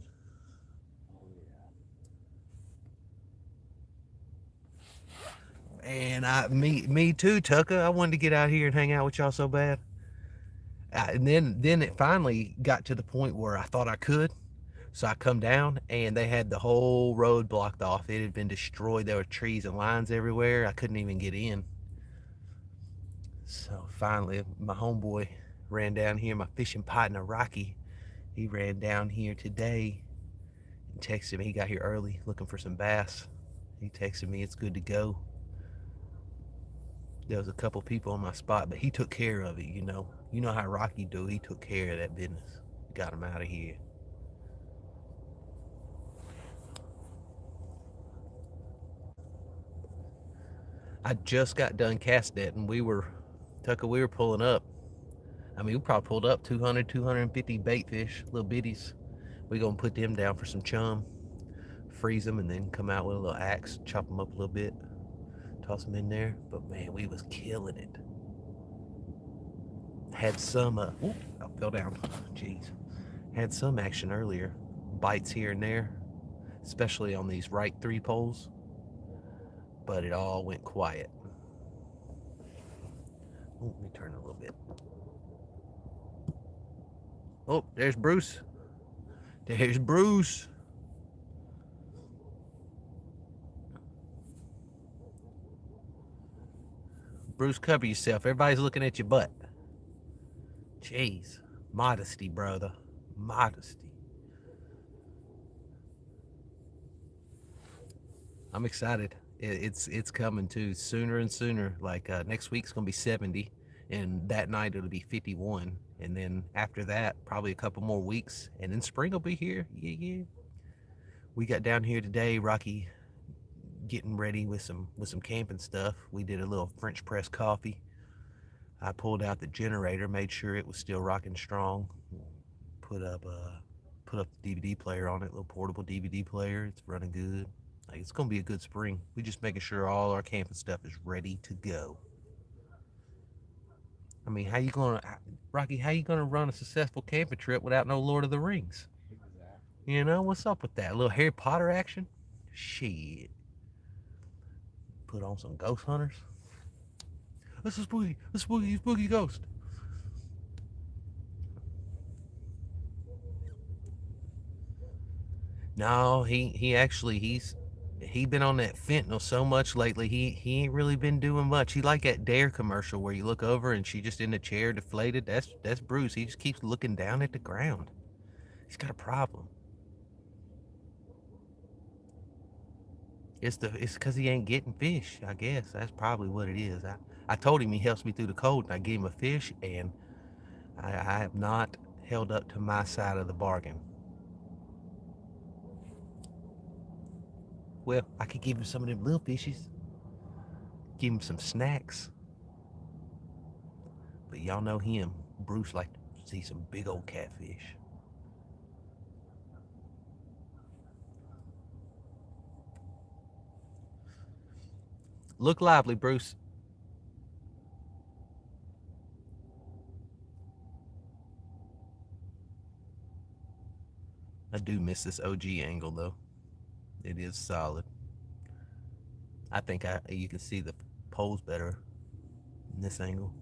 S1: And me too, Tucker. I wanted to get out here and hang out with y'all so bad. And then it finally got to the point where I thought I could. So I come down and they had the whole road blocked off. It had been destroyed. There were trees and lines everywhere. I couldn't even get in. So finally, my homeboy ran down here. My fishing partner, Rocky, he ran down here today and texted me. He got here early looking for some bass. He texted me, it's good to go. There was a couple people on my spot, but he took care of it, you know. You know how Rocky do. He took care of that business. Got him out of here. I just got done cast netting. Tucker, we were pulling up. I mean, we probably pulled up 200, 250 bait fish, little bitties. We gonna put them down for some chum, freeze them, and then come out with a little axe, chop them up a little bit, toss them in there. But man, we was killing it. Had some, I fell down. Jeez. Had some action earlier. Bites here and there, especially on these right 3 poles. But it all went quiet. Let me turn a little bit. Oh, there's Bruce. There's Bruce. Bruce, cover yourself. Everybody's looking at your butt. Jeez. Modesty, brother. Modesty. I'm excited. It's coming too, sooner and sooner. Like next week's gonna be 70, and that night it'll be 51, and then after that, probably a couple more weeks, and then spring will be here. Yeah. We got down here today, Rocky, getting ready with some camping stuff. We did a little French press coffee. I pulled out the generator, made sure it was still rocking strong. Put up the DVD player on it, little portable DVD player. It's running good. Like, it's gonna be a good spring. We just making sure all our camping stuff is ready to go. I mean, Rocky? How you gonna run a successful camping trip without no Lord of the Rings? Exactly. You know what's up with that? A little Harry Potter action? Shit. Put on some Ghost Hunters. That's a spooky ghost. No, he actually he's He been on that fentanyl so much lately. He ain't really been doing much. He like that Dare commercial where you look over and she just in the chair deflated. That's Bruce. He just keeps looking down at the ground. He's got a problem. It's because he ain't getting fish. I guess that's probably what it is. I told him he helps me through the cold, and I gave him a fish, and I have not held up to my side of the bargain. Well, I could give him some of them little fishes. Give him some snacks. But y'all know him. Bruce like to see some big old catfish. Look lively, Bruce. I do miss this OG angle though. It is solid. I think you can see the poles better in this angle.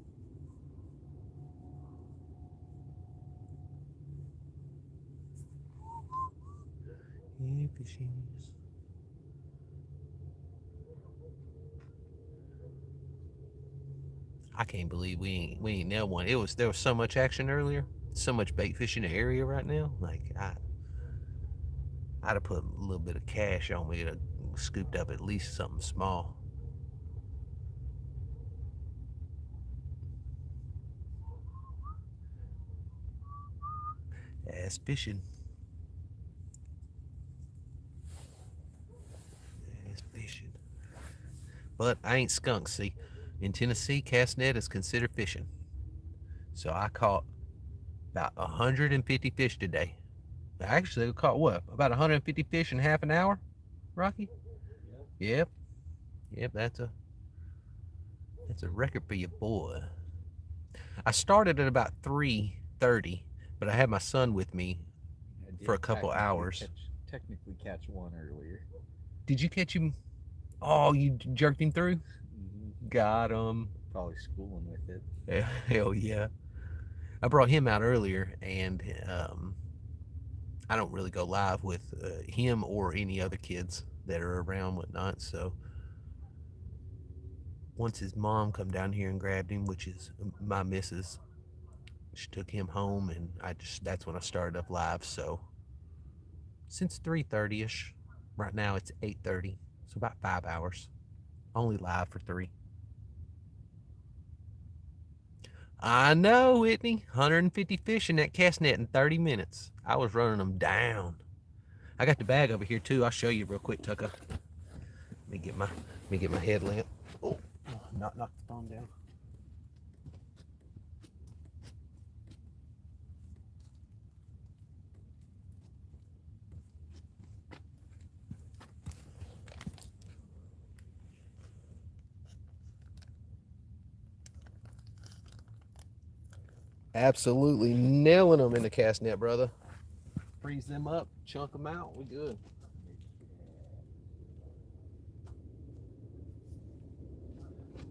S1: Yeah, fishies. I can't believe we ain't nailed one. There was so much action earlier, so much bait fish in the area right now. Like I'd have put a little bit of cash on me to scooped up at least something small. Ass fishing. Ass fishing. But I ain't skunk, see. In Tennessee, cast net is considered fishing. So I caught about 150 fish today. Actually, I caught what? About 150 fish in half an hour, Rocky? Yep. Yep, that's a record for your boy. I started at about 3:30, but I had my son with me for a couple hours.
S2: Technically catch one earlier.
S1: Did you catch him? Oh, you jerked him through? Got him.
S2: Probably schooling with it.
S1: Hell yeah. I brought him out earlier, and I don't really go live with him or any other kids that are around, whatnot. So once his mom come down here and grabbed him, which is my missus, she took him home, and that's when I started up live. So since 3:30ish, right now it's 8:30, so about 5 hours. Only live for 3. I know, Whitney. 150 fish in that cast net in 30 minutes. I was running them down. I got the bag over here too. I'll show you real quick, Tucker. Let me get my headlamp. Oh, knock the phone down. Absolutely nailing them in the cast net, brother. Freeze them up, chunk them out. We good.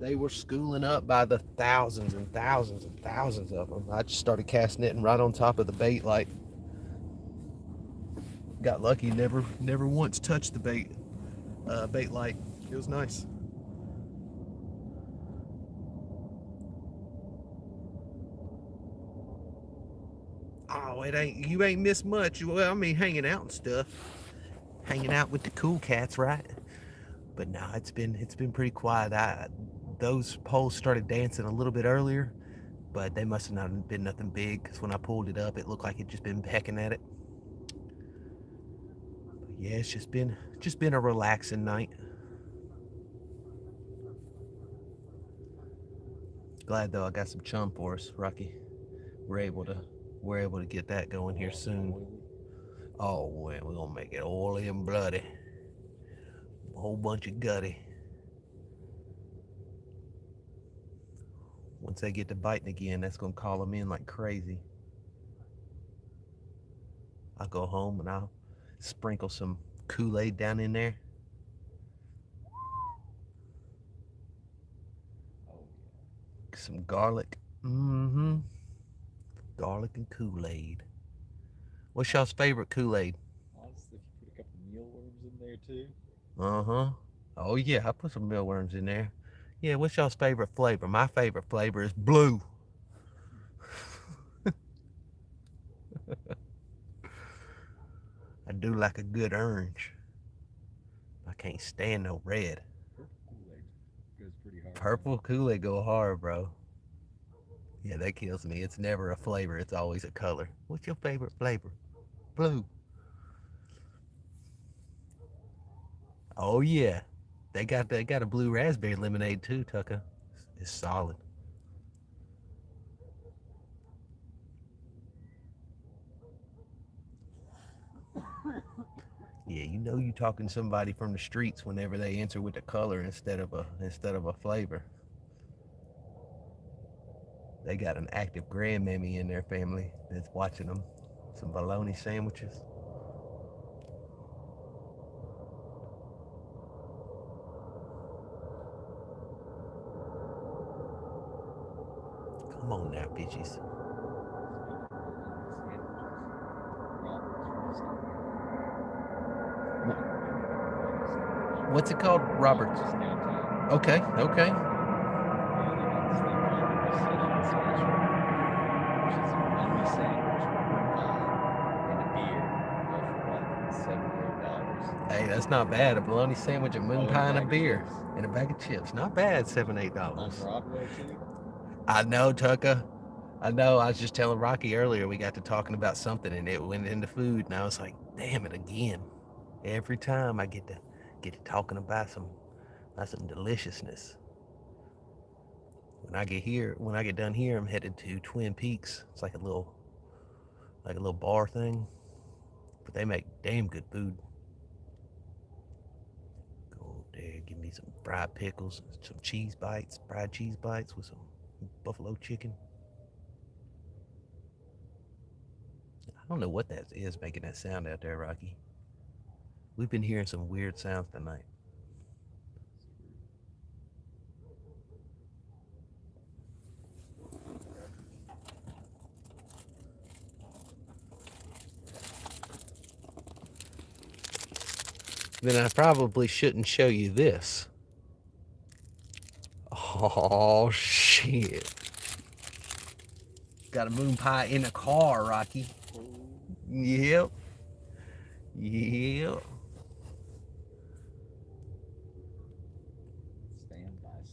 S1: They were schooling up by the thousands and thousands and thousands of them. I just started cast netting right on top of the bait, like got lucky. Never once touched the bait light. It was nice. Oh, you ain't missed much. Well, I mean, hanging out and stuff, hanging out with the cool cats, right? But no, it's been pretty quiet. Those poles started dancing a little bit earlier, but they must have not been nothing big, because when I pulled it up, it looked like it just been pecking at it. But yeah, it's just been a relaxing night. Glad though I got some chum for us, Rocky. We're able to get that going here soon. Oh man, we're gonna make it oily and bloody. A whole bunch of gutty. Once they get to biting again, that's gonna call them in like crazy. I'll go home and I'll sprinkle some Kool-Aid down in there. Some garlic. Garlic and Kool-Aid. What's y'all's favorite Kool-Aid?
S2: Honestly, if you put a couple mealworms in there too.
S1: Uh-huh. Oh yeah, I put some mealworms in there. Yeah, what's y'all's favorite flavor? My favorite flavor is blue. I do like a good orange. I can't stand no red.
S2: Purple Kool-Aid goes pretty hard.
S1: Purple Kool-Aid go hard, bro. Yeah, that kills me. It's never a flavor, it's always a color. What's your favorite flavor? Blue. Oh yeah. They got a blue raspberry lemonade too, Tucker. It's solid. Yeah, you know you talking to somebody from the streets whenever they answer with a color instead of a flavor. They got an active grandmammy in their family that's watching them. Some bologna sandwiches. Come on now, bitches. What's it called, Roberts? Okay, okay. Hey, that's not bad. A bologna sandwich, a moon pie, and a beer, and a bag of chips. Not bad. $7-8. I know, Tucker. I know. I was just telling Rocky earlier. We got to talking about something, and it went into food, and I was like, "Damn it again!" Every time I get to talking about some deliciousness. When I get done here, I'm headed to Twin Peaks. It's like a little bar thing, but they make damn good food. Go over there, give me some fried pickles, some fried cheese bites with some buffalo chicken. I don't know what that is making that sound out there, Rocky. We've been hearing some weird sounds tonight. Then I probably shouldn't show you this. Oh shit! Got a moon pie in the car, Rocky. Yep. Yep.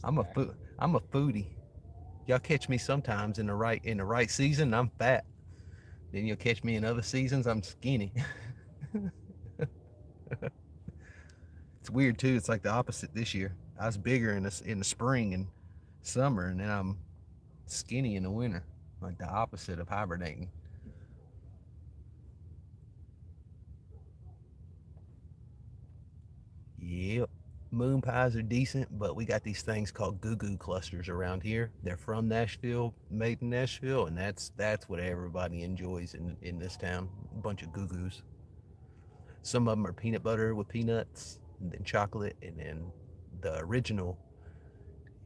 S1: I'm a foodie. Y'all catch me sometimes in the right season, I'm fat. Then you'll catch me in other seasons, I'm skinny. It's weird too. It's like the opposite this year. I was bigger in the spring and summer, and then I'm skinny in the winter. Like the opposite of hibernating. Yep. Moon pies are decent, but we got these things called goo-goo clusters around here. They're from Nashville, made in Nashville, and that's what everybody enjoys in this town. A bunch of goo-goos. Some of them are peanut butter with peanuts, and then chocolate, and then the original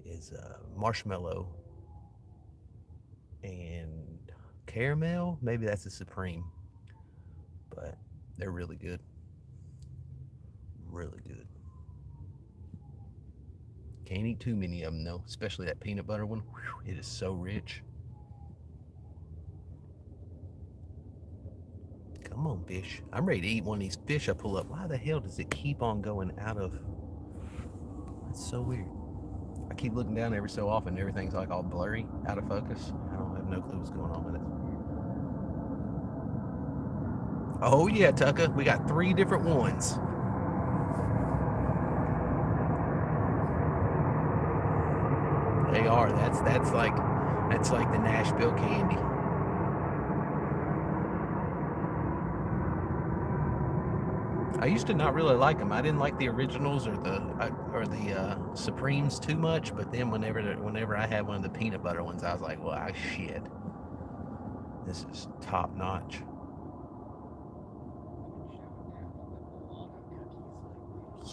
S1: is marshmallow and caramel. Maybe that's a supreme, but they're really good. Really good. Can't eat too many of them though, especially that peanut butter one. Whew, it is so rich. Come on, fish. I'm ready to eat one of these fish I pull up. Why the hell does it keep on going out of? That's so weird. I keep looking down every so often. Everything's like all blurry, out of focus. I don't have no clue what's going on with it. Oh yeah, Tucker. We got 3 different ones. They are. That's like the Nashville candy. I used to not really like them. I didn't like the originals or the Supremes too much. But then whenever I had one of the peanut butter ones, I was like, well, shit, this is top notch.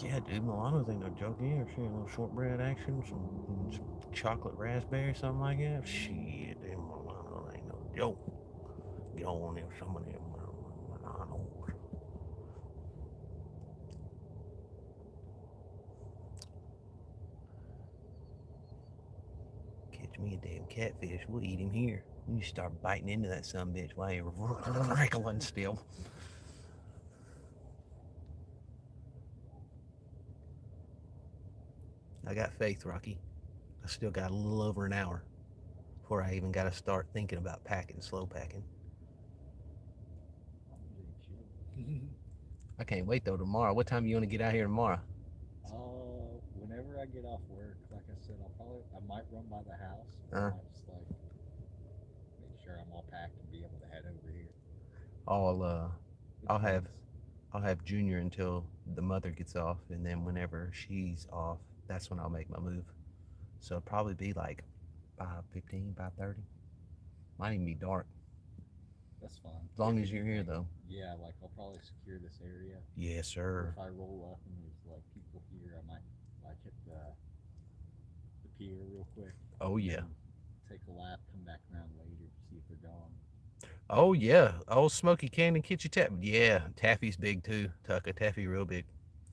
S1: Yeah, dude, Milano's ain't no joke either. Shit, a little shortbread action, some chocolate raspberry, something like that. Shit, them Milano's ain't no joke. Get on them, some of them Milano's. catch me a damn catfish. We'll eat him here. You start biting into that sumbitch while you're wriggling still. I got faith, Rocky. I still got a little over an hour before I even got to start thinking about packing, slow packing. I can't wait though tomorrow. What time you want to get out here tomorrow?
S2: Whenever I get off work, like I said, I might run by the house, or I might just like make sure I'm all packed and be able to head over here.
S1: I'll have I'll have Junior until the mother gets off, and then whenever she's off, that's when I'll make my move. So it'll probably be like 5:15, 5:30. Might even be dark.
S2: That's fine.
S1: As long as you're here, though.
S2: Yeah, like I'll probably secure this area.
S1: Yes, sir.
S2: If I roll up and there's like people here, I might like hit the pier real quick.
S1: Oh yeah.
S2: Take a lap, come back around later to see if they're gone.
S1: Oh yeah. Old Smoky Canyon Kitchen Taffy. Yeah, Taffy's big too. Tucka Taffy real big.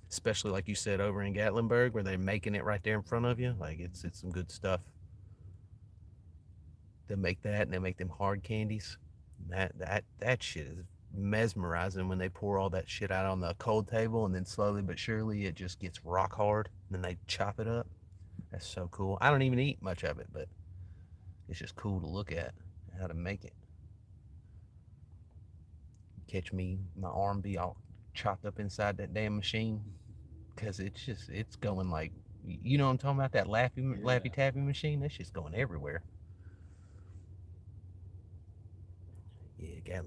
S1: Especially like you said over in Gatlinburg where they're making it right there in front of you. Like it's some good stuff. They make that and they make them hard candies. That shit is mesmerizing when they pour all that shit out on the cold table and then slowly but surely it just gets rock hard and then they chop it up. That's so cool. I don't even eat much of it, but it's just cool to look at how to make it. Catch me, my arm be all chopped up inside that damn machine because it's going like, you know what I'm talking about, that Laffy Taffy machine. That shit's going everywhere. Yeah,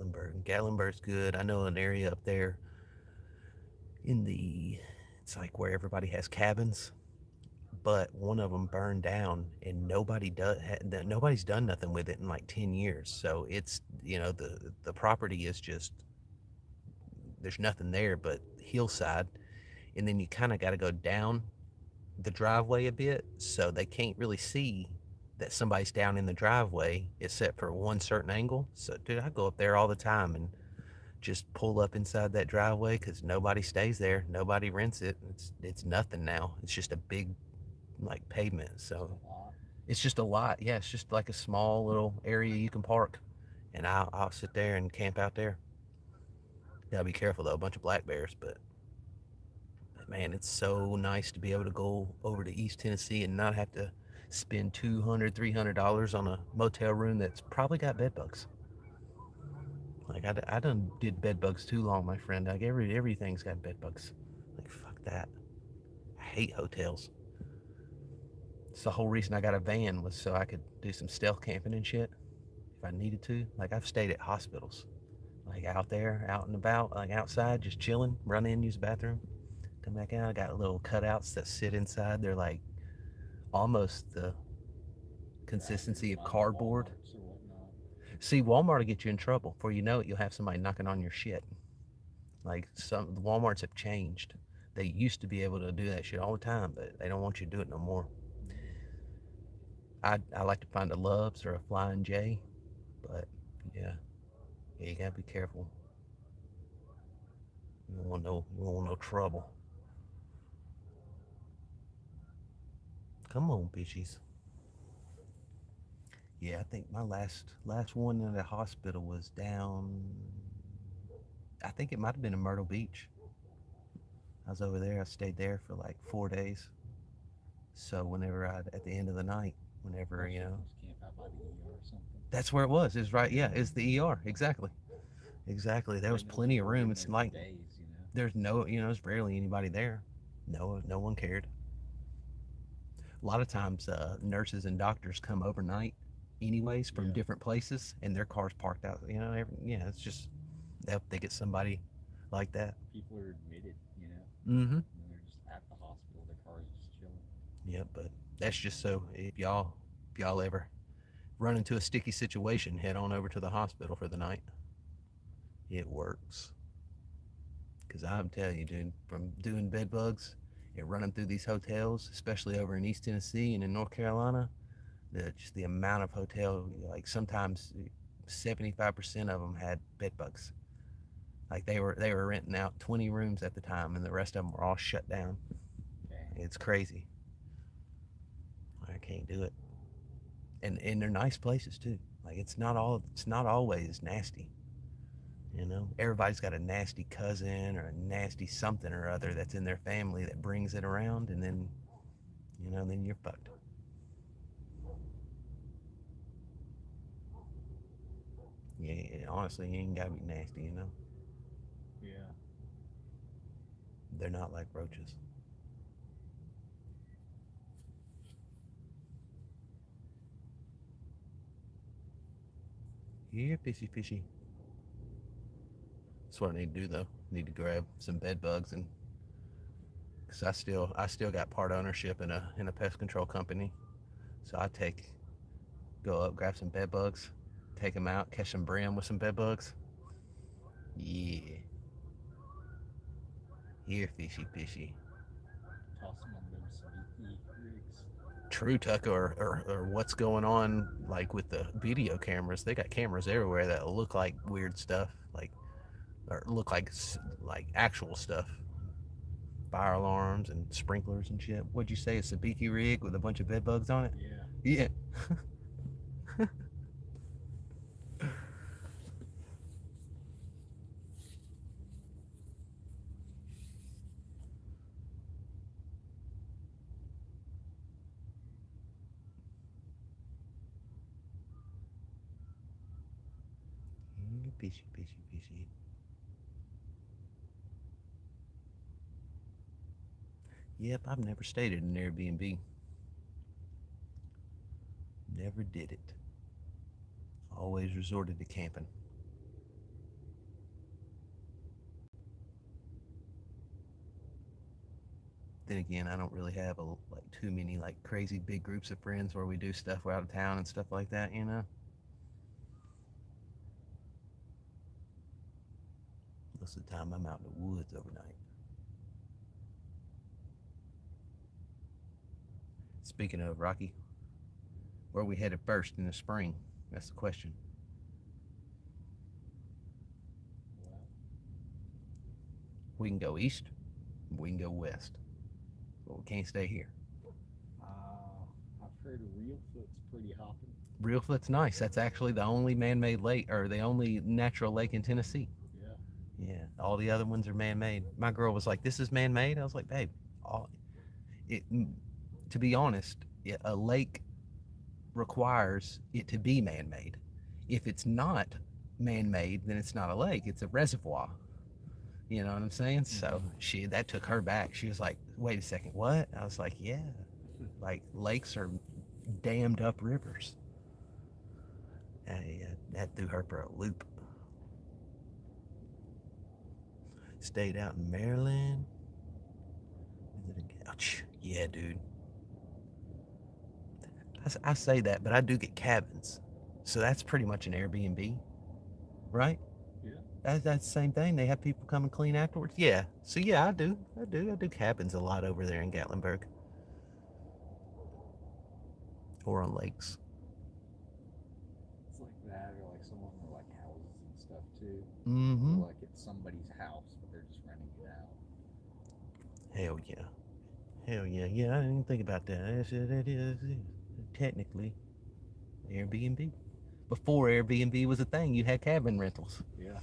S1: Gatlinburg's good. I know an area up there it's like where everybody has cabins, but one of them burned down and nobody's done nothing with it in like 10 years. So it's, the property is just, there's nothing there but hillside, and then you kind of got to go down the driveway a bit, so they can't really see that somebody's down in the driveway except for one certain angle. So dude, I go up there all the time and just pull up inside that driveway because nobody stays there, nobody rents it. It's nothing now. It's just a big like pavement. So it's just a lot. Yeah, it's just like a small little area you can park, and I'll sit there and camp out there. Gotta be careful though, a bunch of black bears, but man, it's so nice to be able to go over to East Tennessee and not have to spend $200, $300 on a motel room that's probably got bed bugs. Like I done did bed bugs too long, my friend. Like everything's got bed bugs. Like fuck that. I hate hotels. It's the whole reason I got a van was so I could do some stealth camping and shit if I needed to. Like I've stayed at hospitals, like out there, out and about, like outside, just chilling, run in, use the bathroom, come back out. I got little cutouts that sit inside. They're like almost the consistency of cardboard. See, Walmart will get you in trouble. Before you know it, you'll have somebody knocking on your shit. Like the Walmarts have changed. They used to be able to do that shit all the time, but they don't want you to do it no more. I like to find a Love's or a Flying J, but yeah, you gotta be careful. You don't want no trouble. Come on, bitches. Yeah, I think my last one in the hospital was down. I think it might have been in Myrtle Beach. I was over there. I stayed there for like 4 days. So whenever at the end of the night, whenever
S2: Camp out by the ER or something.
S1: That's where it was. It's right. Yeah, it's the ER. Exactly. There was plenty of room. It's like
S2: days,
S1: there's no, there's barely anybody there. No one cared. A lot of times, nurses and doctors come overnight, anyways, from different places, and their cars parked out. It's just they get somebody like that.
S2: People are admitted,
S1: Mm-hmm.
S2: And they're just at the hospital. Their cars are just chilling.
S1: Yeah, but that's just so if y'all ever run into a sticky situation, head on over to the hospital for the night. It works. Because I'm telling you, dude, from doing bed bugs and running through these hotels, especially over in East Tennessee and in North Carolina, just the amount of hotel, like sometimes 75% of them had bed bugs. Like they were renting out 20 rooms at the time, and the rest of them were all shut down.
S2: Dang.
S1: It's crazy. I can't do it. And they're nice places too. Like it's not always nasty. You know, everybody's got a nasty cousin or a nasty something or other that's in their family that brings it around, and then then you're fucked. Yeah, honestly, you ain't gotta be nasty.
S2: Yeah.
S1: They're not like roaches. Yeah, fishy, fishy. That's what I need to do though. Need to grab some bed bugs, and because I still got part ownership in a pest control company. So I go up, grab some bed bugs, take them out, catch some brim with some bed bugs. Yeah, here, fishy, fishy.
S2: Toss them on them sabiki rigs.
S1: True, Tucker, or what's going on like with the video cameras? They got cameras everywhere that look like weird stuff, like or look like actual stuff. Fire alarms and sprinklers and shit. What'd you say? A sabiki rig with a bunch of bed bugs on it?
S2: Yeah.
S1: Yeah. Fishy, fishy, fishy. Yep, I've never stayed at an Airbnb. Never did it. Always resorted to camping. Then again, I don't really have like too many like crazy big groups of friends where we do stuff. We're out of town and stuff like that. Most of the time, I'm out in the woods overnight. Speaking of Rocky, where are we headed first in the spring? That's the question.
S2: Well,
S1: We can go east, we can go west, but we can't stay here.
S2: I've heard Real Foot's pretty hopping.
S1: Real Foot's nice. That's actually the only man-made lake, or the only natural lake in Tennessee.
S2: Yeah.
S1: Yeah, all the other ones are man-made. My girl was like, "This is man-made." I was like, "Babe, all it." To be honest, a lake requires it to be man-made. If it's not man-made, then it's not a lake. It's a reservoir. You know what I'm saying? So that took her back. She was like, "Wait a second, what?" I was like, "Yeah, like lakes are dammed up rivers." And that threw her for a loop. Stayed out in Maryland. Ouch. Yeah, dude. I say that, but I do get cabins. So that's pretty much an Airbnb, right?
S2: Yeah.
S1: That's the same thing. They have people come and clean afterwards. Yeah. So yeah, I do. I do cabins a lot over there in Gatlinburg. Or on lakes.
S2: It's like that, or like some of them are like houses and stuff too.
S1: Mm-hmm.
S2: Like it's somebody's house, but they're just renting it out.
S1: Hell yeah. Hell yeah. Yeah, I didn't even think about that. It is technically Airbnb. Before Airbnb was a thing, you had cabin rentals.
S2: Yeah.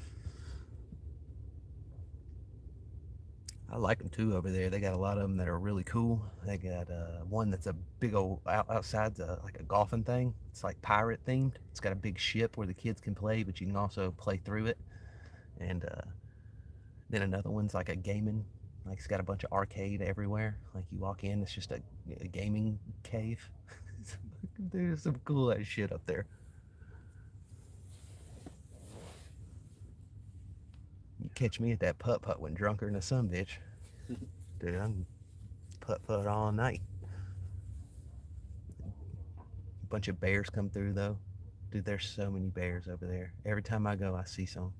S1: I like them too over there. They got a lot of them that are really cool. They got one that's a big old outside's like a golfing thing. It's like pirate themed. It's got a big ship where the kids can play, but you can also play through it. And then another one's like a gaming. Like it's got a bunch of arcade everywhere. Like you walk in, it's just a gaming cave. There's some cool ass shit up there. You catch me at that putt putt when drunker than a son bitch. Dude, I'm putt putt all night. A bunch of bears come through though. Dude, there's so many bears over there. Every time I go, I see some.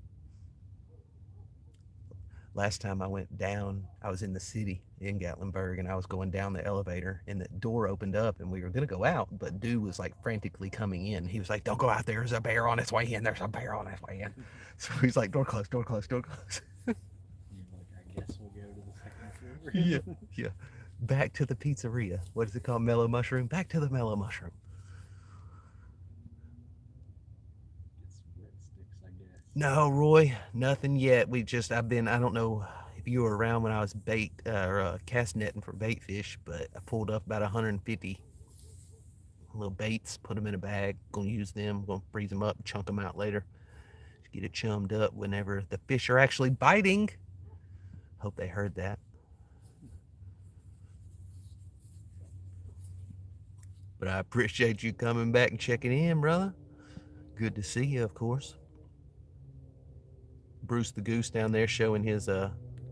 S1: Last time I went down, I was in the city in Gatlinburg, and I was going down the elevator, and the door opened up, and we were gonna go out, but dude was like frantically coming in. He was like, "Don't go out there. There's a bear on its way in. There's a bear on its way in." So he's like, "Door closed, door closed, door closed."
S2: You're like, I guess we'll go to the second floor.
S1: Yeah, yeah. Back to the pizzeria. What is it called? Mellow Mushroom. Back to the Mellow Mushroom. No, Roy, nothing yet. I don't know if you were around when I was cast netting for bait fish, but I pulled up about 150 little baits, put them in a bag, gonna use them, gonna freeze them up, chunk them out later, get it chummed up whenever the fish are actually biting. Hope they heard that. But I appreciate you coming back and checking in, brother. Good to see you, of course. Bruce the Goose down there showing his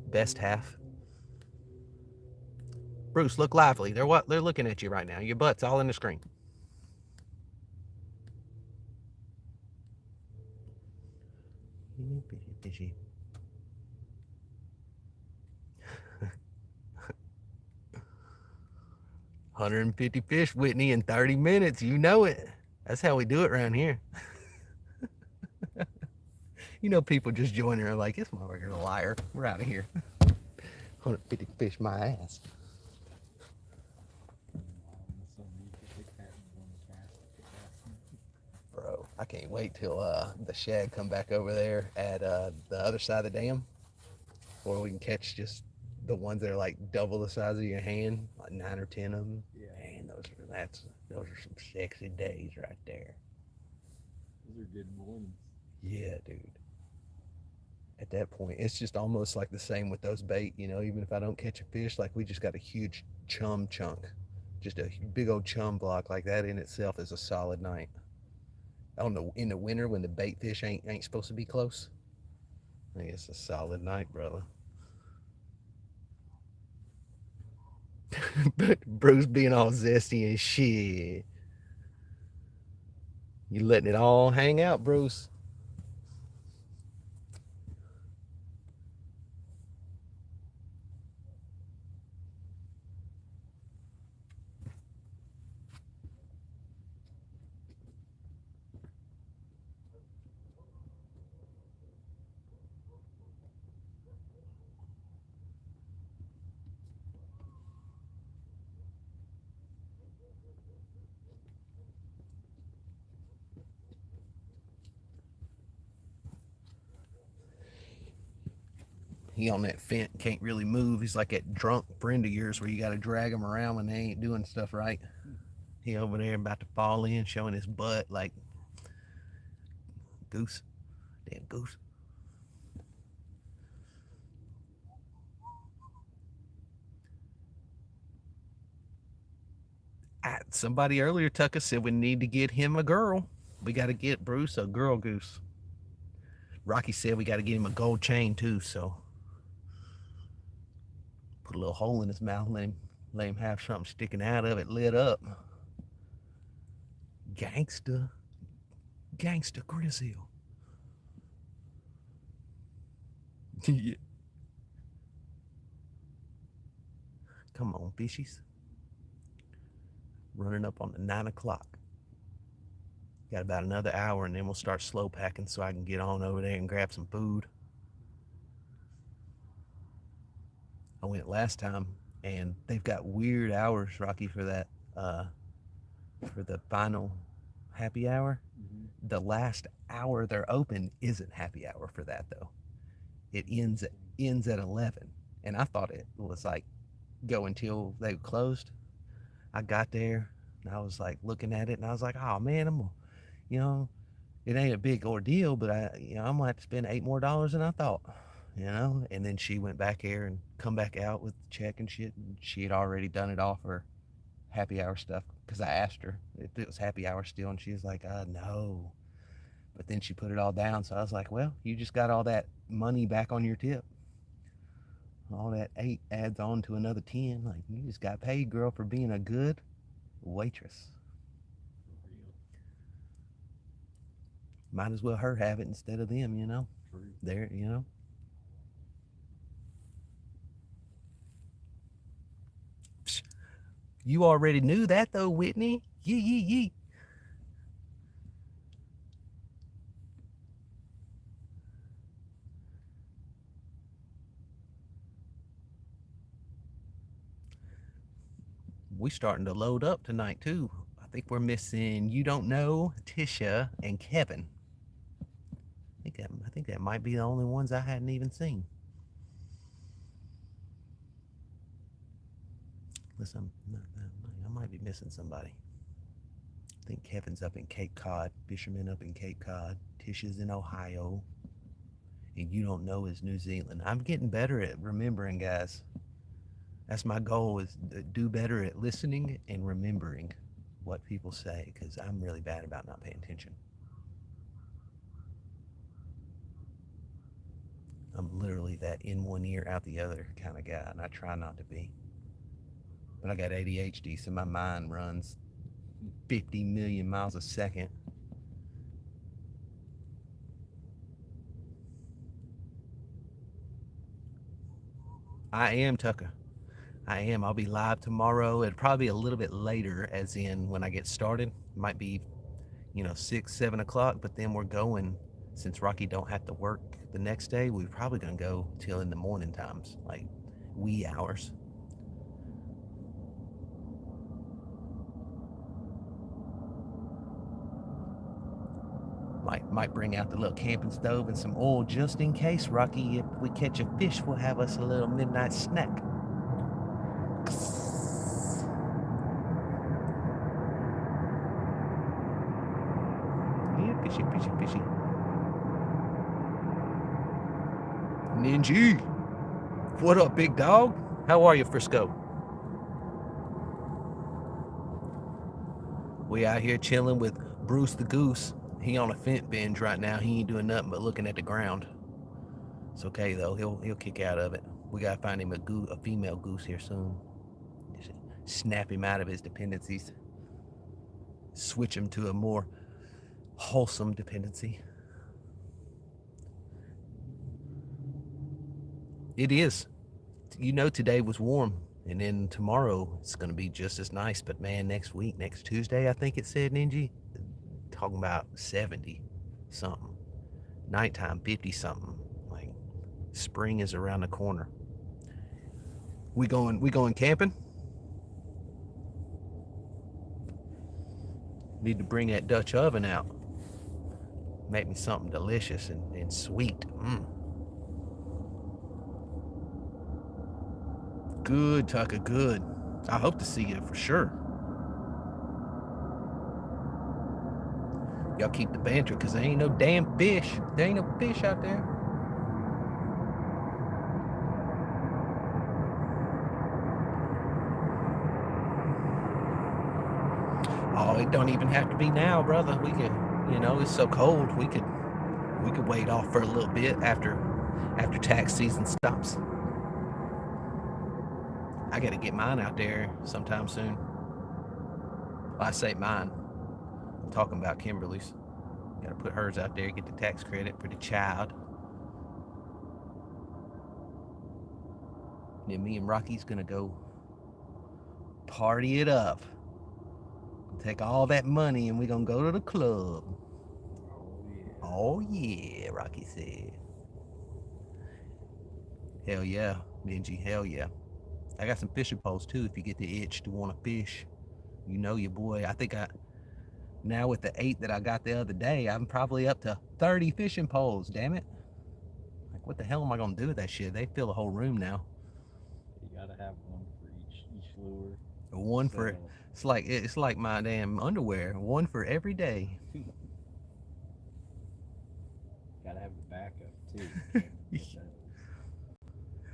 S1: best half. Bruce, look lively. They're looking at you right now. Your butt's all in the screen. Fishy. 150 fish, Whitney, in 30 minutes. You know it. That's how we do it around here. You know, people just join her like, this motherfucker's a liar. We're out of here. 150 fish my ass. Bro, I can't wait till the shad come back over there at the other side of the dam, or we can catch just the ones that are like double the size of your hand, like 9 or 10 of them.
S2: Yeah.
S1: Man, those are some sexy days right there.
S2: Those are good mornings.
S1: Yeah, dude. At that point, it's just almost like the same with those bait, you know, even if I don't catch a fish, like we just got a huge chum chunk. Just a big old chum block like that in itself is a solid night. In the winter when the bait fish ain't supposed to be close, I think it's a solid night, brother. But Bruce being all zesty and shit. You letting it all hang out, Bruce. He on that fence, can't really move. He's like that drunk friend of yours where you got to drag him around when they ain't doing stuff right. He over there about to fall in, showing his butt like goose. Damn goose. Somebody earlier, Tucker, said we need to get him a girl. We got to get Bruce a girl goose. Rocky said we got to get him a gold chain too, so put a little hole in his mouth, let him have something sticking out of it lit up. Gangsta Grizzle. Yeah. Come on, fishies. Running up on the 9 o'clock. Got about another hour and then we'll start slow packing so I can get on over there and grab some food. I went last time and they've got weird hours, Rocky, for that for the final happy hour. Mm-hmm. The last hour they're open isn't happy hour for that though. It ends at 11, and I thought it was like go until they closed. I got there and I was like looking at it and I was like, oh man, it ain't a big ordeal, but I'm gonna have to spend $8 more than I thought. And then she went back here and come back out with the check and shit, and she had already done it all for happy hour stuff because I asked her if it was happy hour still, and she was like, no. But then she put it all down, so I was like, well, you just got all that money back on your tip. All that 8 adds on to another 10. Like, you just got paid, girl, for being a good waitress. Might as well her have it instead of them, True. There, You already knew that though, Whitney. Yee. We starting to load up tonight too. I think we're missing You Don't Know, Tisha, and Kevin. I think think that might be the only ones I hadn't even seen. Listen, I might be missing somebody. I think Kevin's up in Cape Cod, Fisherman up in Cape Cod, Tish is in Ohio, and You Don't Know is New Zealand. I'm getting better at remembering, guys. That's my goal, is to do better at listening and remembering what people say, because I'm really bad about not paying attention. I'm literally that in one ear, out the other kind of guy, and I try not to be. But I got ADHD, so my mind runs 50 million miles a second. I am, Tucker. I am. I'll be live tomorrow. It'll probably be a little bit later, as in when I get started. Might be, 6, 7 o'clock, but then we're going, since Rocky don't have to work the next day, we're probably going to go till in the morning times, like wee hours. Might bring out the little camping stove and some oil just in case, Rocky. If we catch a fish, we'll have us a little midnight snack. Yeah, fishy, fishy, fishy. Ninja, what up, big dog? How are you, Frisco? We out here chilling with Bruce the Goose. He on a fence binge right now. He ain't doing nothing but looking at the ground. It's okay though. He'll kick out of it. We gotta find him a female goose here soon. Just snap him out of his dependencies. Switch him to a more wholesome dependency. It is. Today was warm, and then tomorrow it's gonna be just as nice. But man, next week, next Tuesday, I think it said, Ninja, talking about 70 something. Nighttime 50 something. Like spring is around the corner. We going camping? Need to bring that Dutch oven out. Make me something delicious and sweet. Good, Tucker, good. I hope to see you for sure. Y'all keep the banter, because there ain't no damn fish. There ain't no fish out there. Oh, it don't even have to be now, brother. We could, it's so cold. We could wait off for a little bit after tax season stops. I gotta get mine out there sometime soon. Well, I say mine. I'm talking about Kimberly's. Gotta put hers out there, get the tax credit for the child. Then me and Rocky's gonna go party it up. Take all that money and we're gonna go to the club. Oh yeah, Rocky said. Hell yeah, Ninja, hell yeah. I got some fishing poles too if you get the itch to want to fish. Your boy. I think now with the 8 that I got the other day, I'm probably up to 30 fishing poles, damn it. Like, what the hell am I gonna do with that shit? They fill a whole room now.
S2: You gotta have one for each lure.
S1: One for, it's like my damn underwear. One for every day.
S2: Gotta have the backup too.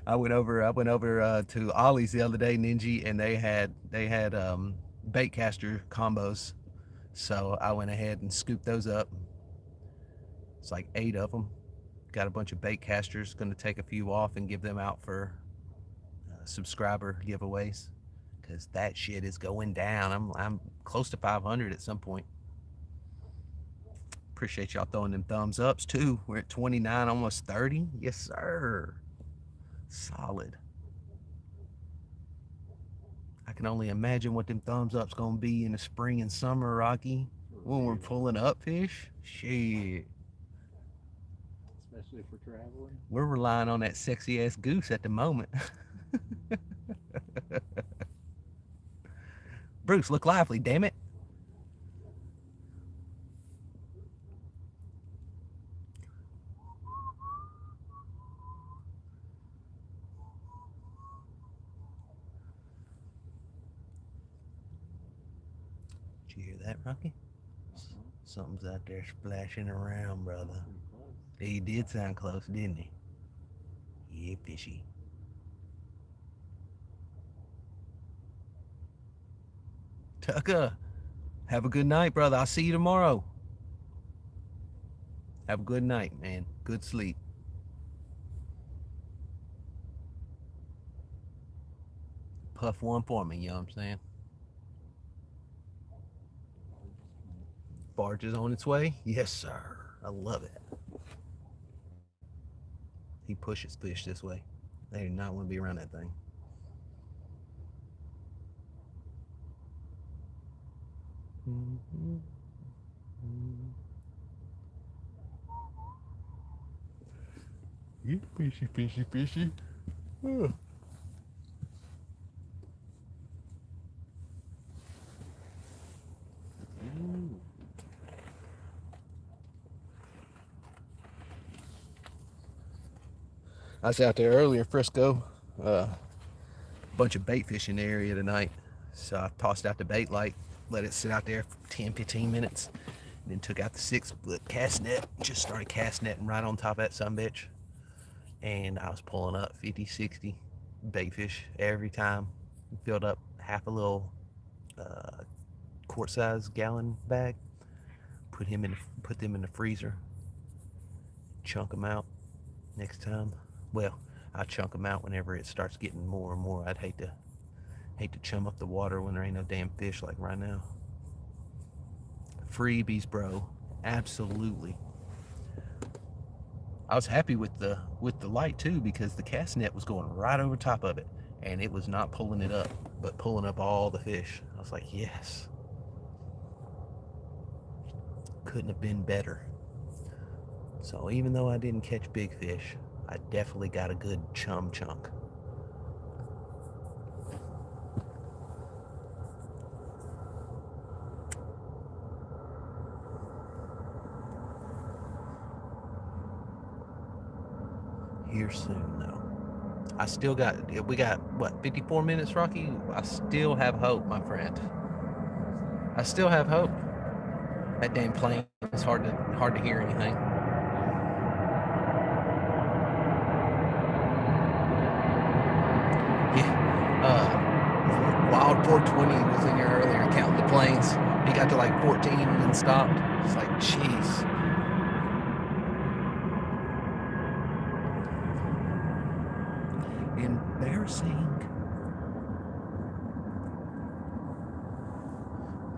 S1: I went over to Ollie's the other day, Ninja, and they had bait caster combos. So I went ahead and scooped those up. It's like 8 of them. Got a bunch of bait casters. Going to take a few off and give them out for subscriber giveaways, because that shit is going down. I'm close to 500 at some point. Appreciate y'all throwing them thumbs ups too. We're at 29, almost 30. Yes, sir. Solid. I can only imagine what them thumbs ups gonna be in the spring and summer, Rocky, when we're pulling up fish. Shit.
S2: Especially for traveling.
S1: We're relying on that sexy ass goose at the moment. Bruce, look lively, damn it. Did you hear that, Rocky? Something's out there splashing around, brother. He did sound close, didn't he? Yeah, fishy. Tucker, have a good night, brother. I'll see you tomorrow. Have a good night, man. Good sleep. Puff one for me, you know what I'm saying? Barge is on its way? Yes, sir. I love it. He pushes fish this way. They do not want to be around that thing. Yeah, fishy, fishy, fishy. Ugh. I was out there earlier, Frisco. Bunch of bait fish in the area tonight. So I tossed out the bait light, let it sit out there for 10, 15 minutes, and then took out the 6-foot cast net, just started cast netting right on top of that sumbitch. And I was pulling up 50, 60 bait fish every time. Filled up half a little quart-sized gallon bag, put them in the freezer, chunk them out next time. Well, I chunk them out whenever it starts getting more and more. I'd hate to chum up the water when there ain't no damn fish like right now. Freebies, bro. Absolutely. I was happy with the light too, because the cast net was going right over top of it and it was not pulling it up, but pulling up all the fish. I was like, yes. Couldn't have been better. So even though I didn't catch big fish, I definitely got a good chum chunk. Here soon though. We got what, 54 minutes, Rocky? I still have hope, my friend. I still have hope. That damn plane is hard to hear anything. Yeah. Wild 420 was in here earlier counting the planes. He got to like 14 and then stopped. It's like, jeez. Embarrassing.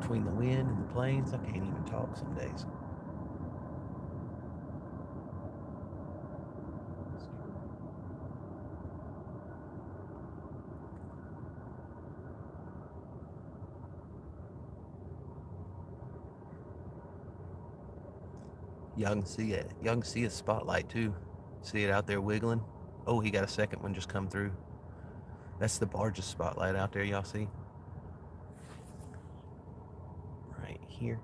S1: Between the wind and the planes, I can't even talk some days. Y'all can see it. Y'all can see a spotlight too. See it out there wiggling. Oh, he got a second one just come through. That's the barge's spotlight out there, y'all see? Right here.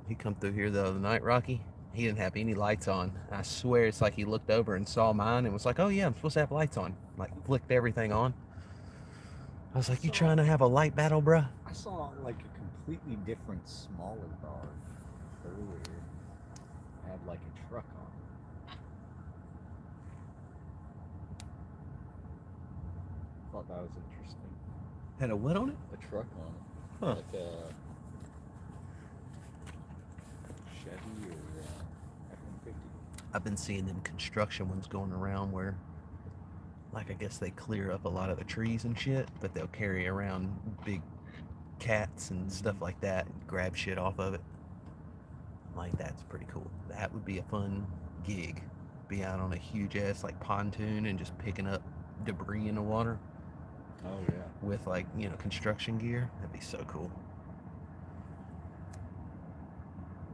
S1: He come through here the other night, Rocky. He didn't have any lights on. I swear it's like he looked over and saw mine and was like, oh yeah, I'm supposed to have lights on. Like flicked everything on. I was like, you trying to have a light battle, bruh?
S2: I saw like a completely different, smaller barge earlier. It had like a truck on it. Thought that was interesting.
S1: Had a what on it?
S2: A truck on it.
S1: Huh.
S2: Like a Chevy or F-150.
S1: I've been seeing them construction ones going around where, like, I guess they clear up a lot of the trees and shit, but they'll carry around big cats and stuff like that and grab shit off of it. I'm like, that's pretty cool. That would be a fun gig. Be out on a huge ass like pontoon and just picking up debris in the water.
S2: Oh yeah.
S1: With like, you know, construction gear. That'd be so cool.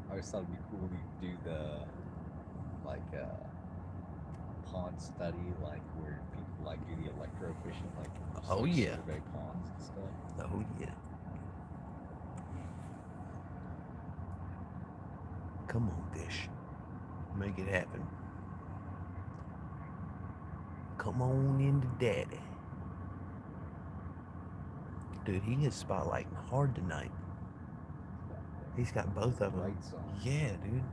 S2: I always thought it'd be cool to do the like pond study, like where people like do the electro fishing, like
S1: oh yeah,
S2: survey ponds and stuff.
S1: Oh yeah. Come on, fish. Make it happen. Come on into daddy. Dude, he is spotlighting hard tonight. He's got both of them.
S2: Lights on.
S1: Yeah, dude.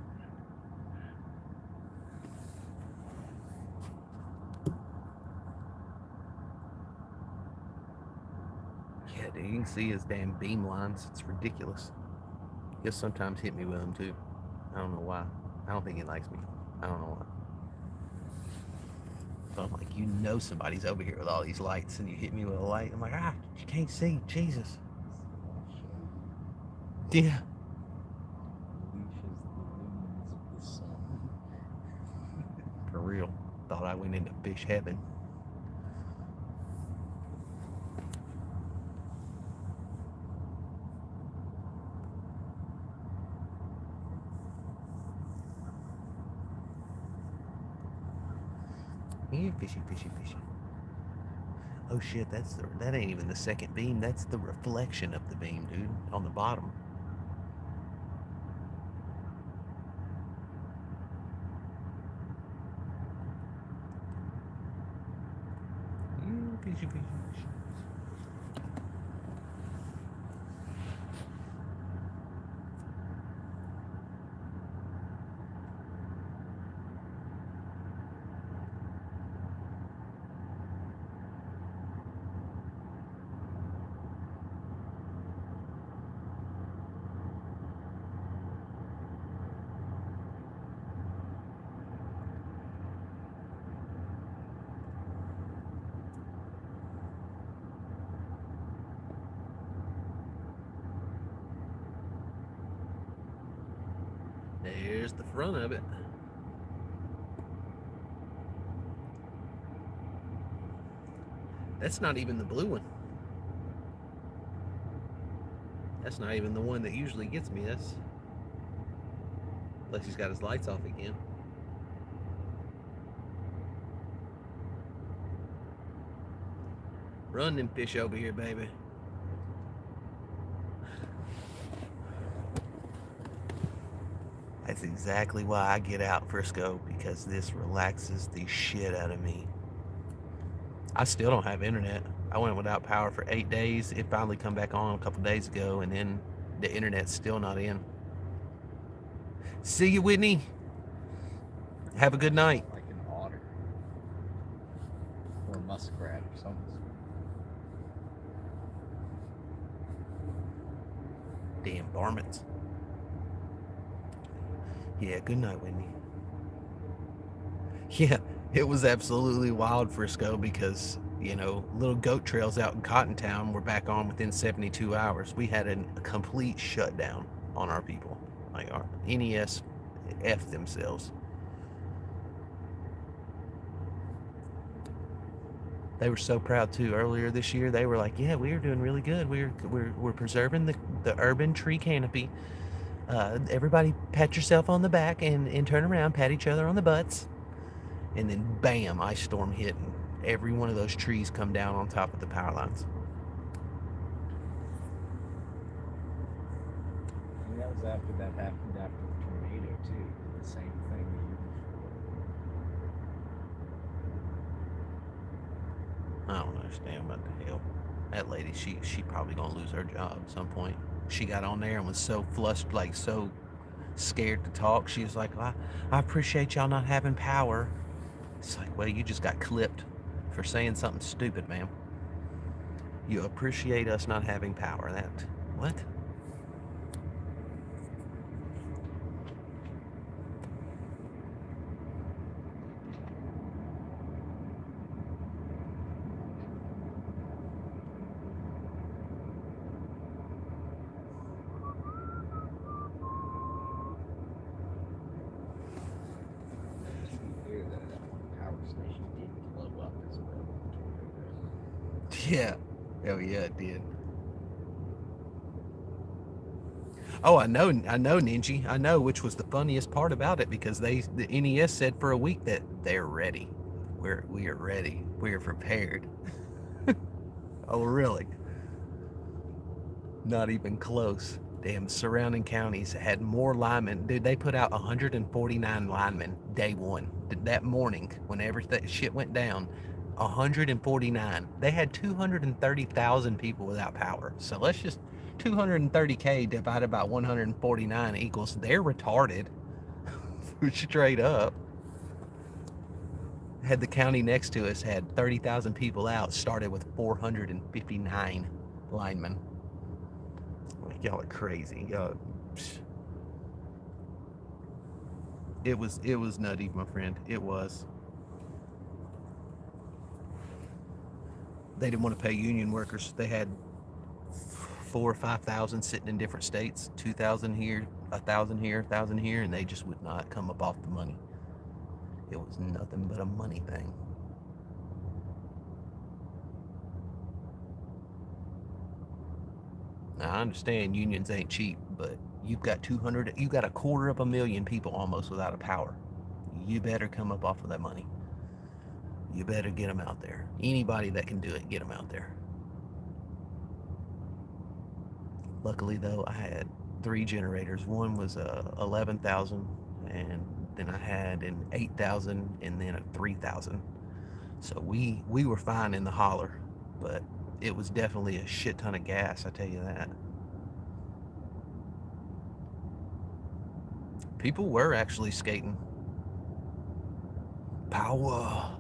S1: Yeah, dude, you can see his damn beam lines. It's ridiculous. He'll sometimes hit me with them too. I don't know why. I don't think he likes me. I don't know why. But I'm like, you know somebody's over here with all these lights and you hit me with a light. I'm like, you can't see. Jesus. Yeah. For real. Thought I went into fish heaven. Yeah, fishy, fishy, fishy. Oh shit, that ain't even the second beam. That's the reflection of the beam, dude, on the bottom. Yeah, fishy, fishy, fishy. There's the front of it. That's not even the blue one. That's not even the one that usually gets me. That's unless he's got his lights off again. Run them fish over here, baby. That's exactly why I get out, Frisco, because this relaxes the shit out of me. I still don't have internet. I went without power for 8 days. It finally come back on a couple days ago, and then the internet's still not in. See you, Whitney. Have a good night.
S2: Like an otter or a muskrat or something.
S1: Damn varmints. Yeah, good night, Whitney. Yeah, it was absolutely wild, Frisco, because, you know, little goat trails out in Cottontown were back on within 72 hours. We had a complete shutdown on our people. Like, our NES F themselves. They were so proud too. Earlier this year, they were like, "Yeah, we are doing really good. We're preserving the urban tree canopy. Everybody, pat yourself on the back and turn around, pat each other on the butts." And then, bam! Ice storm hit, and every one of those trees come down on top of the power lines.
S2: And that was after that happened after the tornado too. The same thing the year before.
S1: I don't understand what the hell. That lady, she probably gonna lose her job at some point. She got on there and was so flushed, like so scared to talk. She was like, I appreciate y'all not having power. It's like, well, you just got clipped for saying something stupid, ma'am. You appreciate us not having power. That, what? Yeah. Oh yeah, it did. Oh, I know, Ninja. I know, which was the funniest part about it, because the NES said for a week that they're ready. We are ready. We are prepared. Oh, really? Not even close. Damn surrounding counties had more linemen. Dude, they put out 149 linemen day one. That morning, when everything shit went down, 149. They had 230,000 people without power. So let's just 230K divided by 149 equals they're retarded. Straight up. Had the county next to us had 30,000 people out, started with 459 linemen. Like, y'all are crazy. Y'all, it was nutty, my friend. It was. They didn't want to pay union workers. They had 4,000 or 5,000 sitting in different states, 2,000 here, 1,000 here, 1,000 here, and they just would not come up off the money. It was nothing but a money thing. Now, I understand unions ain't cheap, but you got 250,000 people almost without a power. You better come up off of that money. You better get them out there. Anybody that can do it, get them out there. Luckily, though, I had 3 generators. One was 11,000, and then I had an 8,000, and then a 3,000. So we were fine in the holler, but it was definitely a shit ton of gas, I tell you that. People were actually skating. Power.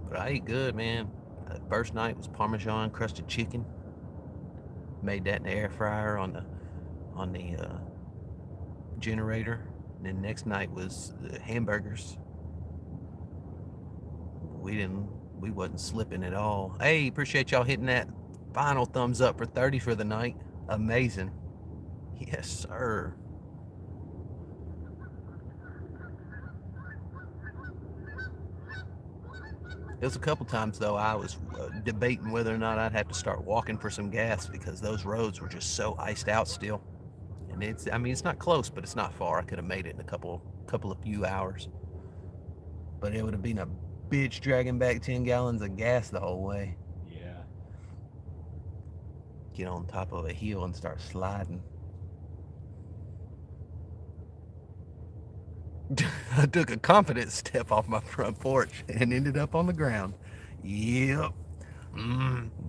S1: But I ate good, man. First night was Parmesan crusted chicken. Made that in the air fryer on the generator. And then next night was hamburgers. We wasn't slipping at all. Hey, appreciate y'all hitting that final thumbs up for 30 for the night. Amazing. Yes, sir. There was a couple times, though, I was debating whether or not I'd have to start walking for some gas because those roads were just so iced out still. And it's not close, but it's not far. I could have made it in a couple of few hours. But it would have been a bitch dragging back 10 gallons of gas the whole way.
S2: Yeah.
S1: Get on top of a hill and start sliding. I took a confident step off my front porch and ended up on the ground. Yep.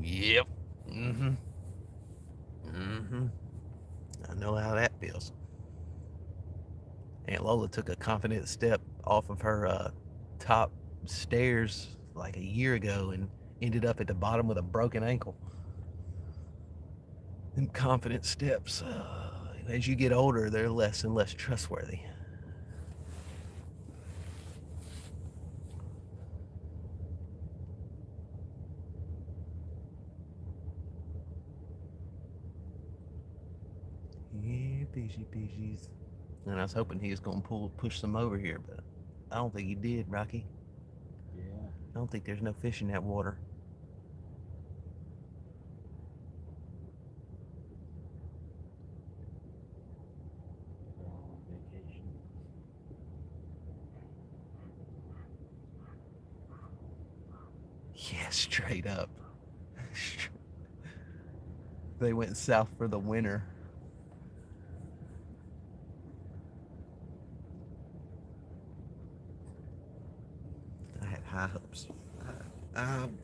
S1: Yep. I know how that feels. Aunt Lola took a confident step off of her top stairs like a year ago and ended up at the bottom with a broken ankle. And confident steps, as you get older, they're less and less trustworthy. Yeah, fishies. And I was hoping he was going to push some over here, but I don't think he did, Rocky.
S2: Yeah.
S1: I don't think there's no fish in that water.
S2: They're all on vacation.
S1: Yeah, straight up. They went south for the winter. I had high hopes.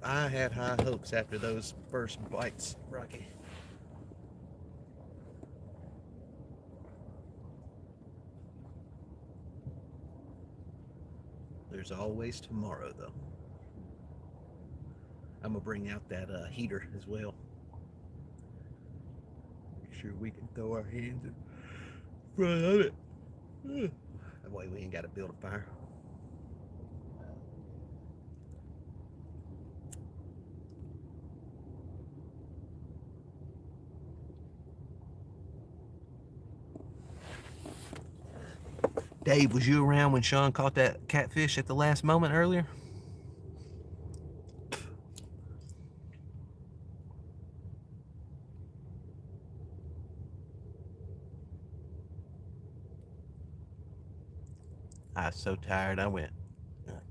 S1: I had high hopes after those first bites, Rocky. There's always tomorrow, though. I'm gonna bring out that heater as well. Make sure we can throw our hands in front of it. That way we ain't got to build a fire. Dave, was you around when Sean caught that catfish at the last moment earlier? I was so tired. I went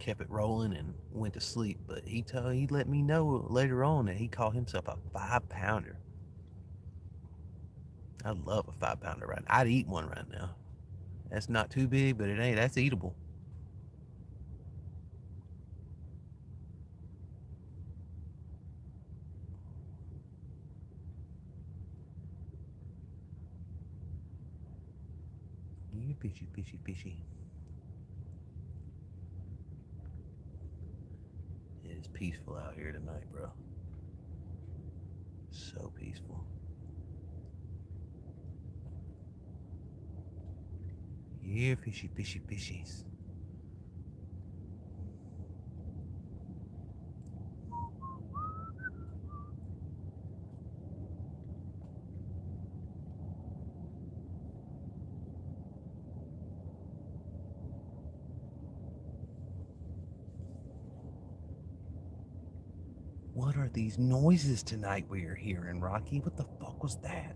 S1: kept it rolling and went to sleep. But he let me know later on that he caught himself a 5-pounder. I love a 5-pounder right now. I'd eat one right now. That's not too big, but it ain't. That's eatable. You fishy, fishy, fishy. It is peaceful out here tonight, bro. So peaceful. Yeah, fishy, fishy, fishies. What are these noises tonight we are hearing, Rocky? What the fuck was that?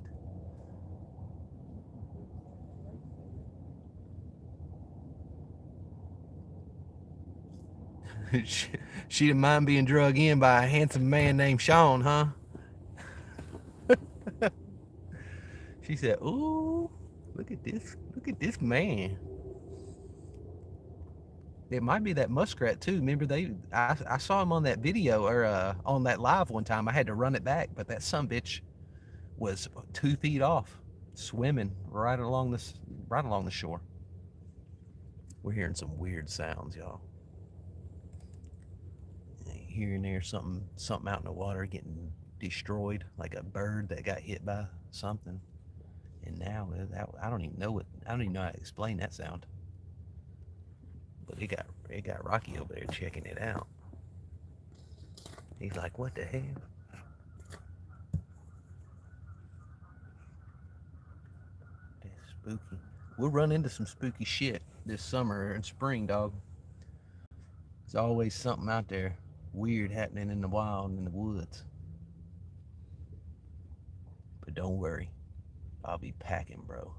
S1: She didn't mind being drug in by a handsome man named Sean, huh? She said, "Ooh, look at this man." It might be that muskrat too. Remember I saw him on that video or on that live one time. I had to run it back, but that sumbitch was 2 feet off, swimming right along the shore. We're hearing some weird sounds, y'all. Here and there, something out in the water getting destroyed, like a bird that got hit by something. And now I don't even know how to explain that sound. But it got Rocky over there checking it out. He's like, "What the hell?" That's spooky. We'll run into some spooky shit this summer and spring, dog. There's always something out there weird happening in the wild, in the woods. But don't worry, I'll be packing, bro.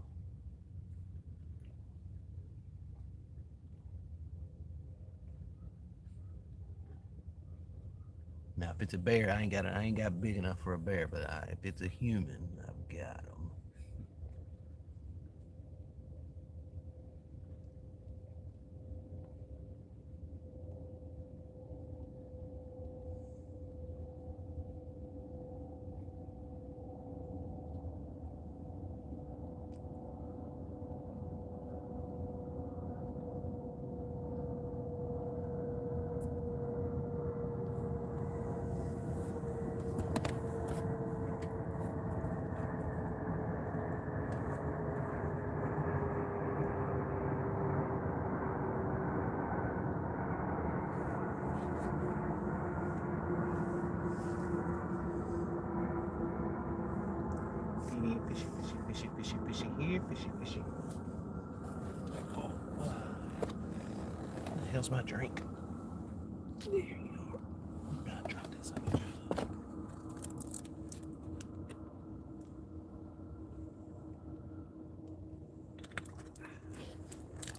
S1: Now, if it's a bear, I ain't got big enough for a bear. But if it's a human, I've got them. Fishy, fishy, fishy, fishy, fishy, here, fishy, fishy. Oh, what the hell's my drink? There you go. I dropped this on your jug.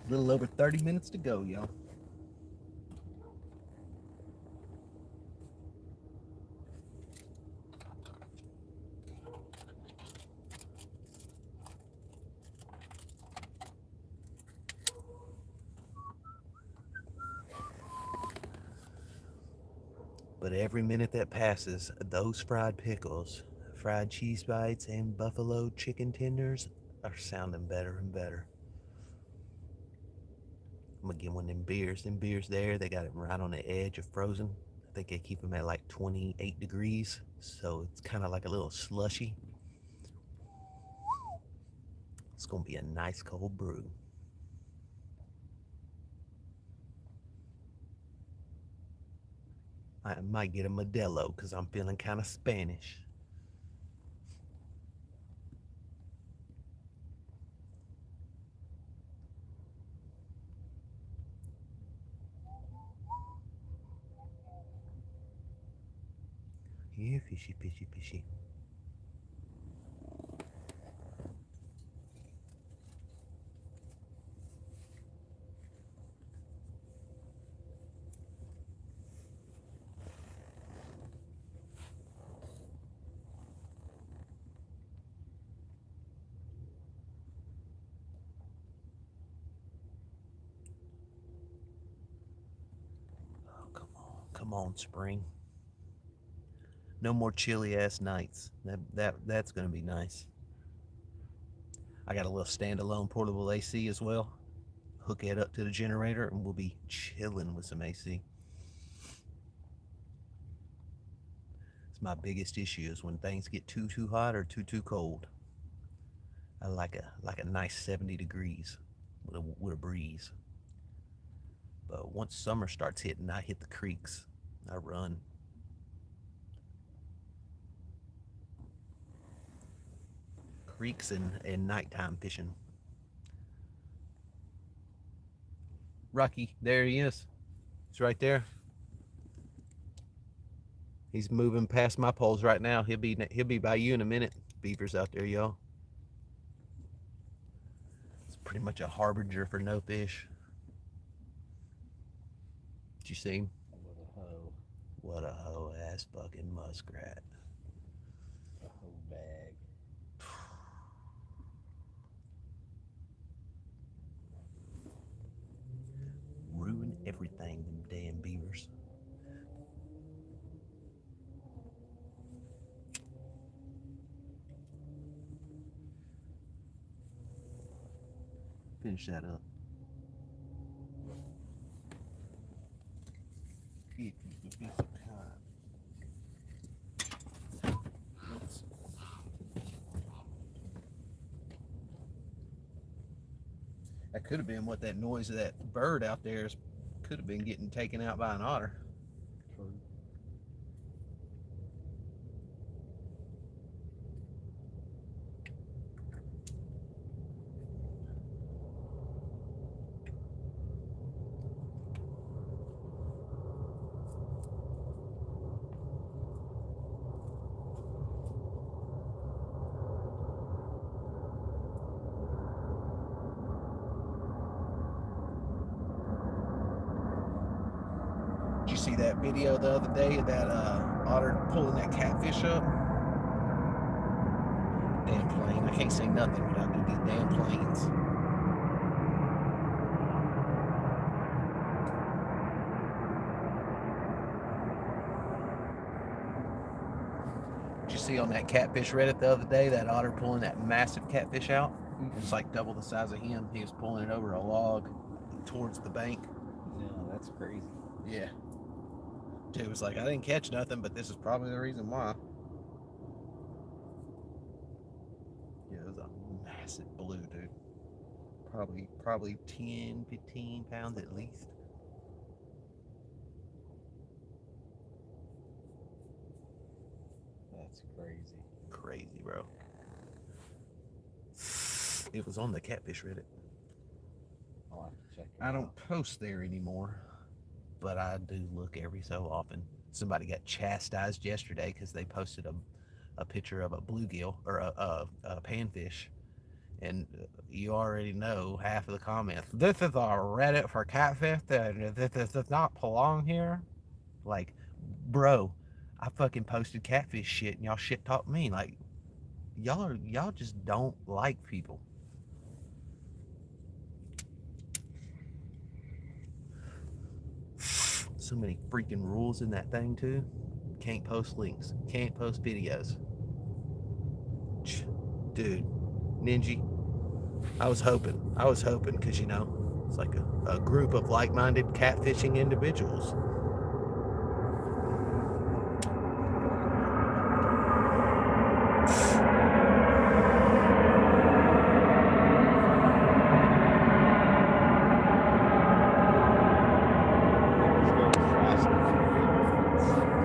S1: A little over 30 minutes to go, y'all. But every minute that passes, those fried pickles, fried cheese bites, and buffalo chicken tenders are sounding better and better. I'm gonna get one of them beers. Them beers there, they got it right on the edge of frozen. I think they keep them at like 28 degrees, so it's kind of like a little slushy. It's gonna be a nice cold brew. I might get a Modelo because I'm feeling kind of Spanish. Yeah, fishy, fishy, fishy. Come on, spring. No more chilly ass nights. That's gonna be nice. I got a little standalone portable AC as well. Hook it up to the generator and we'll be chilling with some AC. It's my biggest issue is when things get too hot or too cold. I like a nice 70 degrees with a breeze. But once summer starts hitting, I hit the creeks. I run. Creeks and nighttime fishing. Rocky, there he is. He's right there. He's moving past my poles right now. He'll be by you in a minute. Beaver's out there, y'all. It's pretty much a harbinger for no fish. Did you see him?
S2: What a hoe.
S1: What a hoe ass fucking muskrat.
S2: A hoe bag.
S1: Ruin everything, them damn beavers. Finish that up. If you could be so kind. That could have been what that noise of that bird out there is. Could have been getting taken out by an otter.
S2: True.
S1: Did you see that video the other day of that otter pulling that catfish up? Damn plane. I can't say nothing without these damn planes. Did you see on that catfish Reddit the other day that otter pulling that massive catfish out? It's like double the size of him. He was pulling it over a log towards the bank.
S2: No, that's crazy.
S1: Yeah. Dude was like, I didn't catch nothing, but this is probably the reason why. Yeah, it was a massive blue, dude. Probably 10, 15 pounds at least.
S2: That's crazy.
S1: Crazy, bro. It was on the catfish Reddit.
S2: I'll have to check it
S1: I
S2: out.
S1: don't post there anymore, but I do look every so often. Somebody got chastised yesterday because they posted a picture of a bluegill or a panfish, and you already know half of the comments. This is a Reddit for catfish, and this does not belong here. Like, bro, I fucking posted catfish shit, and y'all shit talk me. Like, y'all just don't like people. So many freaking rules in that thing too. Can't post links. Can't post videos. Dude, Ninja, I was hoping because it's like a group of like-minded catfishing individuals.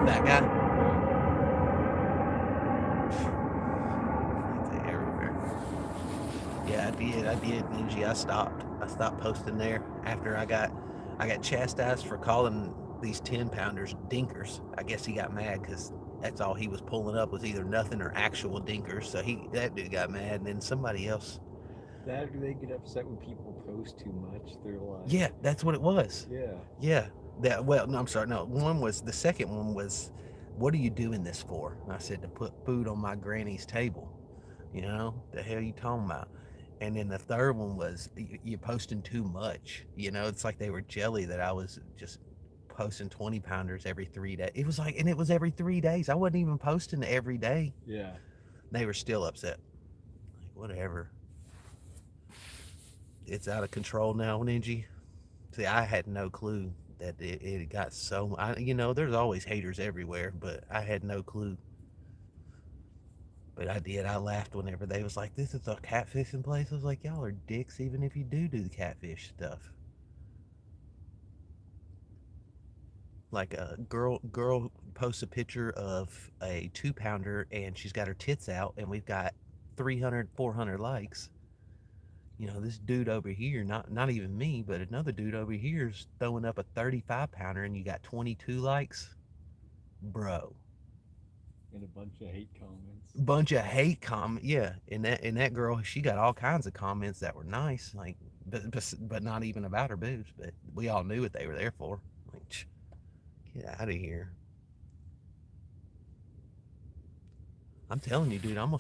S1: That guy. Yeah, I did, Ninja. I stopped posting there after I got chastised for calling these 10-pounders dinkers. I guess he got mad because that's all he was pulling up was either nothing or actual dinkers. So that dude got mad, and then somebody else.
S2: That they get upset when people post too much. They're like,
S1: Yeah, that's what it was.
S2: yeah.
S1: Yeah. No, I'm sorry. No, the second one was, what are you doing this for? And I said, to put food on my granny's table. The hell you talking about? And then the third one was, you're posting too much. It's like they were jelly that I was just posting 20 pounders every 3 days. It was like, and it was every 3 days. I wasn't even posting every day.
S2: Yeah.
S1: They were still upset. Like, whatever. It's out of control now, Ninja. See, I had no clue that it got so. There's always haters everywhere, but I had no clue. But I did. I laughed whenever they was like, "This is a catfishing place." I was like, "Y'all are dicks, even if you do the catfish stuff." Like a girl posts a picture of a 2 pounder and she's got her tits out, and we've got 300, 400 likes. This dude over here, not even me, but another dude over here is throwing up a 35 pounder, and you got 22 likes, bro.
S2: And a bunch of hate comments.
S1: Bunch of hate comment, yeah. And that girl, she got all kinds of comments that were nice, like, but not even about her boobs. But we all knew what they were there for. Like, get out of here. I'm telling you, dude, I'm gonna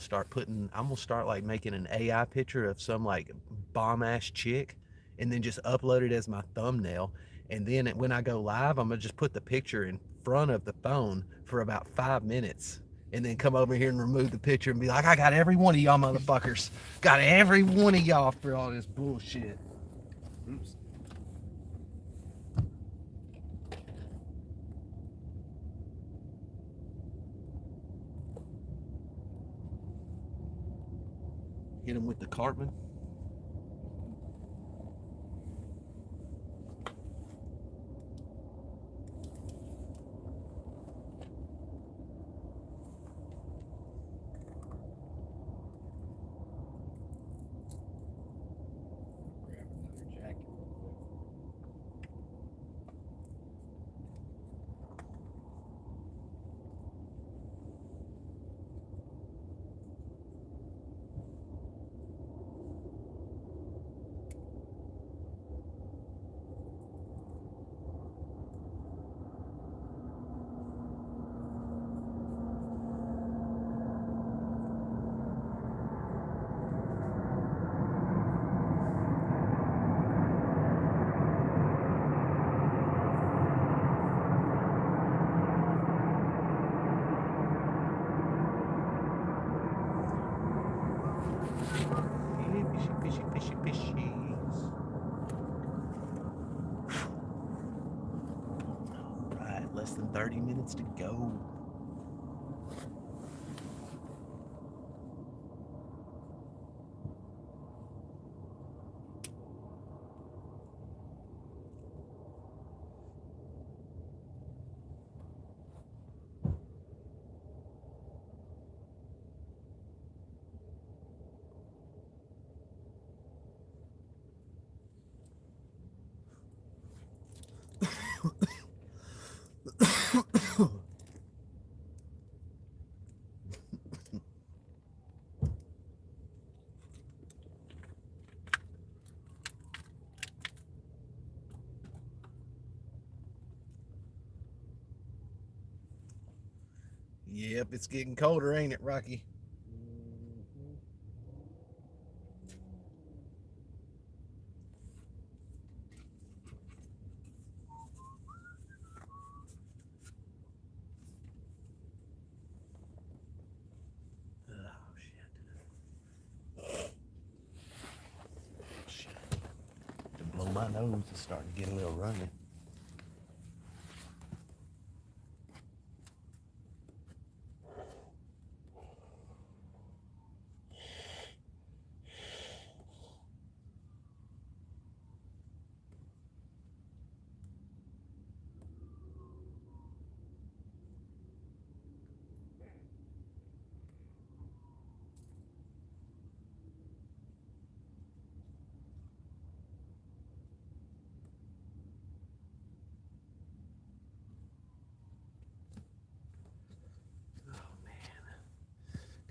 S1: start like making an AI picture of some like bomb ass chick, and then just upload it as my thumbnail. And then when I go live, I'm gonna just put the picture in front of the phone for about 5 minutes, and then come over here and remove the picture and be like, I got every one of y'all motherfuckers. Got every one of y'all for all this bullshit. Oops. Hit him with the Cartman.
S2: Grab another jacket real quick.
S1: Fishy, fishy, fishies. Alright, less than 30 minutes to go. Yep, it's getting colder, ain't it, Rocky? Oh, shit. To blow my nose is starting to get a little runny.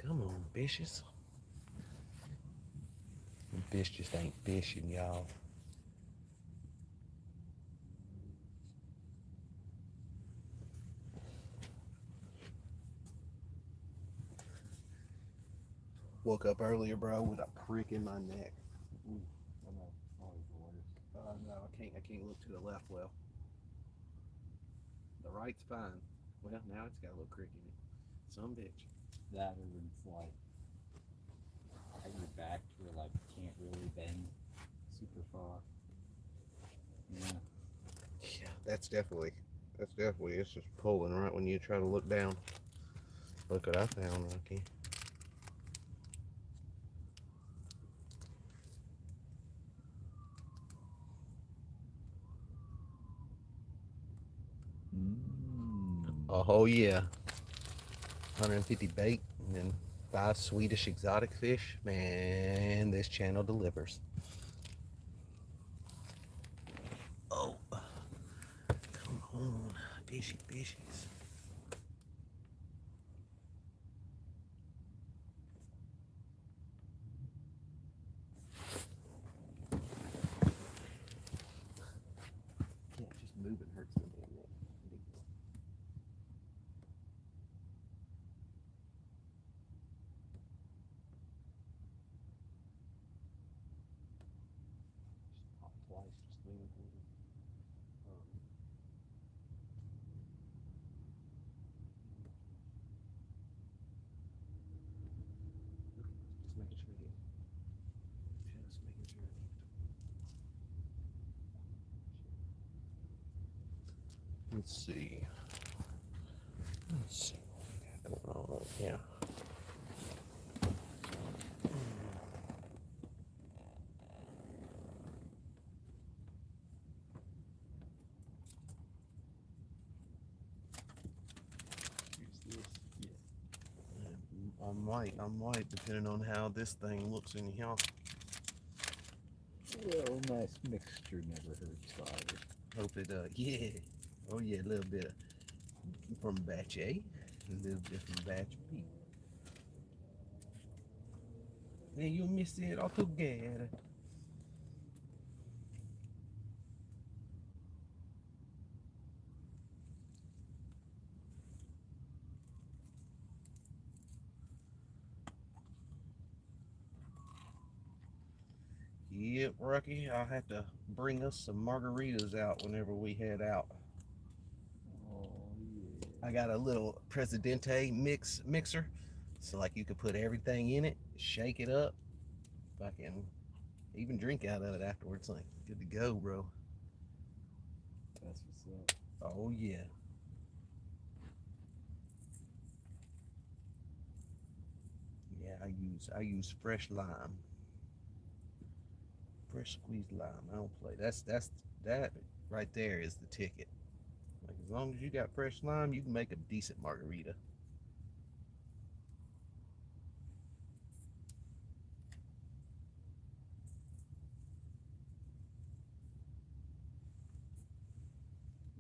S1: Come on, fishes. Fish just ain't fishing, y'all. Woke up earlier, bro, with a prick in my neck.
S2: Ooh, I know. Always the worst.
S1: No, I can't look to the left well. The right's fine. Well, now it's got a little crick in it. Some bitch.
S2: That or when it's like at your back to where like you can't really bend super far. Yeah.
S1: Yeah, that's definitely, it's just pulling right when you try to look down. Look what I found, Rocky. Oh yeah, 150 bait and then 5 Swedish exotic fish. Man, this channel delivers. Oh, come on, fishy fishies. Yeah, just moving hurts the damn neck. Just pop twice, just leaning forward. Just making sure you. Just making sure. Let's see. Let's see what we got going on. Yeah.
S2: Here's this. Yeah.
S1: I might, depending on how this thing looks in here.
S2: Well, nice mixture never hurts either.
S1: Hope it yeah. Oh yeah, a little bit from batch A, a little bit from batch B. And you miss it all together. Yep, Rocky, I'll have to bring us some margaritas out whenever we head out.
S2: Oh yeah.
S1: I got a little Presidente mixer, so like you could put everything in it, shake it up, fucking even drink out of it afterwards. Like good to go, bro.
S2: That's what's up.
S1: Oh yeah. Yeah, I use fresh lime. Fresh squeezed lime. I don't play. That right there is the ticket. Like as long as you got fresh lime, you can make a decent margarita.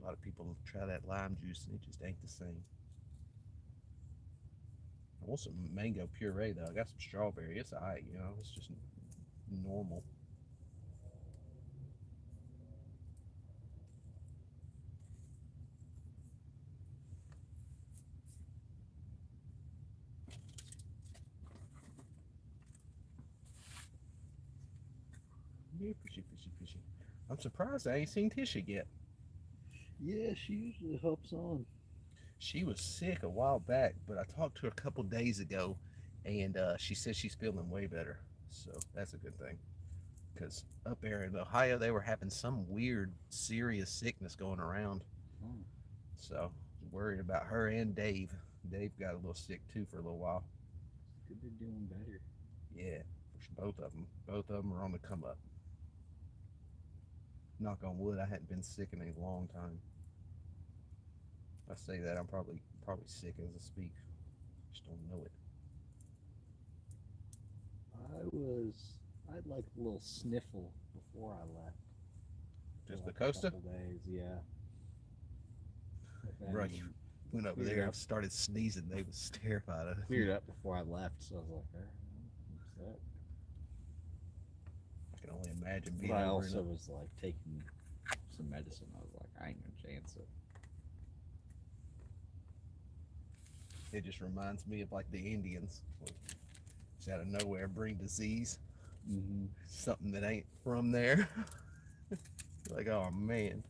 S1: A lot of people try that lime juice and it just ain't the same. I want some mango puree though. I got some strawberry. It's alright, you know. It's just normal. Yeah, fishy, fishy, fishy. I'm surprised I ain't seen Tisha yet.
S2: Yeah, she usually hops on.
S1: She was sick a while back, but I talked to her a couple days ago, and she said she's feeling way better. So that's a good thing. Because up there in Ohio, they were having some weird, serious sickness going around.
S2: Oh.
S1: So worried about her and Dave. Dave got a little sick too for a little while.
S2: It's good they're doing better.
S1: Yeah, both of them. Both of them are on the come up. Knock on wood, I hadn't been sick in a long time. If I say that, I'm probably sick as I speak. Just don't know it.
S2: I had like a little sniffle before I left.
S1: Just
S2: like
S1: the Costa?
S2: A couple days, yeah.
S1: Right. Went over there and started sneezing. They was terrified of it.
S2: Cleared up before I left, so I was like, I'm upset.
S1: I can only imagine being
S2: But I
S1: over
S2: also was like taking some medicine. I was like, I ain't gonna chance it.
S1: It just reminds me of like the Indians. Just out of nowhere bring disease.
S2: Mm-hmm.
S1: Something that ain't from there. Like, oh man.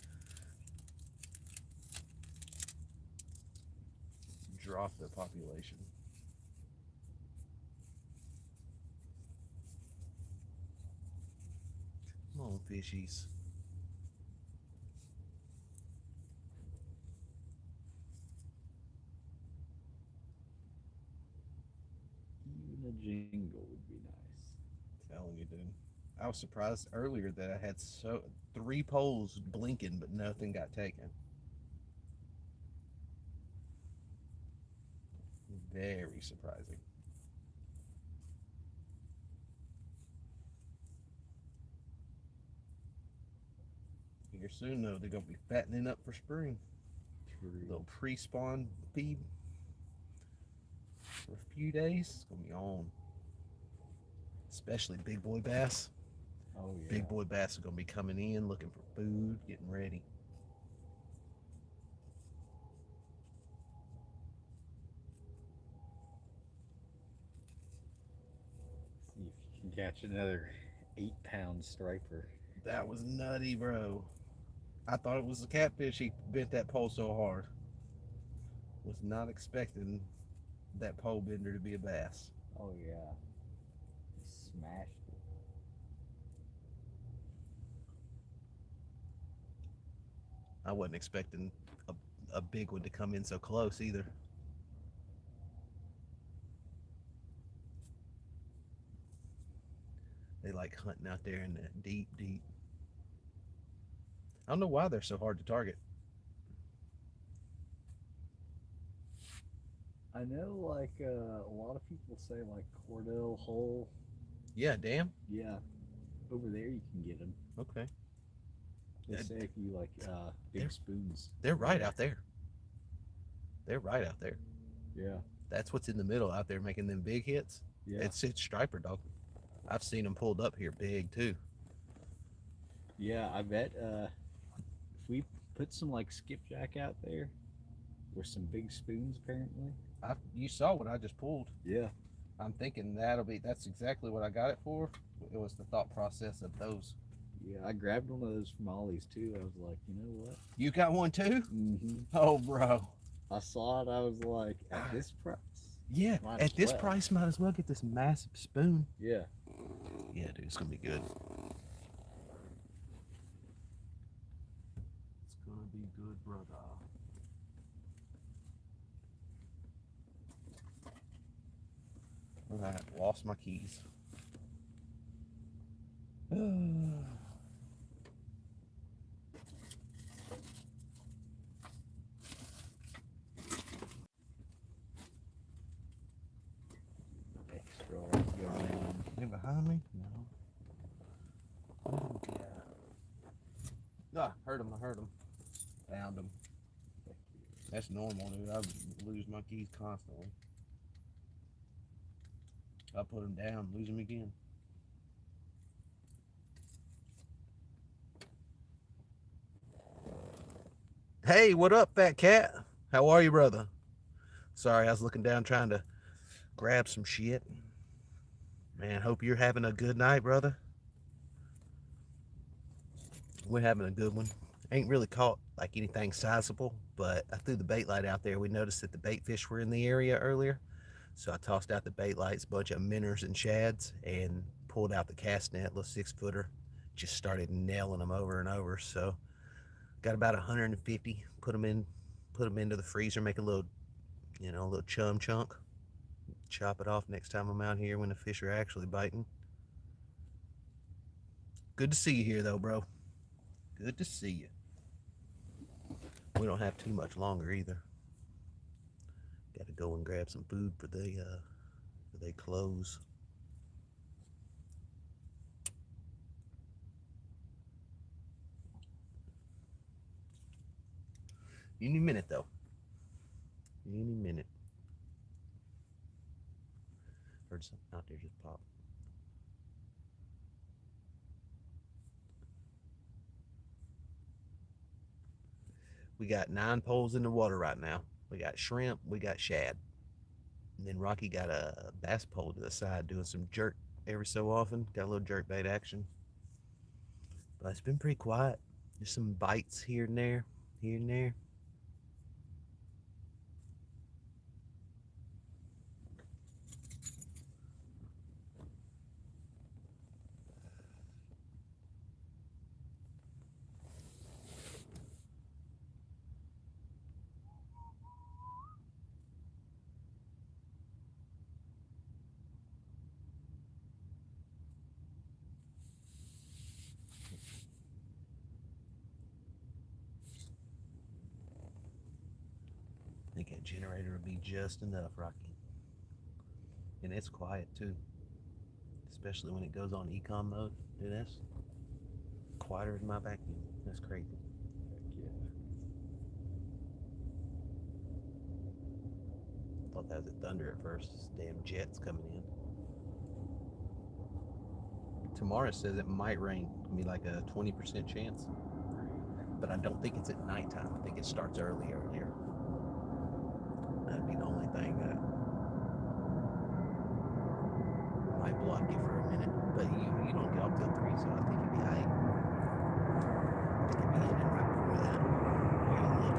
S1: drop the population. Come on, fishies.
S2: Even a jingle would be nice.
S1: Telling you, dude. I was surprised earlier that I had 3 poles blinking, but nothing got taken. Very surprising. Here soon, though, they're gonna be fattening up for spring.
S2: True.
S1: Little pre-spawn feed for a few days. It's gonna be on. Especially big boy bass.
S2: Oh yeah.
S1: Big boy bass are gonna be coming in, looking for food, getting ready.
S2: See if you can catch another 8-pound striper.
S1: That was nutty, bro. I thought it was a catfish. He bent that pole so hard. Was not expecting that pole bender to be a bass.
S2: Oh yeah. He smashed it.
S1: I wasn't expecting a big one to come in so close either. They like hunting out there in that deep, deep. I don't know why they're so hard to target.
S2: I know, like a lot of people say, like Cordell Hole.
S1: Yeah, damn.
S2: Yeah, over there you can get them.
S1: Okay.
S2: They say if you like big spoons.
S1: They're right out there. They're right out there.
S2: Yeah.
S1: That's what's in the middle out there making them big hits.
S2: Yeah.
S1: It's striper, dog. I've seen them pulled up here big too.
S2: Yeah, I bet if we put some like skipjack out there with some big spoons, apparently.
S1: You saw what I just pulled.
S2: Yeah.
S1: I'm thinking that's exactly what I got it for. It was the thought process of those.
S2: Yeah, I grabbed one of those from Ollie's too. I was like, you know what?
S1: You got one too?
S2: Mm-hmm.
S1: Oh, bro.
S2: I saw it. I was like, at this price.
S1: Yeah, at this price, might as well get this massive spoon.
S2: Yeah.
S1: Yeah, dude, it's gonna be good. It's gonna be good, brother. All right, lost my keys.
S2: Extra like going.
S1: They behind me? No. Oh, yeah. Ah, heard him. Found him. That's normal, dude. I lose my keys constantly. I put them down, lose them again. Hey, what up, fat cat? How are you, brother? Sorry, I was looking down trying to grab some shit. Man, hope you're having a good night, brother. We're having a good one. Ain't really caught like anything sizable, but I threw the bait light out there. We noticed that the bait fish were in the area earlier. So I tossed out the bait lights, a bunch of minnows and shads, and pulled out the cast net, little 6-footer. Just started nailing them over and over. So got about 150. Put them into the freezer, make a little, a little chum chunk. Chop it off next time I'm out here when the fish are actually biting. Good to see you here, though, bro. Good to see you. We don't have too much longer either. Got to go and grab some food for they close. Any minute though. Any minute. Heard something out there just pop. We got 9 poles in the water right now. We got shrimp, we got shad. And then Rocky got a bass pole to the side doing some jerk every so often. Got a little jerk bait action. But it's been pretty quiet. There's some bites here and there, here and there. think that generator will be just enough, Rocky. And it's quiet too, especially when it goes on econ mode. Dude, that's quieter than my vacuum. That's crazy.
S2: Heck yeah.
S1: I thought that was a thunder at first. This damn jet's coming in. Tomorrow says it might rain. It'll be like a 20% chance. But I don't think it's at nighttime. I think it starts earlier. That'd be the only thing that might block you for a minute. But you don't get off till 3, so I think you'd be high. I think you'd be in right before that. Here, look.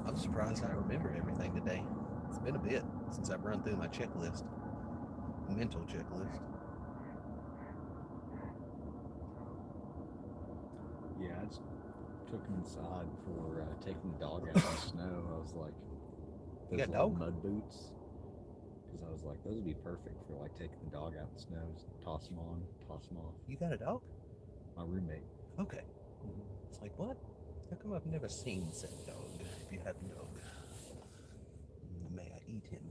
S1: I'm surprised I remembered everything today. It's been a bit since I've run through my checklist. Mental checklist.
S2: Yeah, I just took him inside for taking the dog out in the snow. I was like,
S1: You got
S2: those
S1: dog?
S2: mud boots. Because I was like, those would be perfect for like taking the dog out in the snow. Just toss them on, toss them off.
S1: You got a dog?
S2: My roommate.
S1: Okay. It's like, what? How come I've never seen said dog? If you had a dog, may I eat him?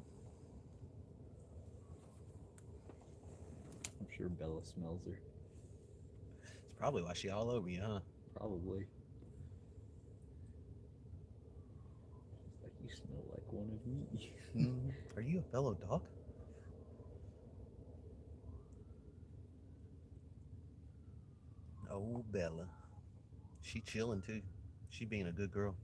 S2: I'm sure Bella smells her.
S1: It's probably why she all over you, huh?
S2: Probably. She's like, you smell like one of me.
S1: Are you a fellow dog? Oh, Bella. She chilling too. She being a good girl.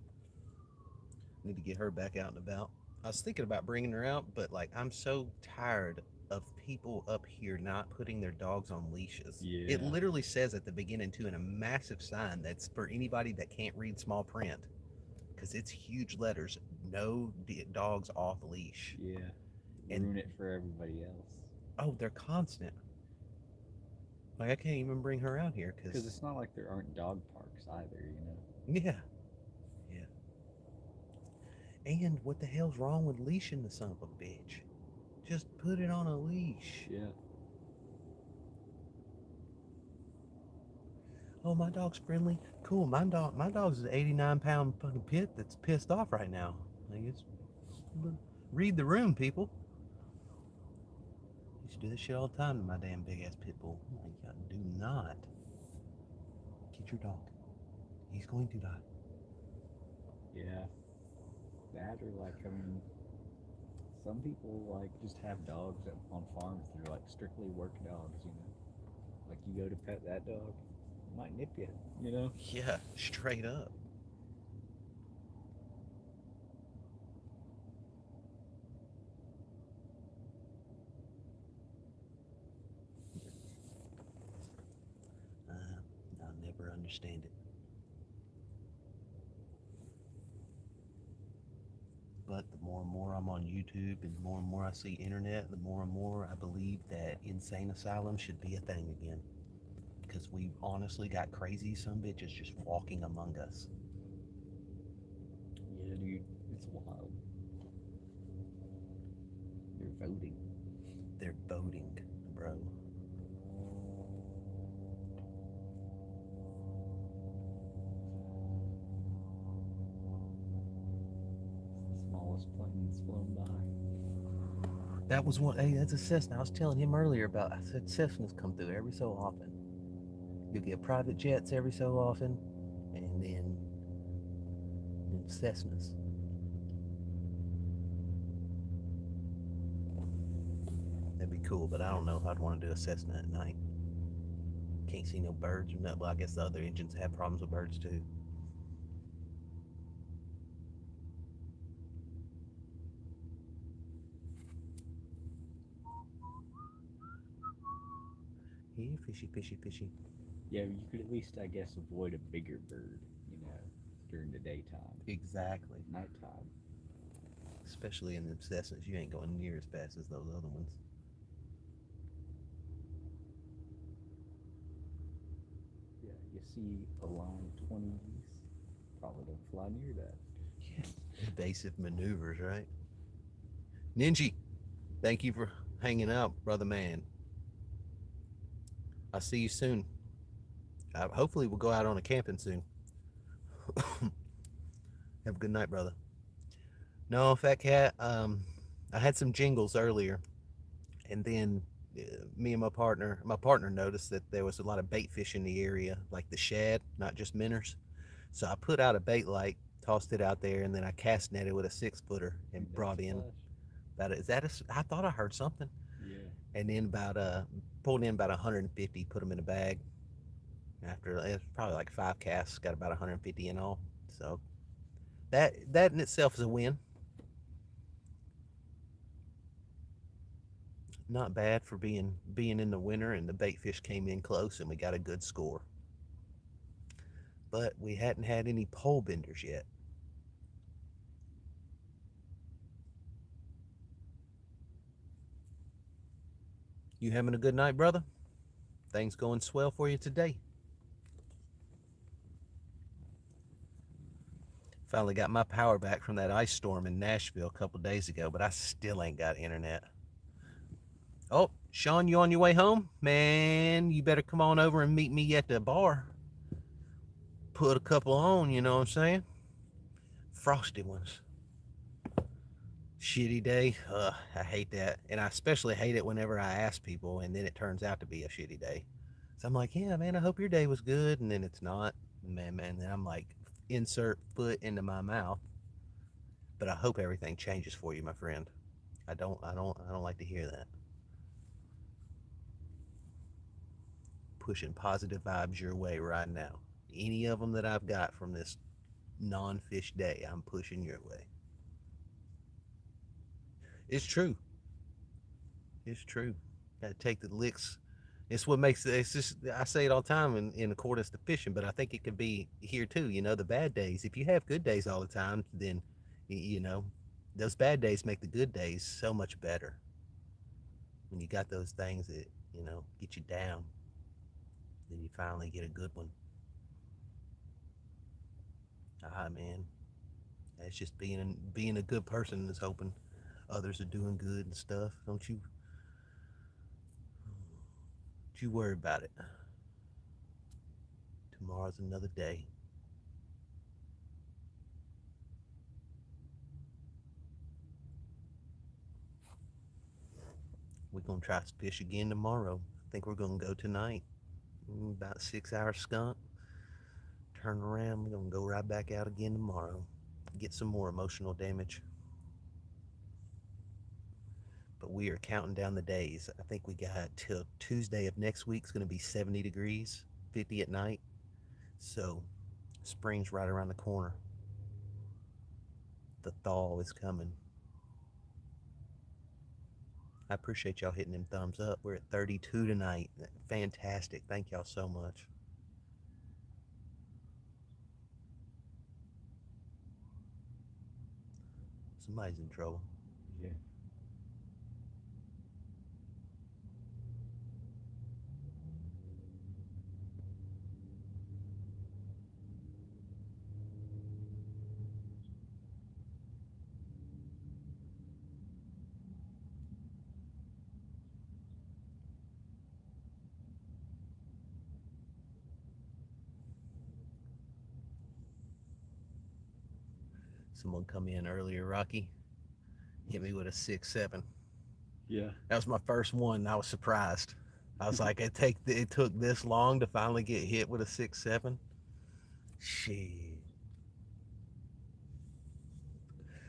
S1: Need to get her back out and about. I was thinking about bringing her out, but like I'm so tired of people up here not putting their dogs on leashes.
S2: Yeah.
S1: It literally says at the beginning too in a massive sign that's for anybody that can't read small print, because it's huge letters. No dogs off leash.
S2: Yeah.
S1: And-
S2: Ruin it for everybody else.
S1: Oh, they're constant. Like I can't even bring her out here
S2: Because it's not like there aren't dog parks either, you know?
S1: yeah. And what the hell's wrong with leashing the son of a bitch? Just put it on a leash.
S2: Yeah.
S1: Oh, my dog's friendly. Cool. My dog's an 89-pound fucking pit that's pissed off right now. Like it's read the room, people. I used to do this shit all the time to my damn big ass pit bull. Like, do not get your dog. He's going to die.
S2: Yeah. That or like, I mean, some people like just have dogs on farms that are like strictly work dogs, you know? Like you go to pet that dog, it might nip you, you know?
S1: Yeah, straight up. I'll never understand it. But the more and more I'm on YouTube and the more I see internet, the more and more I believe that insane asylums should be a thing again. Because we honestly got crazy some bitches just walking among us.
S2: Yeah, dude, it's wild. They're voting.
S1: They're voting, bro.
S2: Smallest plane's flown by.
S1: That was one. Hey, that's a Cessna. I was telling him earlier about. I said Cessnas come through every so often. You'll get private jets every so often, and then Cessnas. That'd be cool, but I don't know if I'd want to do a Cessna at night. Can't see no birds or nothing. Well, I guess the other engines have problems with birds too. Here, fishy, fishy, fishy.
S2: Yeah, you could at least, I guess, avoid a bigger bird, you know, during the daytime.
S1: Exactly.
S2: Nighttime.
S1: Especially in the Cessnas, you ain't going near as fast as those other ones.
S2: Yeah, you see a line of 20s, probably don't fly near that.
S1: Evasive maneuvers, right? Ninji, thank you for hanging out, brother man. I'll see you soon. Hopefully, we'll go out on a camping soon. Have a good night, brother. No, Fat Cat. I had some jingles earlier, and then me and my partner noticed that there was a lot of bait fish in the area, like the shad, not just minnows. So I put out a bait light, tossed it out there, and then I cast netted with a 6 footer
S2: You
S1: and
S2: got
S1: brought
S2: some
S1: in
S2: flash?
S1: about is that I thought I heard something,
S2: Yeah.
S1: and then about pulled in about 150, put them in a bag. After it's probably like 5 casts, got about 150 in all. So that in itself is a win. Not bad for being in the winter, and the bait fish came in close, and we got a good score. But we hadn't had any pole benders yet. You having a good night, brother? Things going swell for you today? Finally got my power back from that ice storm in Nashville a couple days ago, but I still ain't got internet. Oh, Sean, you on your way home? Man, you better come on over and meet me at the bar. Put a couple on, you know what I'm saying? Frosty ones. Shitty day. I hate that. And I especially hate it whenever I ask people and then it turns out to be a shitty day. So I'm like, yeah, man, I hope your day was good. And then it's not. Man, then I'm like, insert foot into my mouth. But I hope everything changes for you, my friend. I don't like to hear that. Pushing positive vibes your way right now. Any of them that I've got from this non-fish day, I'm pushing your way. It's true. It's true. Got to take the licks. It's what makes it. It's just I say it all the time in accordance to fishing, but I think it could be here too. You know, the bad days. If you have good days all the time, then you know those bad days make the good days so much better. When you got those things that get you down, then you finally get a good one. Ah, man, it's just being a good person is hoping others are doing good and stuff. Don't you worry about it. Tomorrow's another day. We're gonna try to fish again tomorrow. I think we're gonna go tonight. About 6 hours skunk. Turn around. We're gonna go right back out again tomorrow. Get some more emotional damage. But we are counting down the days. I think we got till Tuesday of next week. It's gonna be 70 degrees, 50 at night. So spring's right around the corner. The thaw is coming. I appreciate y'all hitting them thumbs up. We're at 32 tonight. Fantastic. Thank y'all so much. Somebody's in trouble.
S2: Yeah.
S1: Someone come in earlier, Rocky. Hit me with a 6-7.
S2: Yeah.
S1: That was my first one. I was surprised. I was like, it took this long to finally get hit with a 6-7. Shit.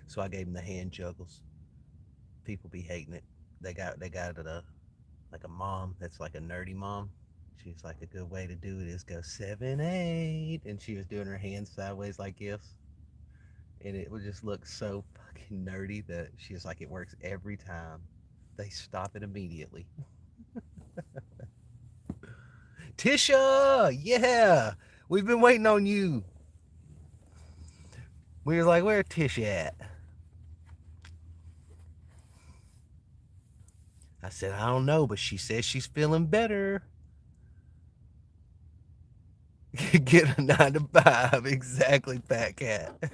S1: So I gave him the hand juggles. People be hating it. They got it like a mom that's like a nerdy mom. She's like, a good way to do it is go 7-8, and she was doing her hands sideways like gifts, and it would just look so fucking nerdy that she's like, it works every time. They stop it immediately. Tisha, yeah, we've been waiting on you. We were like, where Tisha at? I said, I don't know, but she says she's feeling better. Get a 9 to 5, exactly, Fat Cat.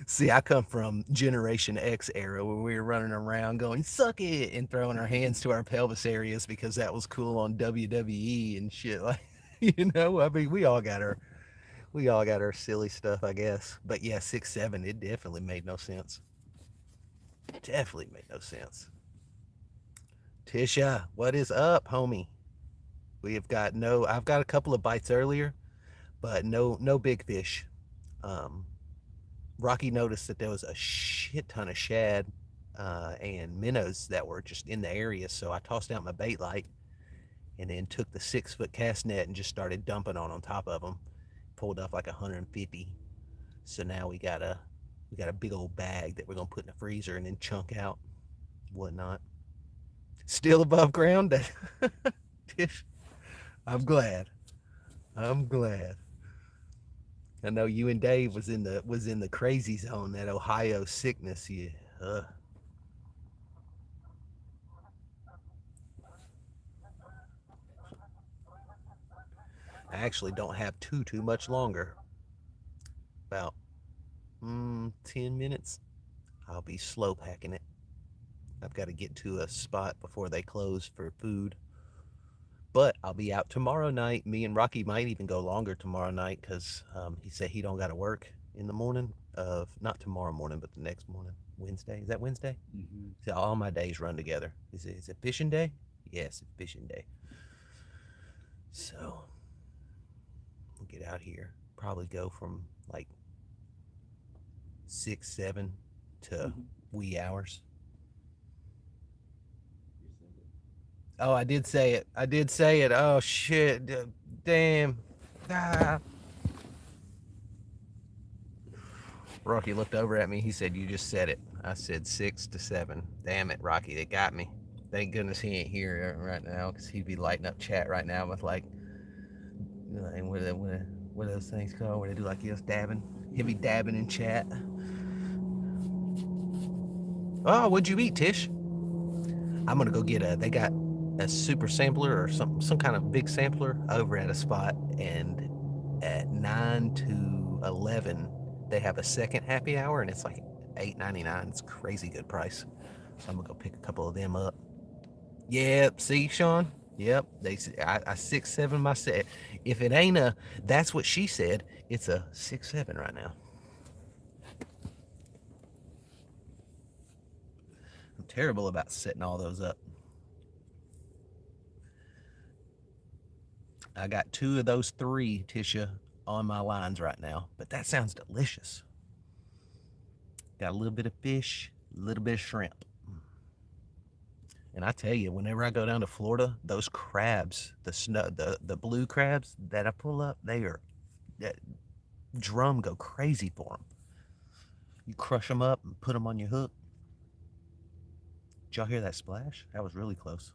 S1: See, I come from Generation X era where we were running around going "suck it" and throwing our hands to our pelvis areas because that was cool on WWE and shit. Like, I mean, we all got our silly stuff, I guess. But yeah, 6'7", it definitely made no sense. Definitely made no sense. Tisha, what is up, homie? We have got no. I've got a couple of bites earlier, but no big fish. Um, Rocky noticed that there was a shit ton of shad and minnows that were just in the area, so I tossed out my bait light and then took the 6-foot cast net and just started dumping on top of them. Pulled up like 150. So now we got a big old bag that we're gonna put in the freezer and then chunk out, whatnot. Still above ground. I'm glad. I'm glad. I know you and Dave was in the crazy zone, that Ohio sickness. Yeah. I actually don't have too much longer. About 10 minutes. I'll be slow packing it. I've got to get to a spot before they close for food. But I'll be out tomorrow night. Me and Rocky might even go longer tomorrow night because he said he don't got to work in the morning of not tomorrow morning, but the next morning. Wednesday. Is that Wednesday?
S2: Mm-hmm.
S1: So all my days run together. Is it fishing day? Yes, it's fishing day. So we'll get out here. Probably go from like 6, 7 to wee hours. Oh, I did say it. I did say it. Oh shit. Damn. Ah. Rocky looked over at me. He said, "You just said it." I said 6 to 7. Damn it, Rocky. They got me. Thank goodness he ain't here right now because he'd be lighting up chat right now with like, what are those things called where they do like this dabbing? He'd be dabbing in chat. Oh, what'd you eat, Tish? I'm gonna go get they got a super sampler or some kind of big sampler over at a spot, and at 9 to 11 they have a second happy hour, and it's like $8.99. It's a crazy good price. So I'm gonna go pick a couple of them up. Yep, see, Sean. Yep, I 6'7" my set. If it ain't that's what she said. It's a 6'7" right now. I'm terrible about setting all those up. I got 2 of those 3, Tisha, on my lines right now. But that sounds delicious. Got a little bit of fish, a little bit of shrimp. And I tell you, whenever I go down to Florida, those crabs, the blue crabs that I pull up, that drum go crazy for them. You crush them up and put them on your hook. Did y'all hear that splash? That was really close.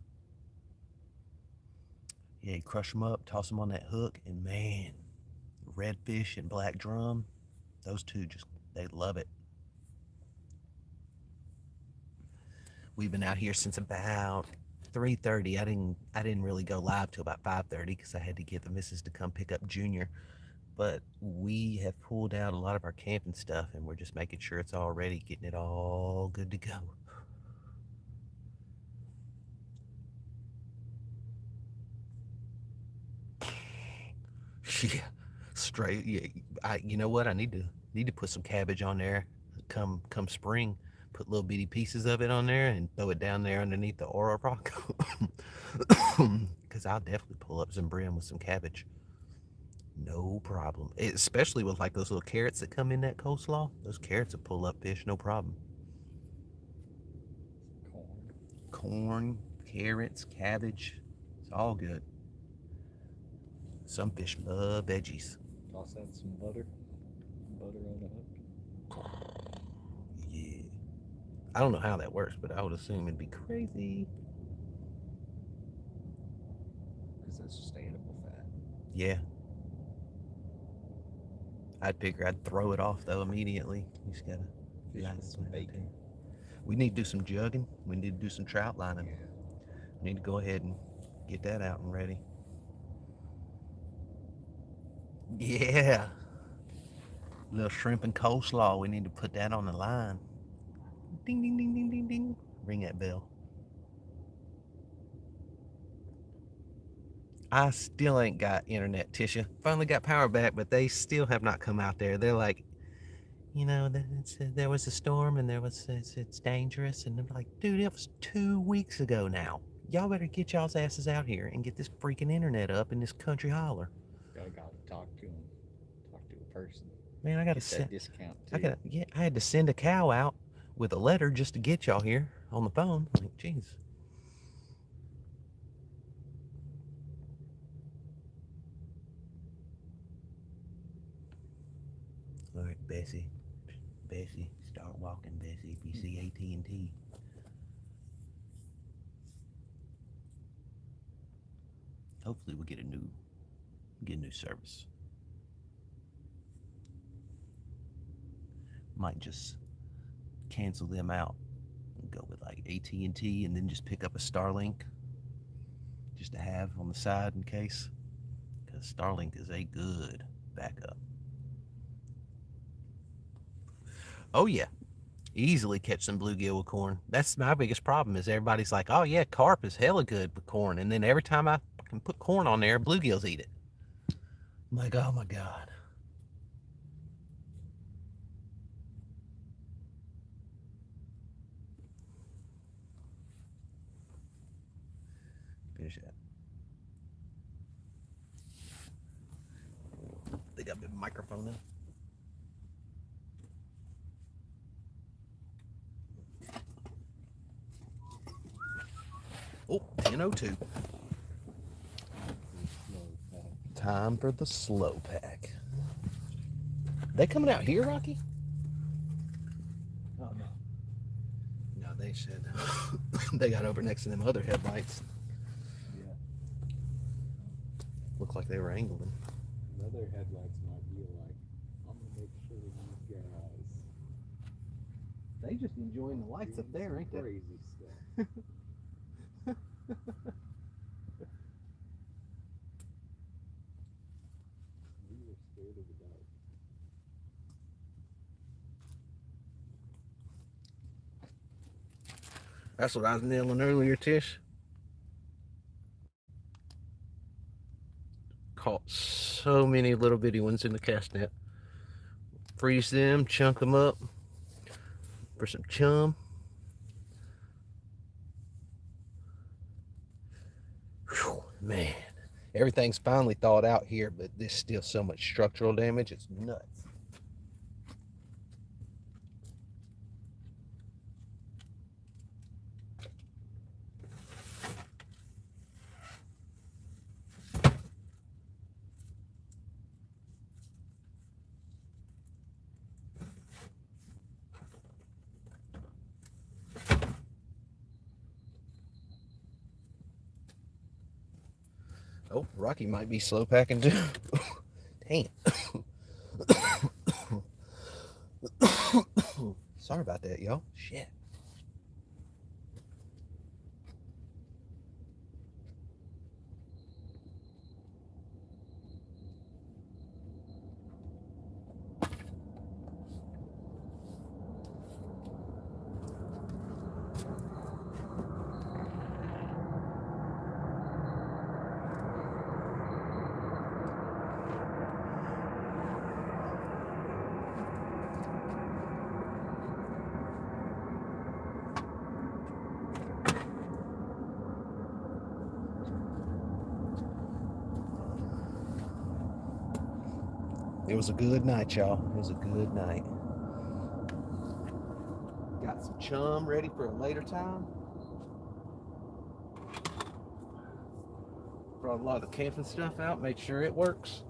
S1: Yeah, you crush them up, toss them on that hook, and man, redfish and black drum, those two they love it. We've been out here since about 3:30. I didn't really go live till about 5:30 because I had to get the missus to come pick up Junior. But we have pulled out a lot of our camping stuff, and we're just making sure it's all ready, getting it all good to go. Yeah, straight. Yeah, you know what? I need to put some cabbage on there. Come spring, put little bitty pieces of it on there and throw it down there underneath the Oro Rock. Because I'll definitely pull up some brim with some cabbage. No problem. Especially with like those little carrots that come in that coleslaw. Those carrots will pull up fish, no problem. Corn, carrots, cabbage. It's all good. Some fish love veggies.
S2: Toss out some butter. Butter on the hook.
S1: Yeah. I don't know how that works, but I would assume it'd be crazy.
S2: Because that's just animal fat.
S1: Yeah. I'd figure I'd throw it off though immediately. You just gotta
S2: Fish with some bacon.
S1: We need to do some jugging. We need to do some trout lining.
S2: Yeah.
S1: We need to go ahead and get that out and ready. Yeah. Little shrimp and coleslaw. We need to put that on the line. Ding, ding, ding, ding, ding, ding. Ring that bell. I still ain't got internet, Tisha. Finally got power back, but they still have not come out there. They're like, there was a storm and it's dangerous. And they're like, dude, it was 2 weeks ago now. Y'all better get y'all's asses out here and get this freaking internet up in this country holler.
S2: Gotta talk to him. Talk to a person.
S1: Man, I gotta
S2: get that discount too.
S1: I had to send a cow out with a letter just to get y'all here on the phone. Like, jeez. All right, Bessie, start walking, Bessie. If you see AT&T. Hopefully, we'll get a new service. Might just cancel them out and go with like AT&T, and then just pick up a Starlink, just to have on the side in case, because Starlink is a good backup. Oh yeah, easily catch some bluegill with corn. That's my biggest problem, is everybody's like, oh yeah, carp is hella good with corn, and then every time I can put corn on there, bluegills eat it. I'm like, oh my god. Finish that. They got a microphone in. Oh, 10:02. Time for the slow pack. They coming out here, Rocky? Oh no. No, they said they got over next to them other headlights.
S2: Yeah.
S1: Looked like they were angling.
S2: The other headlights might be like, I'm gonna make sure these guys.
S1: They just enjoying the lights up there, ain't they?
S2: Crazy stuff. We were scared of the dark.
S1: That's what I was nailing earlier, Tish. Caught so many little bitty ones in the cast net. Freeze them, chunk them up for some chum. Whew, man, everything's finally thawed out here, but there's still so much structural damage. It's nuts. Oh, Rocky might be slow packing too. Damn. Sorry about that, y'all. Shit. It was a good night, y'all. It was a good night. Got some chum ready for a later time. Brought a lot of the camping stuff out, make sure it works.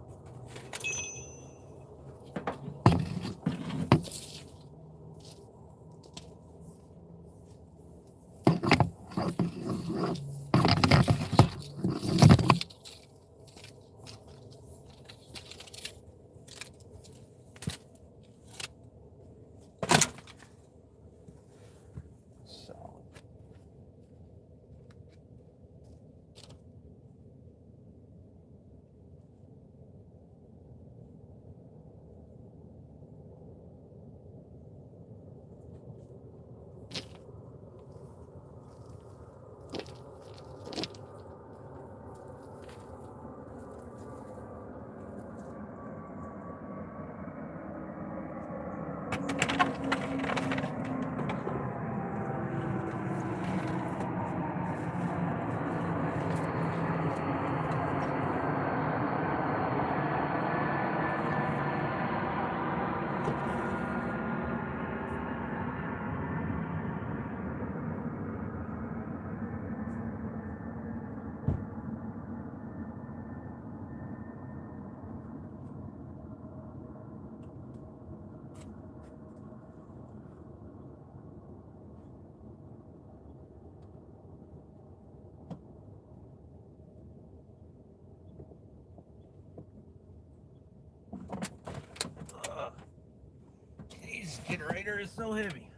S1: Generator is so heavy.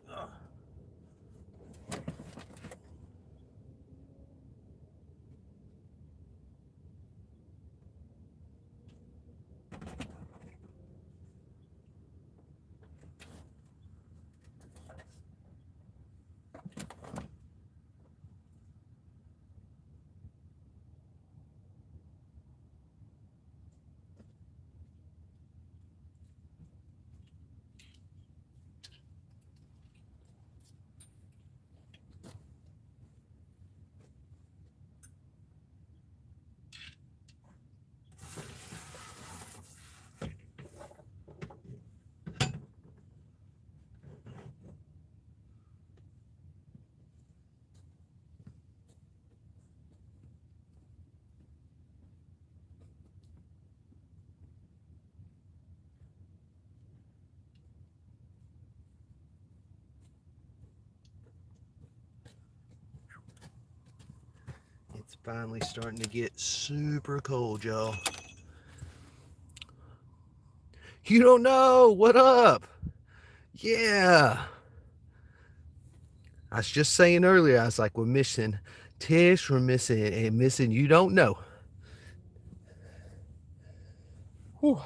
S1: Ugh. It's finally starting to get super cold, y'all. You don't know. What up? Yeah. I was just saying earlier, I was like, we're missing Tish, we're missing you don't know. Whew.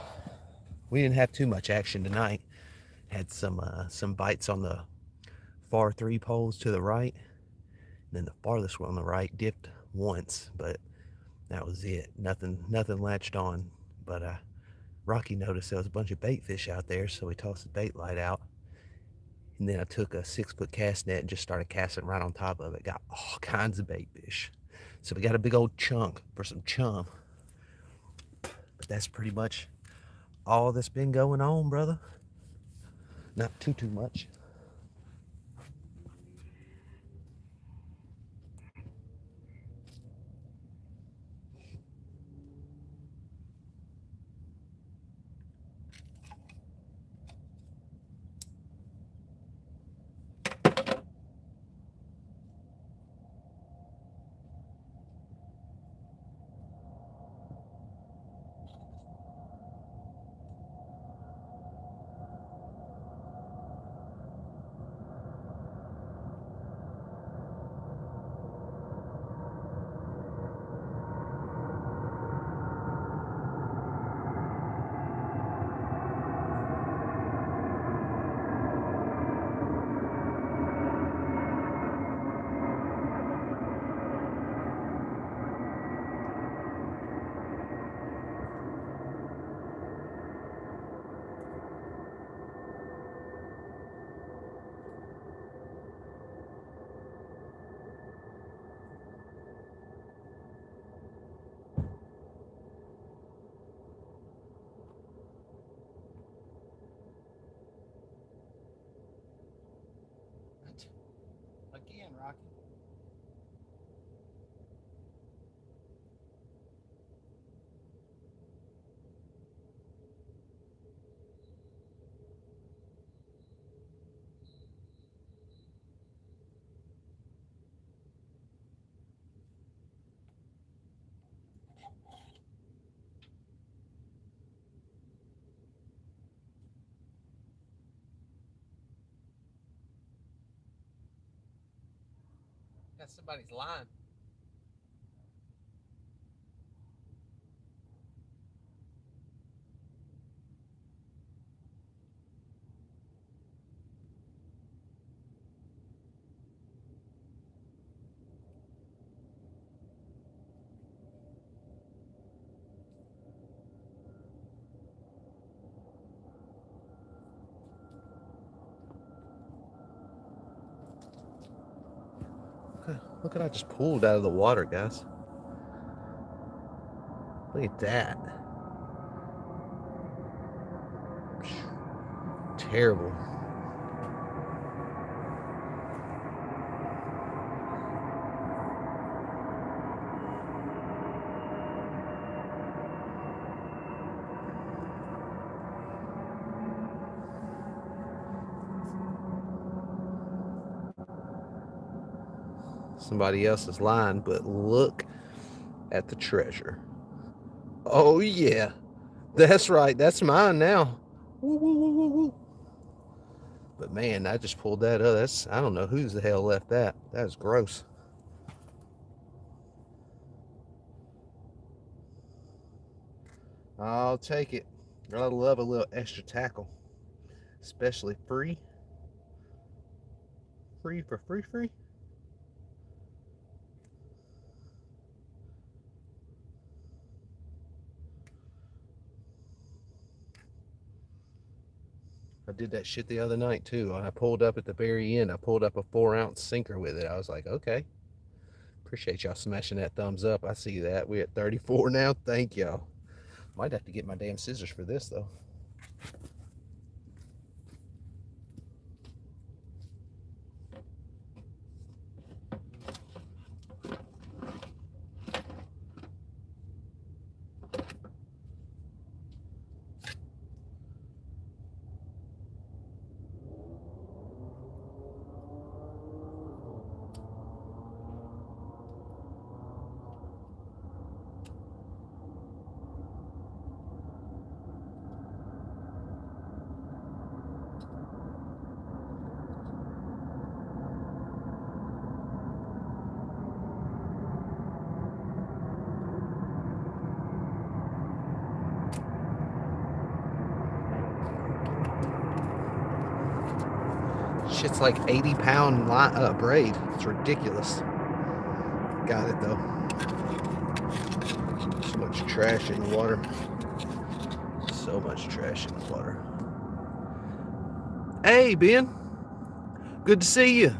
S1: We didn't have too much action tonight. Had some bites on the far 3 poles to the right. And then the farthest one on the right dipped once, but that was it. Nothing latched on. But Rocky noticed there was a bunch of bait fish out there, so we tossed the bait light out. And then I took a 6-foot cast net and just started casting right on top of it. Got all kinds of bait fish. So we got a big old chunk for some chum. But that's pretty much all that's been going on, brother. Not too much. Again, Rocky. That's somebody's line. Look what I just pulled out of the water, guys. Look at that. Terrible. Somebody else's line, but look at the treasure. Oh yeah, that's right. That's mine now. Woo, woo, woo, woo, woo. But man, I just pulled that up. I don't know who the hell left that. That was gross. I'll take it. I love a little extra tackle, especially free. Free for free. I did that shit the other night too. I pulled up at the very end. I pulled up a 4-ounce sinker with it. I was like, okay. Appreciate y'all smashing that thumbs up. I see that. We're at 34 now. Thank y'all. Might have to get my damn scissors for this though. Shit's like 80-pound braid. It's ridiculous. Got it though. So much trash in the water. So much trash in the water. Hey, Ben. Good to see you.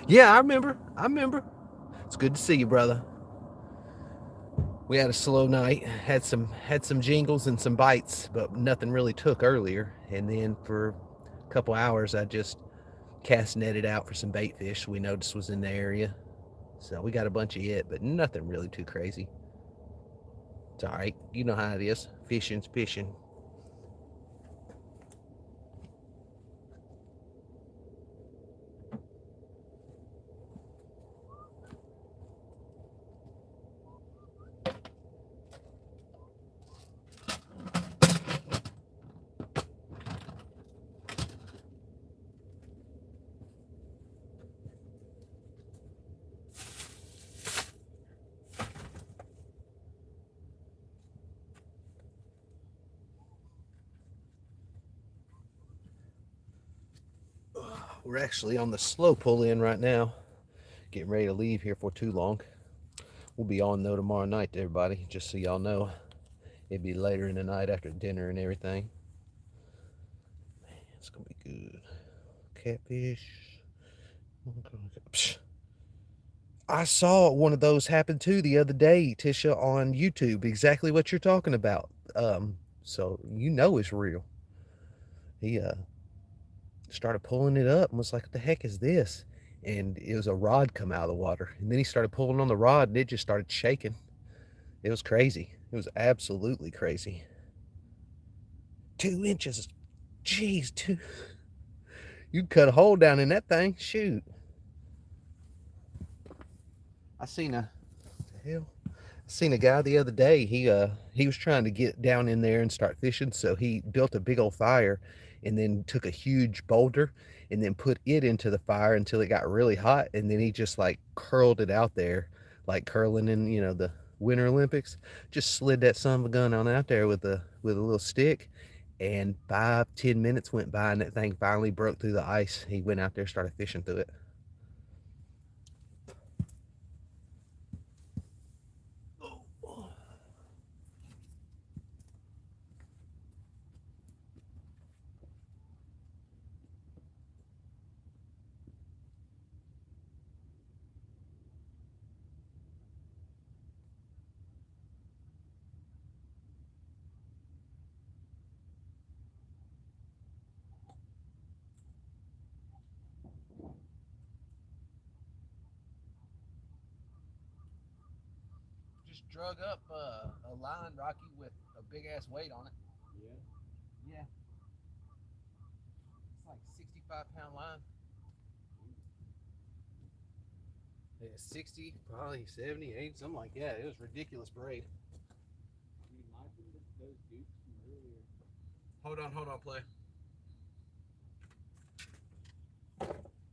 S1: Yeah, I remember. It's good to see you, brother. We had a slow night. Had some jingles and some bites, but nothing really took earlier. And then for a couple hours, I just cast netted out for some bait fish we noticed was in the area. So we got a bunch of it, but nothing really too crazy. It's all right. You know how it is. Fishing's fishing. We're actually on the slow pull in right now. Getting ready to leave here for too long. We'll be on though tomorrow night, everybody, just so y'all know. It'd be later in the night after dinner and everything. Man, it's gonna be good. Catfish. I saw one of those happen too the other day, Tisha, on YouTube. Exactly what you're talking about. So you know it's real. He started pulling it up and was like, what the heck is this? And it was a rod come out of the water. And then he started pulling on the rod and it just started shaking. It was crazy. It was absolutely crazy. 2 inches. Jeez, you'd cut a hole down in that thing. Shoot. I seen a guy the other day. He was trying to get down in there and start fishing, so he built a big old fire and then took a huge boulder and then put it into the fire until it got really hot, and then he just like curled it out there, like curling in, the Winter Olympics. Just slid that son of a gun on out there with a little stick, and 5-10 minutes went by and that thing finally broke through the ice. He went out there, started fishing through it. Just drug up a line, Rocky, with a big ass weight on it. Yeah. It's like 65-pound line. Yeah, 60, probably 70, 80, something like that. It was ridiculous braid. Hold on, player.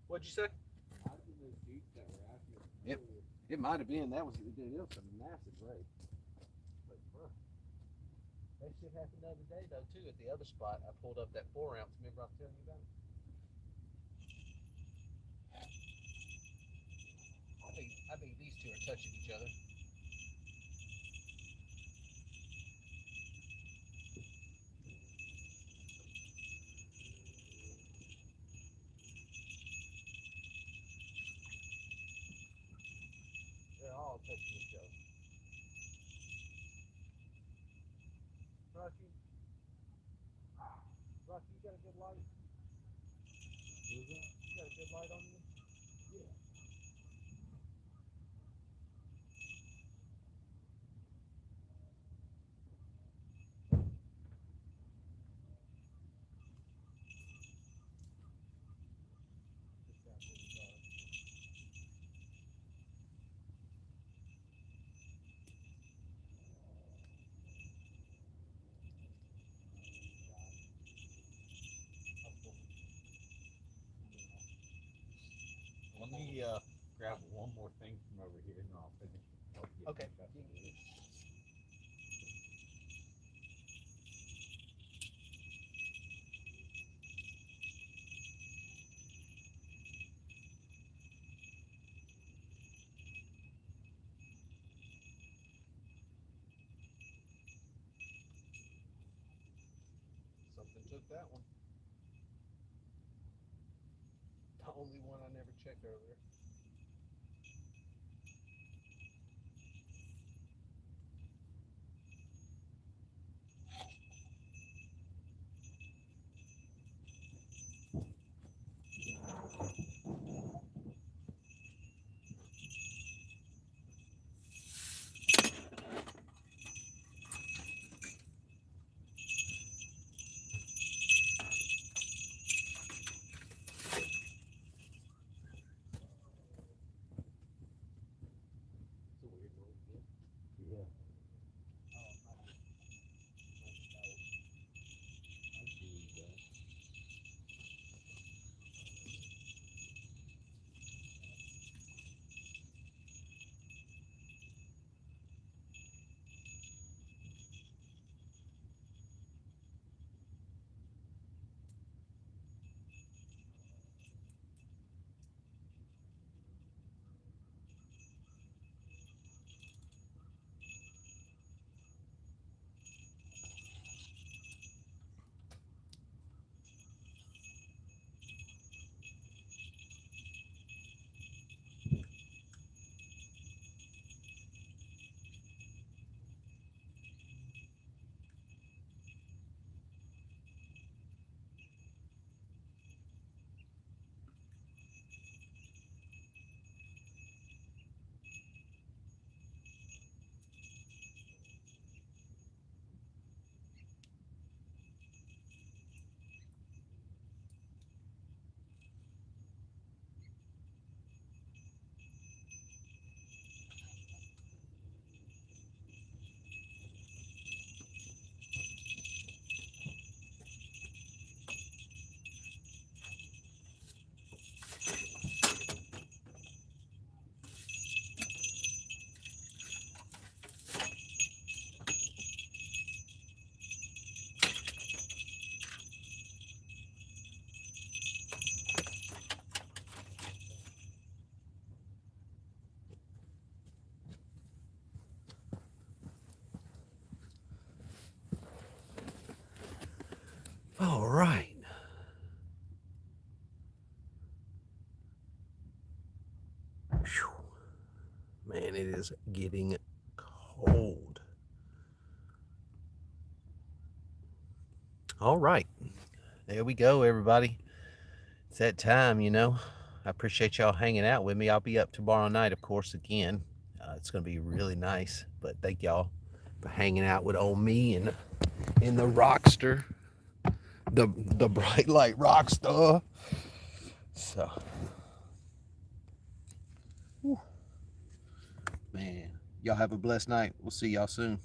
S1: What'd you say? Yep. It might have been. It was a massive break. But, bro, that shit happened the other day, though, too, at the other spot. I pulled up that 4 ounce. Remember I was telling you about it? I think these two are touching each other. They're all touching each other. Rocky, you got a good light? You got a good light on you? Yeah.
S2: Let me grab one more thing from over here and I'll finish.
S1: Okay. Something took that one. The only one I never checked earlier.
S2: Yeah.
S1: All right. Whew. Man, it is getting cold. All right. There we go, everybody. It's that time, you know. I appreciate y'all hanging out with me. I'll be up tomorrow night, of course, again. It's going to be really nice. But thank y'all for hanging out with old me and the Rockster, the bright light Rockstar. So, whew. Man, y'all have a blessed night. We'll see y'all soon.